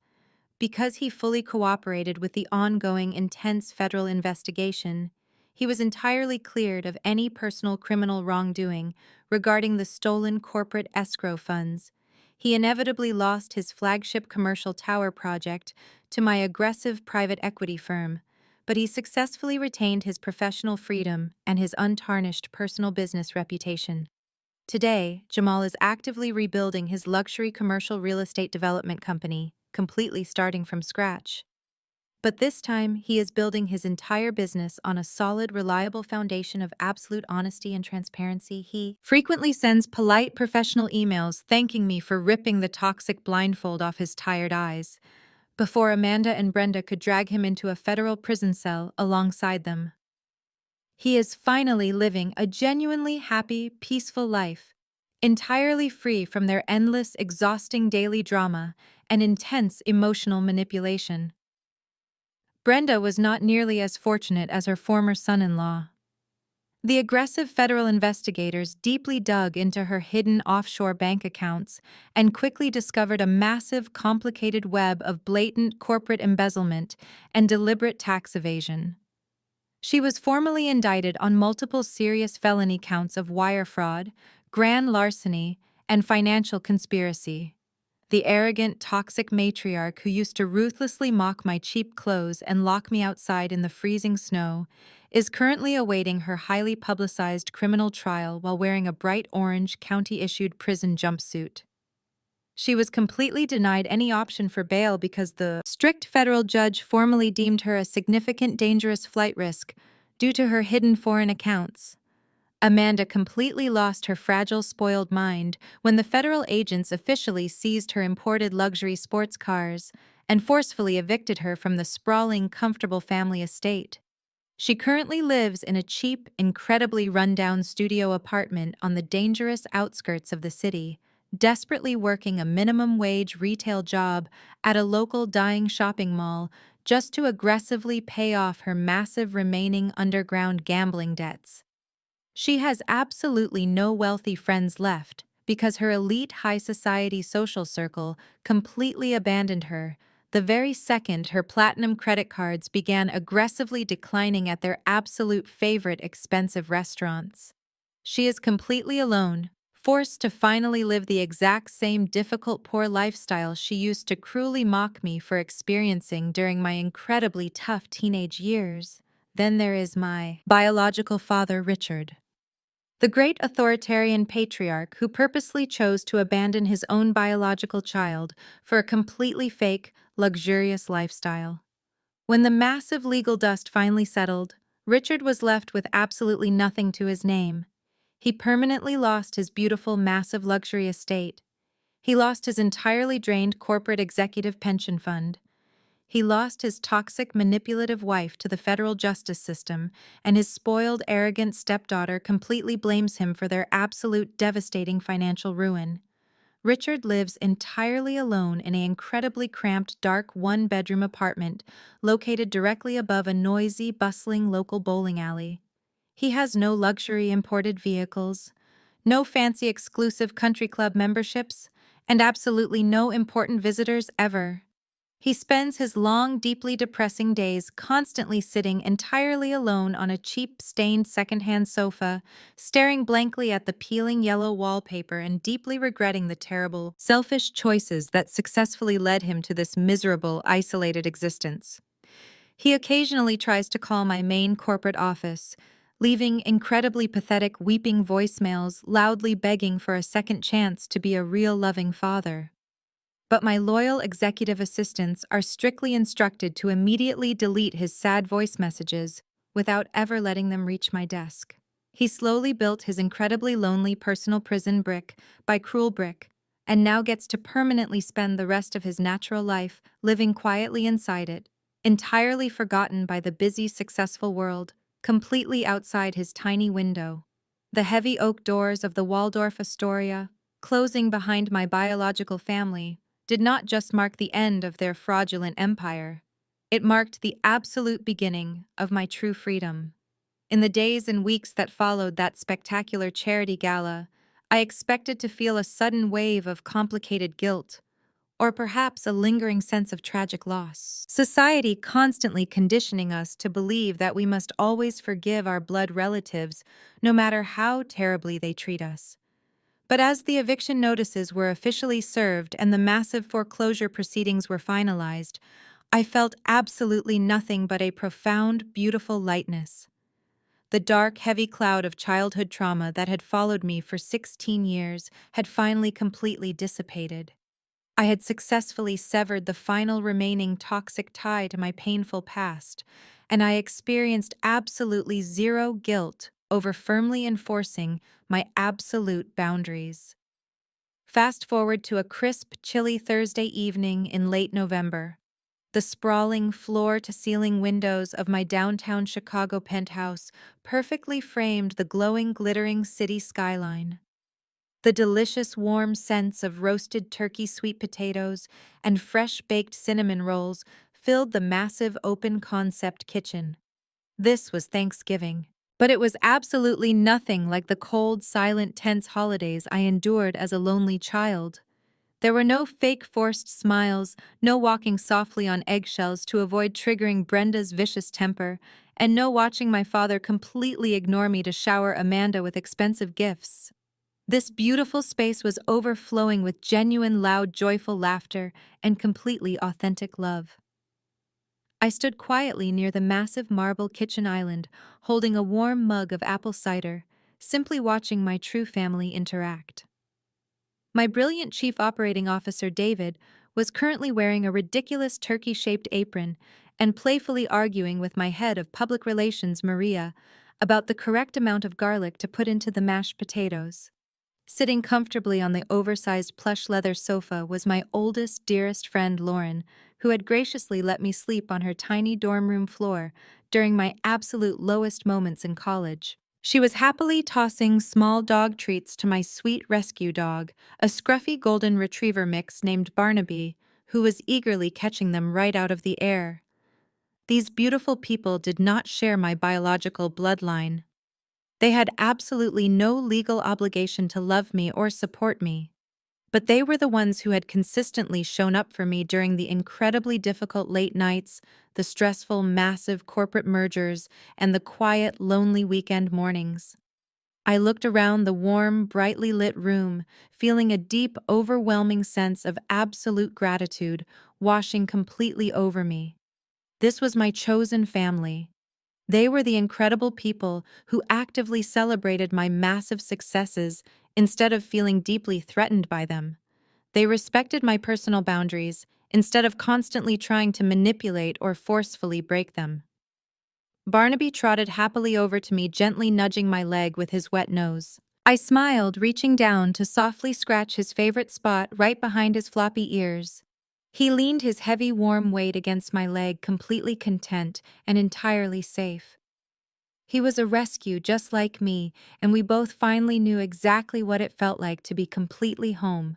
A: Because he fully cooperated with the ongoing intense federal investigation, he was entirely cleared of any personal criminal wrongdoing regarding the stolen corporate escrow funds. He inevitably lost his flagship commercial tower project to my aggressive private equity firm, but he successfully retained his professional freedom and his untarnished personal business reputation. Today, Jamal is actively rebuilding his luxury commercial real estate development company, completely starting from scratch. But this time, he is building his entire business on a solid, reliable foundation of absolute honesty and transparency. He frequently sends polite, professional emails thanking me for ripping the toxic blindfold off his tired eyes, before Amanda and Brenda could drag him into a federal prison cell alongside them. He is finally living a genuinely happy, peaceful life, entirely free from their endless, exhausting daily drama and intense emotional manipulation. Brenda was not nearly as fortunate as her former son-in-law. The aggressive federal investigators deeply dug into her hidden offshore bank accounts and quickly discovered a massive, complicated web of blatant corporate embezzlement and deliberate tax evasion. She was formally indicted on multiple serious felony counts of wire fraud, grand larceny, and financial conspiracy. The arrogant, toxic matriarch who used to ruthlessly mock my cheap clothes and lock me outside in the freezing snow is currently awaiting her highly publicized criminal trial while wearing a bright orange, county-issued prison jumpsuit. She was completely denied any option for bail because the strict federal judge formally deemed her a significant dangerous flight risk due to her hidden foreign accounts. Amanda completely lost her fragile, spoiled mind when the federal agents officially seized her imported luxury sports cars and forcefully evicted her from the sprawling, comfortable family estate. She currently lives in a cheap, incredibly run-down studio apartment on the dangerous outskirts of the city, desperately working a minimum-wage retail job at a local dying shopping mall just to aggressively pay off her massive remaining underground gambling debts. She has absolutely no wealthy friends left because her elite high society social circle completely abandoned her the very second her platinum credit cards began aggressively declining at their absolute favorite expensive restaurants. She is completely alone, forced to finally live the exact same difficult poor lifestyle she used to cruelly mock me for experiencing during my incredibly tough teenage years. Then there is my biological father, Richard. The great authoritarian patriarch who purposely chose to abandon his own biological child for a completely fake, luxurious lifestyle. When the massive legal dust finally settled, Richard was left with absolutely nothing to his name. He permanently lost his beautiful, massive luxury estate. He lost his entirely drained corporate executive pension fund. He lost his toxic, manipulative wife to the federal justice system, and his spoiled, arrogant stepdaughter completely blames him for their absolute devastating financial ruin. Richard lives entirely alone in an incredibly cramped, dark one-bedroom apartment located directly above a noisy, bustling local bowling alley. He has no luxury imported vehicles, no fancy exclusive country club memberships, and absolutely no important visitors ever. He spends his long, deeply depressing days constantly sitting entirely alone on a cheap, stained secondhand sofa, staring blankly at the peeling yellow wallpaper and deeply regretting the terrible, selfish choices that successfully led him to this miserable, isolated existence. He occasionally tries to call my main corporate office, leaving incredibly pathetic, weeping voicemails loudly begging for a second chance to be a real loving father. But my loyal executive assistants are strictly instructed to immediately delete his sad voice messages without ever letting them reach my desk. He slowly built his incredibly lonely personal prison brick by cruel brick, and now gets to permanently spend the rest of his natural life living quietly inside it, entirely forgotten by the busy, successful world, completely outside his tiny window. The heavy oak doors of the Waldorf Astoria, closing behind my biological family, did not just mark the end of their fraudulent empire. It marked the absolute beginning of my true freedom. In the days and weeks that followed that spectacular charity gala, I expected to feel a sudden wave of complicated guilt, or perhaps a lingering sense of tragic loss. Society constantly conditioning us to believe that we must always forgive our blood relatives, no matter how terribly they treat us. But as the eviction notices were officially served and the massive foreclosure proceedings were finalized, I felt absolutely nothing but a profound, beautiful lightness. The dark, heavy cloud of childhood trauma that had followed me for 16 years had finally completely dissipated. I had successfully severed the final remaining toxic tie to my painful past, and I experienced absolutely zero guilt over firmly enforcing my absolute boundaries. Fast forward to a crisp, chilly Thursday evening in late November. The sprawling floor-to-ceiling windows of my downtown Chicago penthouse perfectly framed the glowing, glittering city skyline. The delicious, warm scents of roasted turkey sweet potatoes and fresh-baked cinnamon rolls filled the massive open-concept kitchen. This was Thanksgiving. But it was absolutely nothing like the cold, silent, tense holidays I endured as a lonely child. There were no fake forced smiles, no walking softly on eggshells to avoid triggering Brenda's vicious temper, and no watching my father completely ignore me to shower Amanda with expensive gifts. This beautiful space was overflowing with genuine, loud, joyful laughter and completely authentic love. I stood quietly near the massive marble kitchen island, holding a warm mug of apple cider, simply watching my true family interact. My brilliant Chief Operating Officer David was currently wearing a ridiculous turkey-shaped apron and playfully arguing with my head of public relations Maria about the correct amount of garlic to put into the mashed potatoes. Sitting comfortably on the oversized plush leather sofa was my oldest, dearest friend Lauren, who had graciously let me sleep on her tiny dorm room floor during my absolute lowest moments in college. She was happily tossing small dog treats to my sweet rescue dog, a scruffy golden retriever mix named Barnaby, who was eagerly catching them right out of the air. These beautiful people did not share my biological bloodline. They had absolutely no legal obligation to love me or support me. But they were the ones who had consistently shown up for me during the incredibly difficult late nights, the stressful, massive corporate mergers, and the quiet, lonely weekend mornings. I looked around the warm, brightly lit room, feeling a deep, overwhelming sense of absolute gratitude washing completely over me. This was my chosen family. They were the incredible people who actively celebrated my massive successes instead of feeling deeply threatened by them. They respected my personal boundaries instead of constantly trying to manipulate or forcefully break them. Barnaby trotted happily over to me, gently nudging my leg with his wet nose. I smiled, reaching down to softly scratch his favorite spot right behind his floppy ears. He leaned his heavy, warm weight against my leg, completely content and entirely safe. He was a rescue just like me, and we both finally knew exactly what it felt like to be completely home.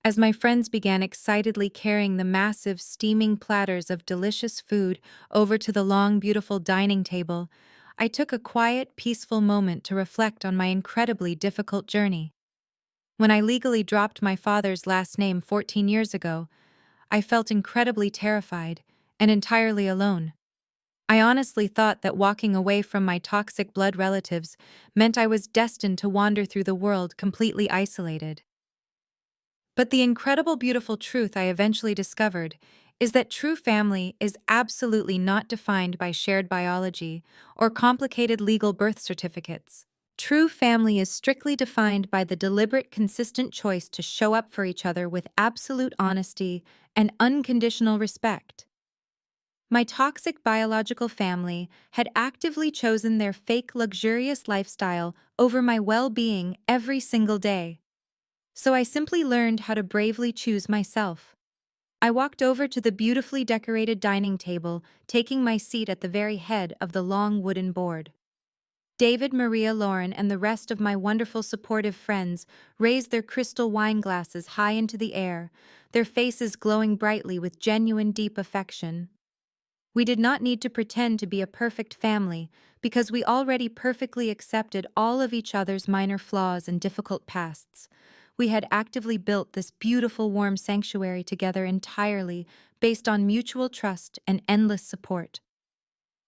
A: As my friends began excitedly carrying the massive, steaming platters of delicious food over to the long, beautiful dining table, I took a quiet, peaceful moment to reflect on my incredibly difficult journey. When I legally dropped my father's last name 14 years ago, I felt incredibly terrified and entirely alone. I honestly thought that walking away from my toxic blood relatives meant I was destined to wander through the world completely isolated. But the incredible, beautiful truth I eventually discovered is that true family is absolutely not defined by shared biology or complicated legal birth certificates. True family is strictly defined by the deliberate, consistent choice to show up for each other with absolute honesty and unconditional respect. My toxic biological family had actively chosen their fake, luxurious lifestyle over my well-being every single day. So I simply learned how to bravely choose myself. I walked over to the beautifully decorated dining table, taking my seat at the very head of the long wooden board. David, Maria, Lauren, and the rest of my wonderful supportive friends raised their crystal wine glasses high into the air, their faces glowing brightly with genuine deep affection. We did not need to pretend to be a perfect family because we already perfectly accepted all of each other's minor flaws and difficult pasts. We had actively built this beautiful, warm sanctuary together entirely based on mutual trust and endless support.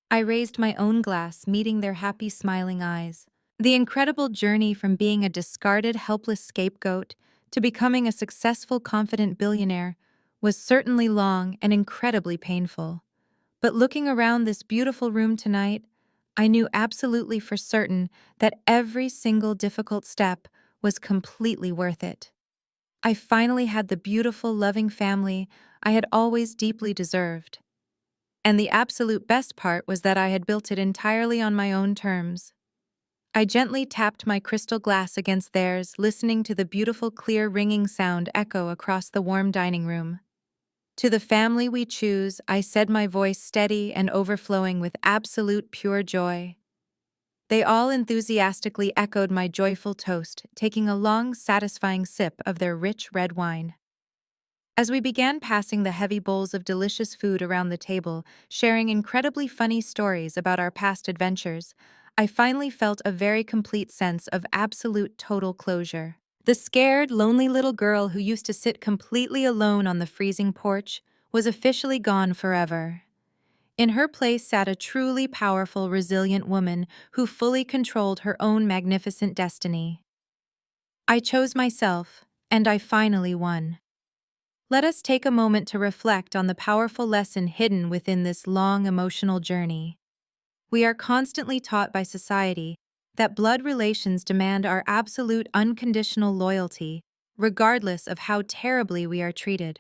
A: I raised my own glass, meeting their happy, smiling eyes. The incredible journey from being a discarded, helpless scapegoat to becoming a successful, confident billionaire was certainly long and incredibly painful. But looking around this beautiful room tonight, I knew absolutely for certain that every single difficult step was completely worth it. I finally had the beautiful, loving family I had always deeply deserved. And the absolute best part was that I had built it entirely on my own terms. I gently tapped my crystal glass against theirs, listening to the beautiful, clear, ringing sound echo across the warm dining room. To the family we choose, I said, my voice steady and overflowing with absolute pure joy. They all enthusiastically echoed my joyful toast, taking a long, satisfying sip of their rich red wine. As we began passing the heavy bowls of delicious food around the table, sharing incredibly funny stories about our past adventures, I finally felt a very complete sense of absolute total closure. The scared, lonely little girl who used to sit completely alone on the freezing porch was officially gone forever. In her place sat a truly powerful, resilient woman who fully controlled her own magnificent destiny. I chose myself, and I finally won. Let us take a moment to reflect on the powerful lesson hidden within this long emotional journey. We are constantly taught by society that blood relations demand our absolute unconditional loyalty, regardless of how terribly we are treated.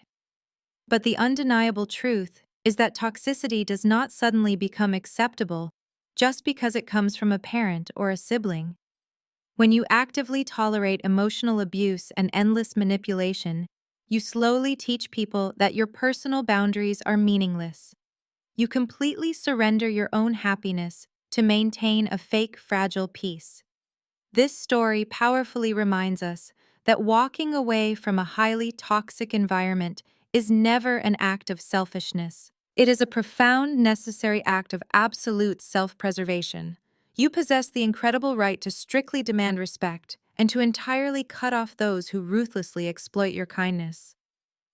A: But the undeniable truth is that toxicity does not suddenly become acceptable just because it comes from a parent or a sibling. When you actively tolerate emotional abuse and endless manipulation, you slowly teach people that your personal boundaries are meaningless. You completely surrender your own happiness to maintain a fake, fragile peace. This story powerfully reminds us that walking away from a highly toxic environment is never an act of selfishness. It is a profound, necessary act of absolute self-preservation. You possess the incredible right to strictly demand respect and to entirely cut off those who ruthlessly exploit your kindness.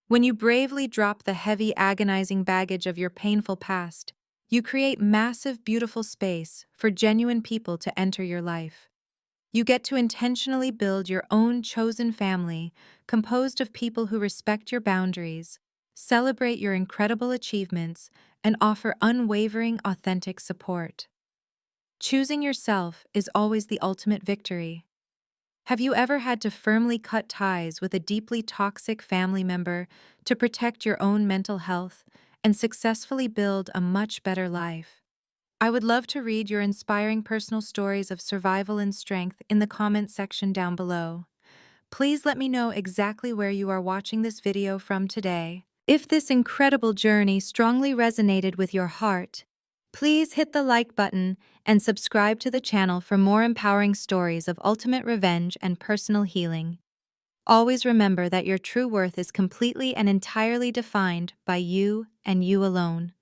A: When you bravely drop the heavy, agonizing baggage of your painful past, you create massive, beautiful space for genuine people to enter your life. You get to intentionally build your own chosen family, composed of people who respect your boundaries, celebrate your incredible achievements, and offer unwavering, authentic support. Choosing yourself is always the ultimate victory. Have you ever had to firmly cut ties with a deeply toxic family member to protect your own mental health and successfully build a much better life? I would love to read your inspiring personal stories of survival and strength in the comments section down below. Please let me know exactly where you are watching this video from today. If this incredible journey strongly resonated with your heart, please hit the like button and subscribe to the channel for more empowering stories of ultimate revenge and personal healing. Always remember that your true worth is completely and entirely defined by you and you alone.